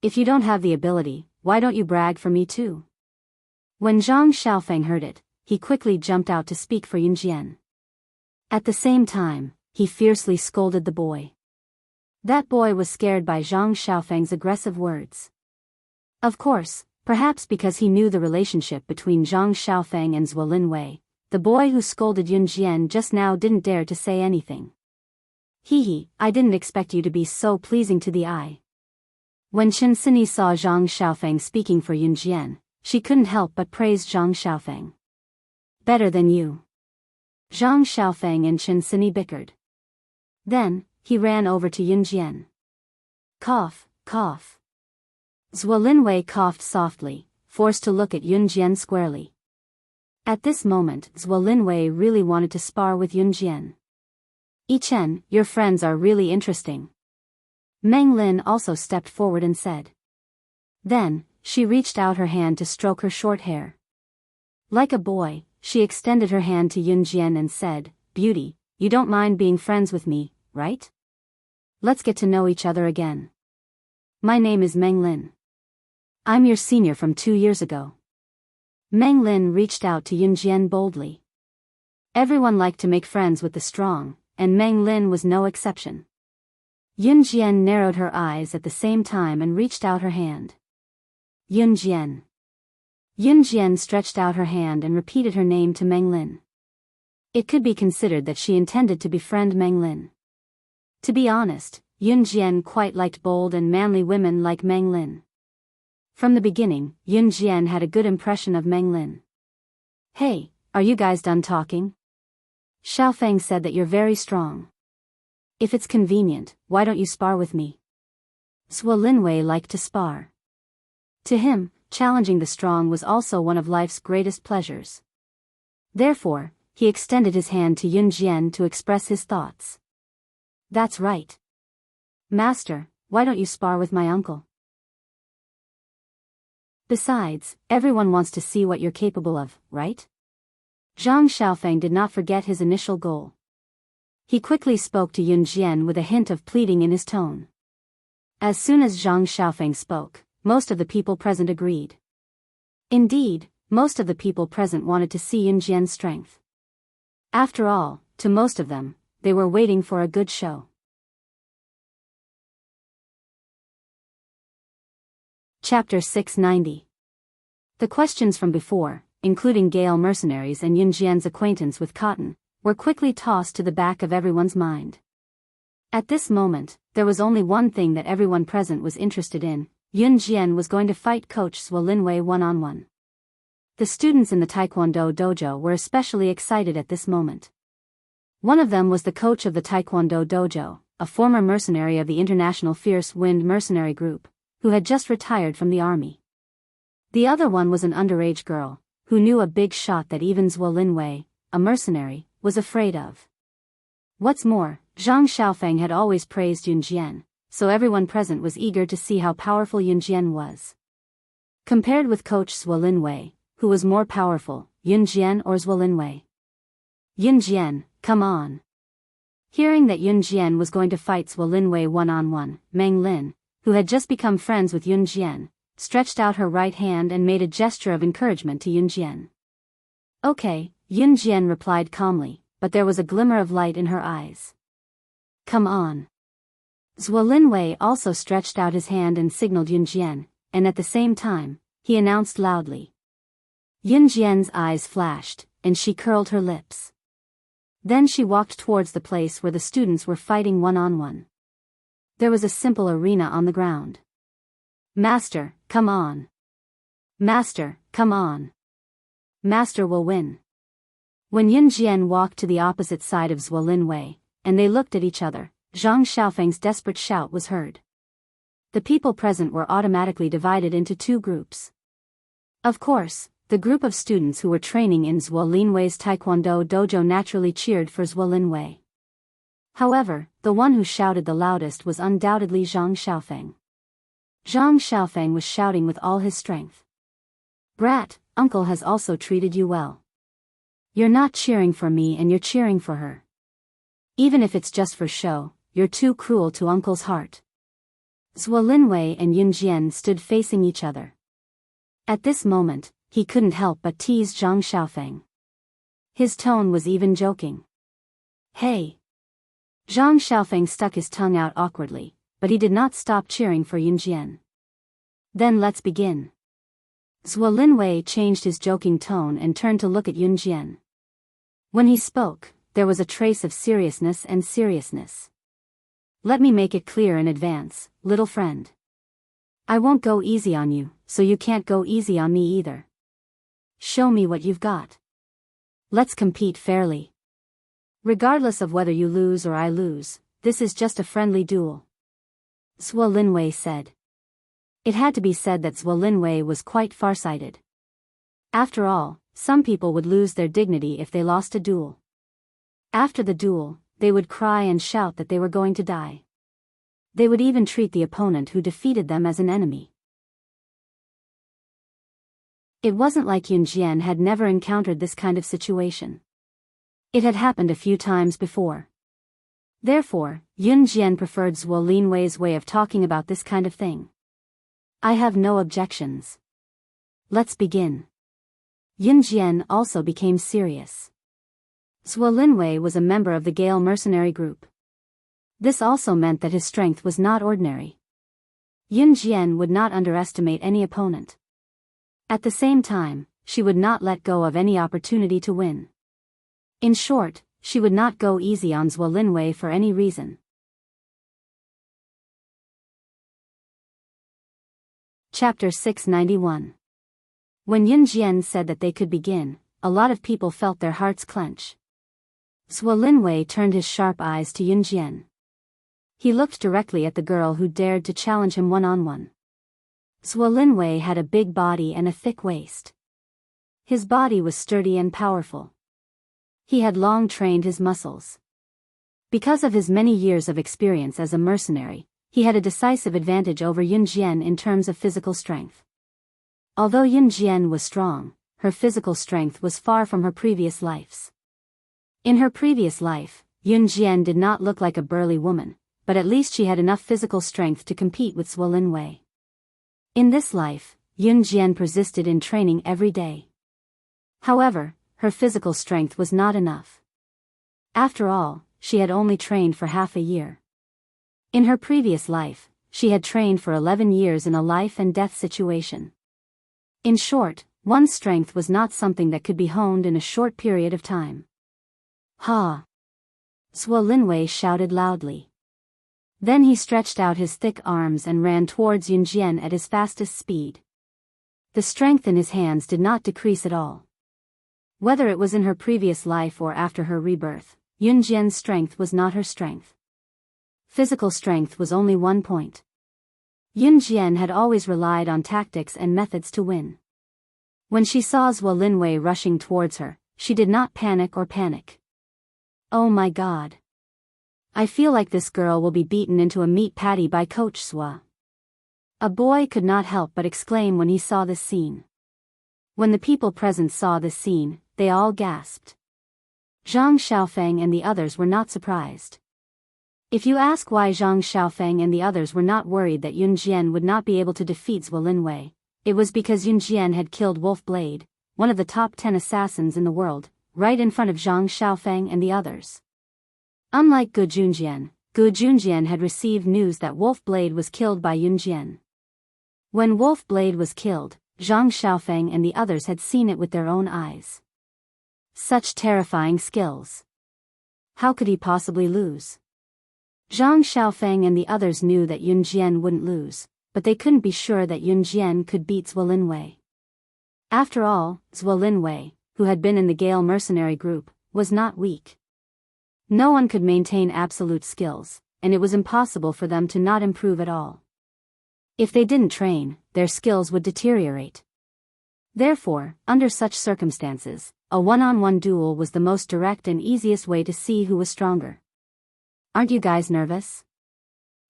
Speaker 1: If you don't have the ability, why don't you brag for me too?" When Zhang Xiaofeng heard it, he quickly jumped out to speak for Yun Jian. At the same time, he fiercely scolded the boy. That boy was scared by Zhang Xiaofeng's aggressive words. Of course, perhaps because he knew the relationship between Zhang Xiaofeng and Zhuo Linwei, the boy who scolded Yun Jian just now didn't dare to say anything. "Hee, I didn't expect you to be so pleasing to the eye." When Chen Sini saw Zhang Xiaofeng speaking for Yun Jian, she couldn't help but praise Zhang Xiaofeng. "Better than you." Zhang Xiaofeng and Chen Sini bickered. Then, he ran over to Yun Jian. "Cough, cough. Zhuo Linwei coughed softly, forced to look at Yun Jian squarely. At this moment, Zhuo Linwei really wanted to spar with Yun Jian. Chen, your friends are really interesting. Meng Lin also stepped forward and said. Then, she reached out her hand to stroke her short hair. Like a boy, she extended her hand to Yun Jian and said, Beauty, you don't mind being friends with me, right? Let's get to know each other again. My name is Meng Lin. I'm your senior from 2 years ago. Meng Lin reached out to Yun Jian boldly. Everyone liked to make friends with the strong, and Meng Lin was no exception. Yun Jian narrowed her eyes at the same time and reached out her hand. Yun Jian. Yun Jian stretched out her hand and repeated her name to Meng Lin. It could be considered that she intended to befriend Meng Lin. To be honest, Yun Jian quite liked bold and manly women like Meng Lin. From the beginning, Yun Jian had a good impression of Meng Lin. Hey, are you guys done talking? Xiaofeng said that you're very strong. If it's convenient, why don't you spar with me? Zhuo Linwei liked to spar. To him, challenging the strong was also one of life's greatest pleasures. Therefore, he extended his hand to Yun Jian to express his thoughts. That's right. Master, why don't you spar with my uncle? Besides, everyone wants to see what you're capable of, right? Zhang Xiaofeng did not forget his initial goal. He quickly spoke to Yun Jian with a hint of pleading in his tone. As soon as Zhang Xiaofeng spoke, most of the people present agreed. Indeed, most of the people present wanted to see Yun Jian's strength. After all, to most of them, they were waiting for a good show. Chapter 690. The questions from before, including Gale mercenaries and Yun Jian's acquaintance with cotton, were quickly tossed to the back of everyone's mind. At this moment, there was only one thing that everyone present was interested in. Yun Jian was going to fight Coach Zhuo Linwei one-on-one. The students in the Taekwondo dojo were especially excited at this moment. One of them was the coach of the Taekwondo dojo, a former mercenary of the International Fierce Wind Mercenary Group, who had just retired from the army. The other one was an underage girl, who knew a big shot that even Zhuo Linwei, a mercenary, was afraid of. What's more, Zhang Xiaofeng had always praised Yun Jian, so everyone present was eager to see how powerful Yun Jian was. Compared with Coach Zhuo Linwei, who was more powerful, Yun Jian or Zhuo Linwei? Yun Jian, come on. Hearing that Yun Jian was going to fight Zhuo Linwei one-on-one, Meng Lin, who had just become friends with Yun Jian, stretched out her right hand and made a gesture of encouragement to Yun Jian. Okay, Yun Jian replied calmly, but there was a glimmer of light in her eyes. Come on. Zhuo Linwei also stretched out his hand and signaled Yun Jian, and at the same time, he announced loudly. Yun Jian's eyes flashed, and she curled her lips. Then she walked towards the place where the students were fighting one-on-one. There was a simple arena on the ground. Master, come on. Master, come on. Master will win. When Yun Jian walked to the opposite side of Zhuo Linwei, and they looked at each other, Zhang Xiaofeng's desperate shout was heard. The people present were automatically divided into two groups. Of course, the group of students who were training in Zhuo Linwei's Taekwondo dojo naturally cheered for Zhuo Linwei. However, the one who shouted the loudest was undoubtedly Zhang Xiaofeng. Zhang Xiaofeng was shouting with all his strength. Brat, uncle has also treated you well. You're not cheering for me and you're cheering for her. Even if it's just for show, you're too cruel to uncle's heart. Zhuo Linwei and Yun Jian stood facing each other. At this moment, he couldn't help but tease Zhang Xiaofeng. His tone was even joking. Hey! Zhang Xiaofeng stuck his tongue out awkwardly, but he did not stop cheering for Yun Jian. Then let's begin. Zhuo Linwei changed his joking tone and turned to look at Yun Jian. When he spoke, there was a trace of seriousness and seriousness. Let me make it clear in advance, little friend. I won't go easy on you, so you can't go easy on me either. Show me what you've got. Let's compete fairly. Regardless of whether you lose or I lose, this is just a friendly duel. Zhuo Linwei said. It had to be said that Zhuo Linwei was quite farsighted. After all, some people would lose their dignity if they lost a duel. After the duel, they would cry and shout that they were going to die. They would even treat the opponent who defeated them as an enemy. It wasn't like Yun Jian had never encountered this kind of situation. It had happened a few times before. Therefore, Yun Jian preferred Zhuo Linwei's way of talking about this kind of thing. I have no objections. Let's begin. Yun Jian also became serious. Zhuo Linwei was a member of the Gale mercenary group. This also meant that his strength was not ordinary. Yun Jian would not underestimate any opponent. At the same time, she would not let go of any opportunity to win. In short, she would not go easy on Zhuo Linwei for any reason. Chapter 691. When Yun Jian said that they could begin, a lot of people felt their hearts clench. Zhuo Linwei turned his sharp eyes to Yun Jian. He looked directly at the girl who dared to challenge him one-on-one. Zhuo Linwei had a big body and a thick waist. His body was sturdy and powerful. He had long trained his muscles. Because of his many years of experience as a mercenary, he had a decisive advantage over Yun Jian in terms of physical strength. Although Yun Jian was strong, her physical strength was far from her previous lives. In her previous life, Yun Jian did not look like a burly woman, but at least she had enough physical strength to compete with Zhuo Linwei. In this life, Yun Jian persisted in training every day. However, her physical strength was not enough. After all, she had only trained for half a year. In her previous life, she had trained for 11 years in a life and death situation. In short, one's strength was not something that could be honed in a short period of time. Ha! Zhuo Linwei shouted loudly. Then he stretched out his thick arms and ran towards Yun Jian at his fastest speed. The strength in his hands did not decrease at all. Whether it was in her previous life or after her rebirth, Yun Jian's strength was not her strength. Physical strength was only one point. Yun Jian had always relied on tactics and methods to win. When she saw Zhuo Linwei rushing towards her, she did not panic or panic. Oh my God! I feel like this girl will be beaten into a meat patty by Coach Zhuo. A boy could not help but exclaim when he saw this scene. When the people present saw this scene, they all gasped. Zhang Xiaofeng and the others were not surprised. If you ask why Zhang Xiaofeng and the others were not worried that Yun Jian would not be able to defeat Zhuo Linwei, it was because Yun Jian had killed Wolf Blade, one of the top 10 assassins in the world, right in front of Zhang Xiaofeng and the others. Unlike Gu Junjian had received news that Wolf Blade was killed by Yun Jian. When Wolf Blade was killed, Zhang Xiaofeng and the others had seen it with their own eyes. Such terrifying skills. How could he possibly lose? Zhang Xiaofeng and the others knew that Yun Jian wouldn't lose, but they couldn't be sure that Yun Jian could beat Zhuo Linwei. After all, Zhuo Linwei, who had been in the Gale mercenary group, was not weak. No one could maintain absolute skills, and it was impossible for them to not improve at all. If they didn't train, their skills would deteriorate. Therefore, under such circumstances, a one-on-one duel was the most direct and easiest way to see who was stronger. Aren't you guys nervous?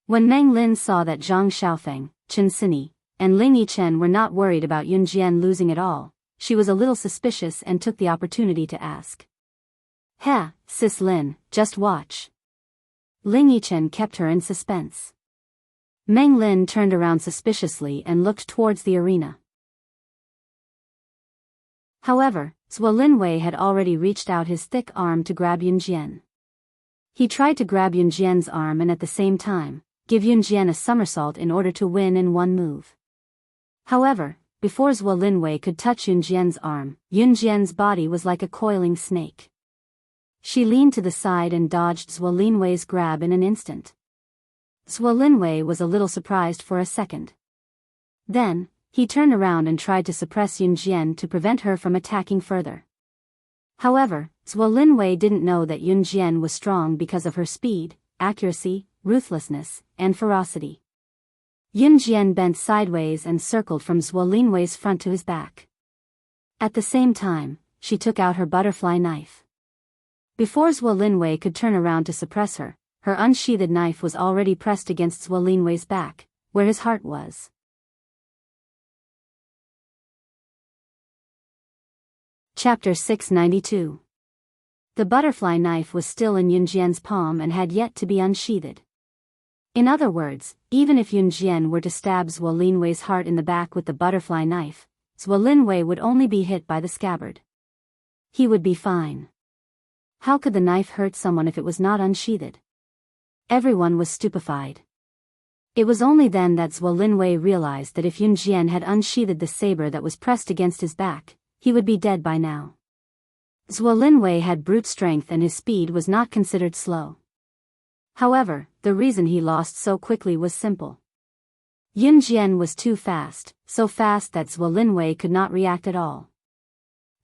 Speaker 1: When Meng Lin saw that Zhang Xiaofeng, Chen Sini, and Ling Yichen were not worried about Yun Jian losing at all, she was a little suspicious and took the opportunity to ask. "Heh, Sis Lin, just watch." Ling Yichen kept her in suspense. Meng Lin turned around suspiciously and looked towards the arena. However, Zhuo Linwei had already reached out his thick arm to grab Yun Jian. He tried to grab Yun Jian's arm and at the same time, give Yun Jian a somersault in order to win in one move. However, before Zhuo Linwei could touch Yun Jian's arm, Yun Jian's body was like a coiling snake. She leaned to the side and dodged Zhuo Linwei's grab in an instant. Zhuo Linwei was a little surprised for a second. Then, he turned around and tried to suppress Yun Jian to prevent her from attacking further. However, Zhuo Linwei didn't know that Yun Jian was strong because of her speed, accuracy, ruthlessness, and ferocity. Yun Jian bent sideways and circled from Zhuo Linwei's front to his back. At the same time, she took out her butterfly knife. Before Zhuo Linwei could turn around to suppress her, her unsheathed knife was already pressed against Zhuo Linwei's back, where his heart was. Chapter 692. The butterfly knife was still in Yun Jian's palm and had yet to be unsheathed. In other words, even if Yun Jian were to stab Zhuo Linwei's heart in the back with the butterfly knife, Zhuo Linwei would only be hit by the scabbard. He would be fine. How could the knife hurt someone if it was not unsheathed? Everyone was stupefied. It was only then that Zhuo Linwei realized that if Yun Jian had unsheathed the saber that was pressed against his back, he would be dead by now. Zhuo Linwei had brute strength and his speed was not considered slow. However, the reason he lost so quickly was simple. Yun Jian was too fast, so fast that Zhuo Linwei could not react at all.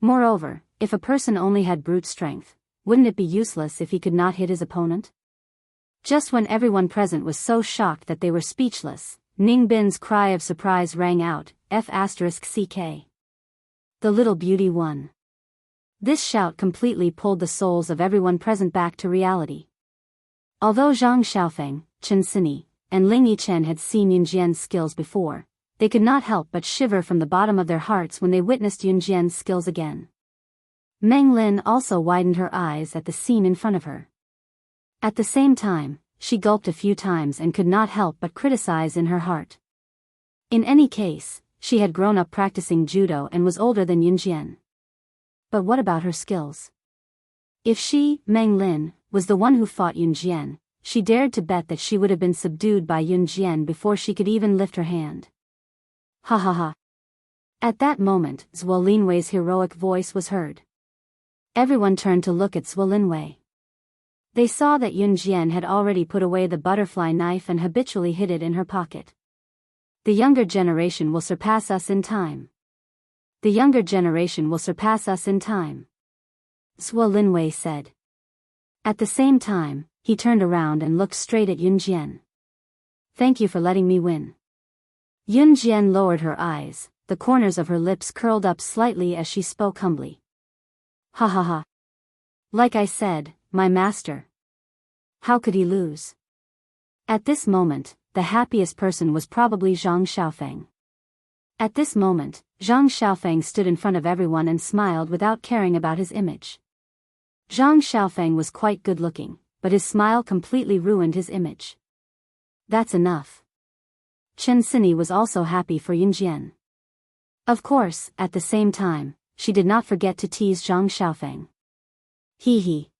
Speaker 1: Moreover, if a person only had brute strength, wouldn't it be useless if he could not hit his opponent? Just when everyone present was so shocked that they were speechless, Ning Bin's cry of surprise rang out, F***CK. The little beauty won. This shout completely pulled the souls of everyone present back to reality. Although Zhang Xiaofeng, Chen Sini, and Ling Yichen had seen Yun Jian's skills before, they could not help but shiver from the bottom of their hearts when they witnessed Yun Jian's skills again. Meng Lin also widened her eyes at the scene in front of her. At the same time, she gulped a few times and could not help but criticize in her heart. In any case, she had grown up practicing judo and was older than Yun Jian. But what about her skills? If she, Meng Lin, was the one who fought Yun Jian, she dared to bet that she would have been subdued by Yun Jian before she could even lift her hand. Ha ha ha. At that moment, Zhuo Linwei's heroic voice was heard. Everyone turned to look at Zhuo Linwei. They saw that Yun Jian had already put away the butterfly knife and habitually hid it in her pocket. The younger generation will surpass us in time. The younger generation will surpass us in time. Zhuo Linwei said. At the same time, he turned around and looked straight at Yun Jian. Thank you for letting me win. Yun Jian lowered her eyes, the corners of her lips curled up slightly as she spoke humbly. Ha ha ha. Like I said, my master. How could he lose? At this moment, the happiest person was probably Zhang Xiaofeng. At this moment, Zhang Xiaofeng stood in front of everyone and smiled without caring about his image. Zhang Xiaofeng was quite good-looking, but his smile completely ruined his image. That's enough. Chen Sini was also happy for Yun Jian. Of course, at the same time, she did not forget to tease Zhang Xiaofeng. Hee hee.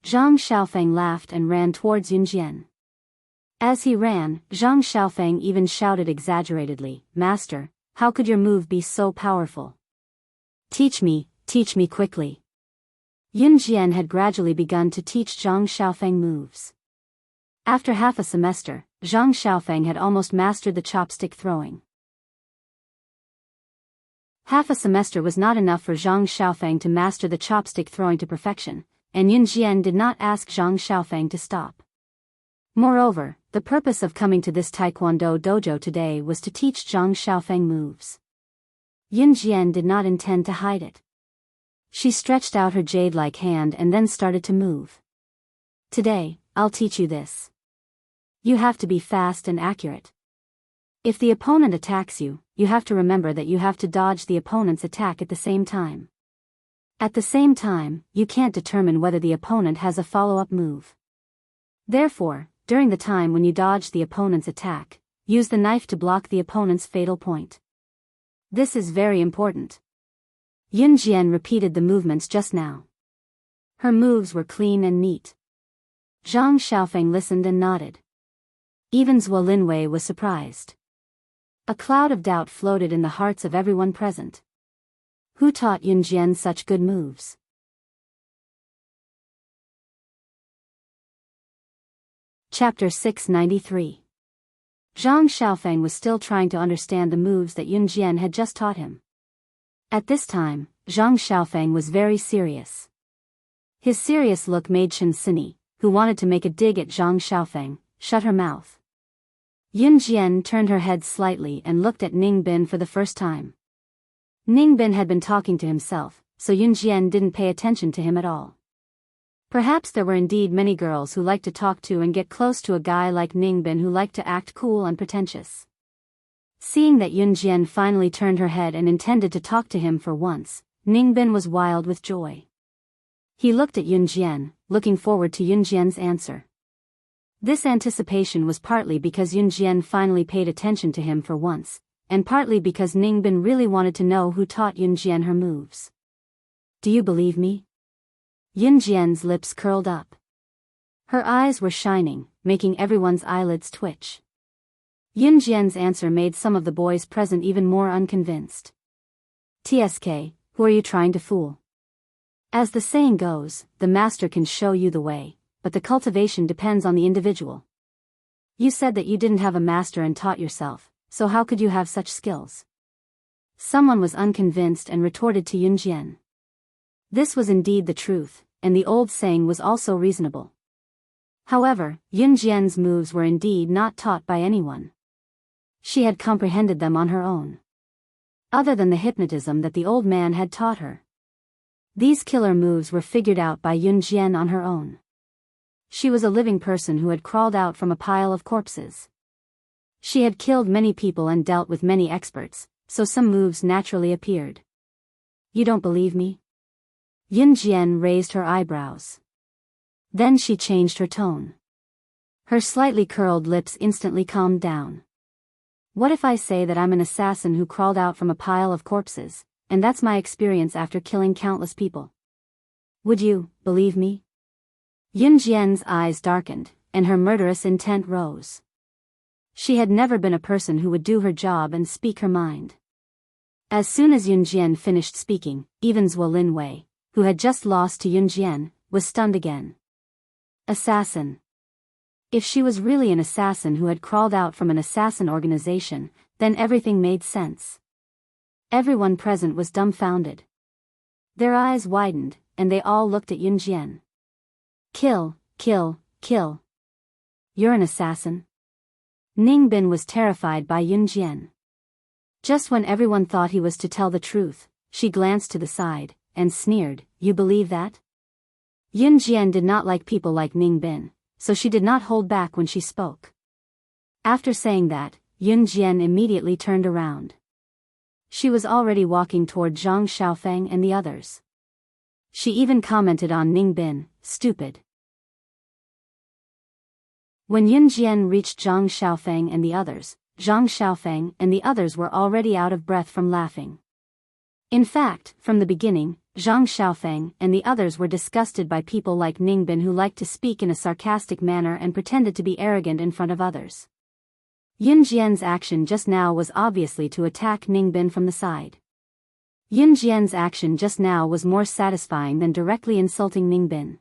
Speaker 1: Zhang Xiaofeng laughed and ran towards Yun Jian. As he ran, Zhang Xiaofeng even shouted exaggeratedly, Master, how could your move be so powerful? Teach me quickly. Yun Jian had gradually begun to teach Zhang Xiaofeng moves. After half a semester, Zhang Xiaofeng had almost mastered the chopstick throwing. Half a semester was not enough for Zhang Xiaofeng to master the chopstick throwing to perfection, and Yun Jian did not ask Zhang Xiaofeng to stop. Moreover, the purpose of coming to this taekwondo dojo today was to teach Zhang Xiaofeng moves. Yun Jian did not intend to hide it. She stretched out her jade-like hand and then started to move. Today, I'll teach you this. You have to be fast and accurate. If the opponent attacks you, you have to remember that you have to dodge the opponent's attack at the same time. At the same time, you can't determine whether the opponent has a follow-up move. Therefore, during the time when you dodge the opponent's attack, use the knife to block the opponent's fatal point. This is very important. Yun Jian repeated the movements just now. Her moves were clean and neat. Zhang Xiaofeng listened and nodded. Even Zhuo Linwei was surprised. A cloud of doubt floated in the hearts of everyone present. Who taught Yun Jian such good moves? Chapter 693. Zhang Xiaofeng was still trying to understand the moves that Yun Jian had just taught him. At this time, Zhang Xiaofeng was very serious. His serious look made Chen Sini, who wanted to make a dig at Zhang Xiaofeng, shut her mouth. Yun Jian turned her head slightly and looked at Ning Bin for the first time. Ning Bin had been talking to himself, so Yun Jian didn't pay attention to him at all. Perhaps there were indeed many girls who liked to talk to and get close to a guy like Ning Bin who liked to act cool and pretentious. Seeing that Yun Jian finally turned her head and intended to talk to him for once, Ning Bin was wild with joy. He looked at Yun Jian, looking forward to Yun Jian's answer. This anticipation was partly because Yun Jian finally paid attention to him for once, and partly because Ning Bin really wanted to know who taught Yun Jian her moves. Do you believe me? Yun Jian's lips curled up. Her eyes were shining, making everyone's eyelids twitch. Yun Jian's answer made some of the boys present even more unconvinced. TSK, who are you trying to fool? As the saying goes, the master can show you the way, but the cultivation depends on the individual. You said that you didn't have a master and taught yourself, so how could you have such skills? Someone was unconvinced and retorted to Yun Jian. This was indeed the truth, and the old saying was also reasonable. However, Yun Jian's moves were indeed not taught by anyone. She had comprehended them on her own. Other than the hypnotism that the old man had taught her. These killer moves were figured out by Yun Jian on her own. She was a living person who had crawled out from a pile of corpses. She had killed many people and dealt with many experts, so some moves naturally appeared. You don't believe me? Yun Jian raised her eyebrows. Then she changed her tone. Her slightly curled lips instantly calmed down. What if I say that I'm an assassin who crawled out from a pile of corpses, and that's my experience after killing countless people? Would you believe me? Yun Jian's eyes darkened, and her murderous intent rose. She had never been a person who would do her job and speak her mind. As soon as Yun Jian finished speaking, even Zhuo Linwei, who had just lost to Yun Jian, was stunned again. Assassin. If she was really an assassin who had crawled out from an assassin organization, then everything made sense. Everyone present was dumbfounded. Their eyes widened, and they all looked at Yun Jian. Kill, kill, kill. You're an assassin? Ning Bin was terrified by Yun Jian. Just when everyone thought he was to tell the truth, she glanced to the side, and sneered, You believe that? Yun Jian did not like people like Ning Bin, so she did not hold back when she spoke. After saying that, Yun Jian immediately turned around. She was already walking toward Zhang Xiaofeng and the others. She even commented on Ning Bin, stupid. When Yun Jian reached Zhang Xiaofeng and the others, Zhang Xiaofeng and the others were already out of breath from laughing. In fact, from the beginning, Zhang Xiaofeng and the others were disgusted by people like Ning Bin who liked to speak in a sarcastic manner and pretended to be arrogant in front of others. Yun Jian's action just now was obviously to attack Ning Bin from the side. Yun Jian's action just now was more satisfying than directly insulting Ning Bin.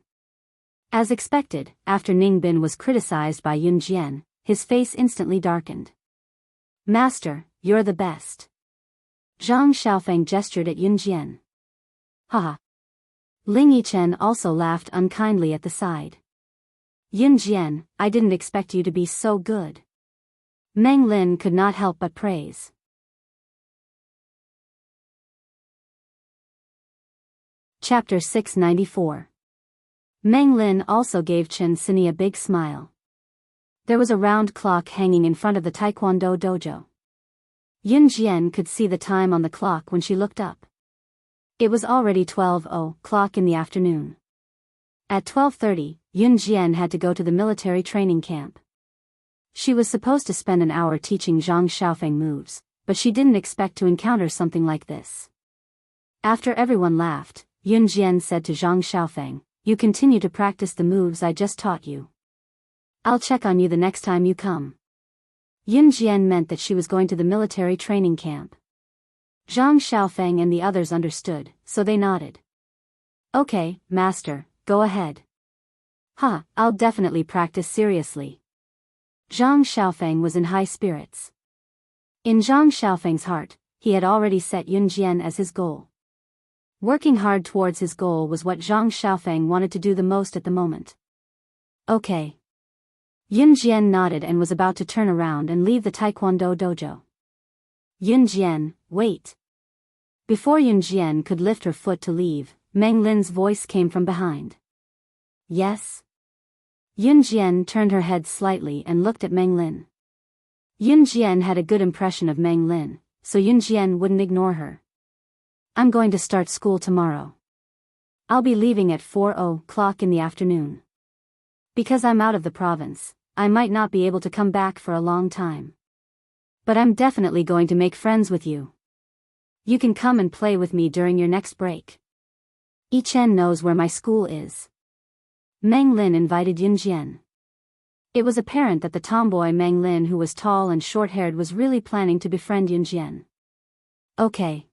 Speaker 1: As expected, after Ning Bin was criticized by Yun Jian, his face instantly darkened. Master, you're the best. Zhang Xiaofeng gestured at Yun Jian. Haha. Ling Yichen also laughed unkindly at the side. Yun Jian, I didn't expect you to be so good. Meng Lin could not help but praise. Chapter 694. Meng Lin also gave Chen Sini a big smile. There was a round clock hanging in front of the Taekwondo dojo. Yun Jian could see the time on the clock when she looked up. It was already 12:00 in the afternoon. At 12:30, Yun Jian had to go to the military training camp. She was supposed to spend an hour teaching Zhang Xiaofeng moves, but she didn't expect to encounter something like this. After everyone laughed, Yun Jian said to Zhang Xiaofeng, You continue to practice the moves I just taught you. I'll check on you the next time you come. Yun Jian meant that she was going to the military training camp. Zhang Xiaofeng and the others understood, so they nodded. Okay, master, go ahead. I'll definitely practice seriously. Zhang Xiaofeng was in high spirits. In Zhang Xiaofeng's heart, he had already set Yun Jian as his goal. Working hard towards his goal was what Zhang Xiaofeng wanted to do the most at the moment. Okay. Yunjian nodded and was about to turn around and leave the Taekwondo dojo. Yunjian, wait. Before Yunjian could lift her foot to leave, Meng Lin's voice came from behind. Yes? Yunjian turned her head slightly and looked at Meng Lin. Yunjian had a good impression of Meng Lin, so Yunjian wouldn't ignore her. I'm going to start school tomorrow. I'll be leaving at 4:00 in the afternoon. Because I'm out of the province, I might not be able to come back for a long time. But I'm definitely going to make friends with you. You can come and play with me during your next break. Yichen knows where my school is. Meng Lin invited Yunjian. It was apparent that the tomboy Meng Lin, who was tall and short-haired, was really planning to befriend Yunjian. Okay.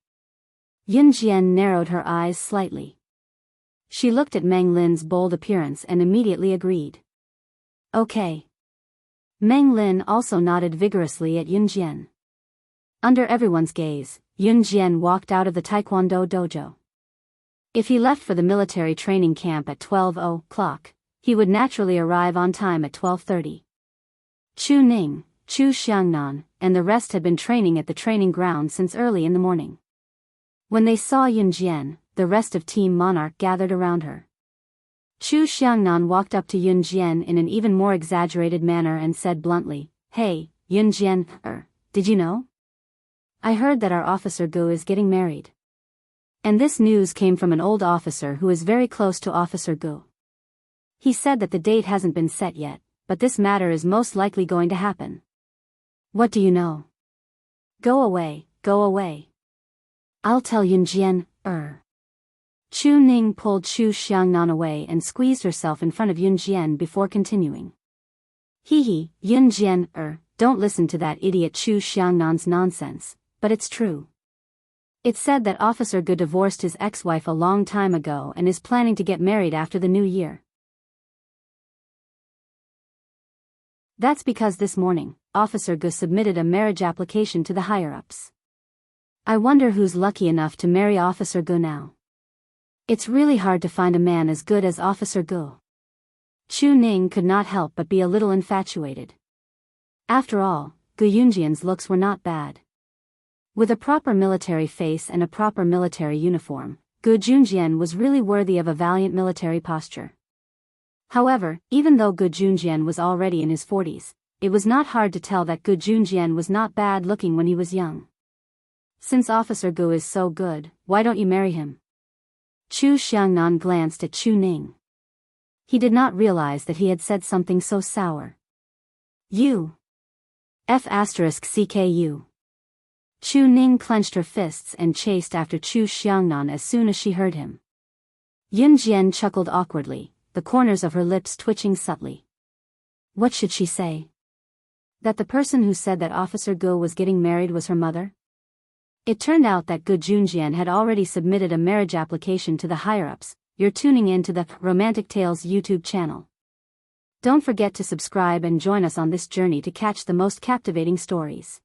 Speaker 1: Yunjian narrowed her eyes slightly. She looked at Meng Lin's bold appearance and immediately agreed. Okay. Meng Lin also nodded vigorously at Yunjian. Under everyone's gaze, Yunjian walked out of the Taekwondo dojo. If he left for the military training camp at 12:00, he would naturally arrive on time at 12:30. Chu Ning, Chu Xiangnan, and the rest had been training at the training ground since early in the morning. When they saw Yunjian, the rest of Team Monarch gathered around her. Chu Xiangnan walked up to Yunjian in an even more exaggerated manner and said bluntly, "Hey, Yunjian, did you know? I heard that our officer Gu is getting married." And this news came from an old officer who is very close to Officer Gu. He said that the date hasn't been set yet, but this matter is most likely going to happen. What do you know? Go away, go away. I'll tell Yunjian, Chu Ning pulled Chu Xiangnan away and squeezed herself in front of Yunjian before continuing. Hee, Yunjian, don't listen to that idiot Chu Xiangnan's nonsense, but it's true. It's said that Officer Gu divorced his ex-wife a long time ago and is planning to get married after the new year. That's because this morning, Officer Gu submitted a marriage application to the higher-ups. I wonder who's lucky enough to marry Officer Gu now. It's really hard to find a man as good as Officer Gu. Chu Ning could not help but be a little infatuated. After all, Gu Yunjian's looks were not bad. With a proper military face and a proper military uniform, Gu Junjian was really worthy of a valiant military posture. However, even though Gu Junjian was already in his 40s, it was not hard to tell that Gu Junjian was not bad looking when he was young. Since Officer Gu is so good, why don't you marry him? Chu Xiangnan glanced at Chu Ning. He did not realize that he had said something so sour. You. F***CKU. Chu Ning clenched her fists and chased after Chu Xiangnan as soon as she heard him. Yunjian chuckled awkwardly, the corners of her lips twitching subtly. What should she say? That the person who said that Officer Gu was getting married was her mother? It turned out that Gu Junjian had already submitted a marriage application to the higher-ups. You're tuning in to the Romantic Tales YouTube channel. Don't forget to subscribe and join us on this journey to catch the most captivating stories.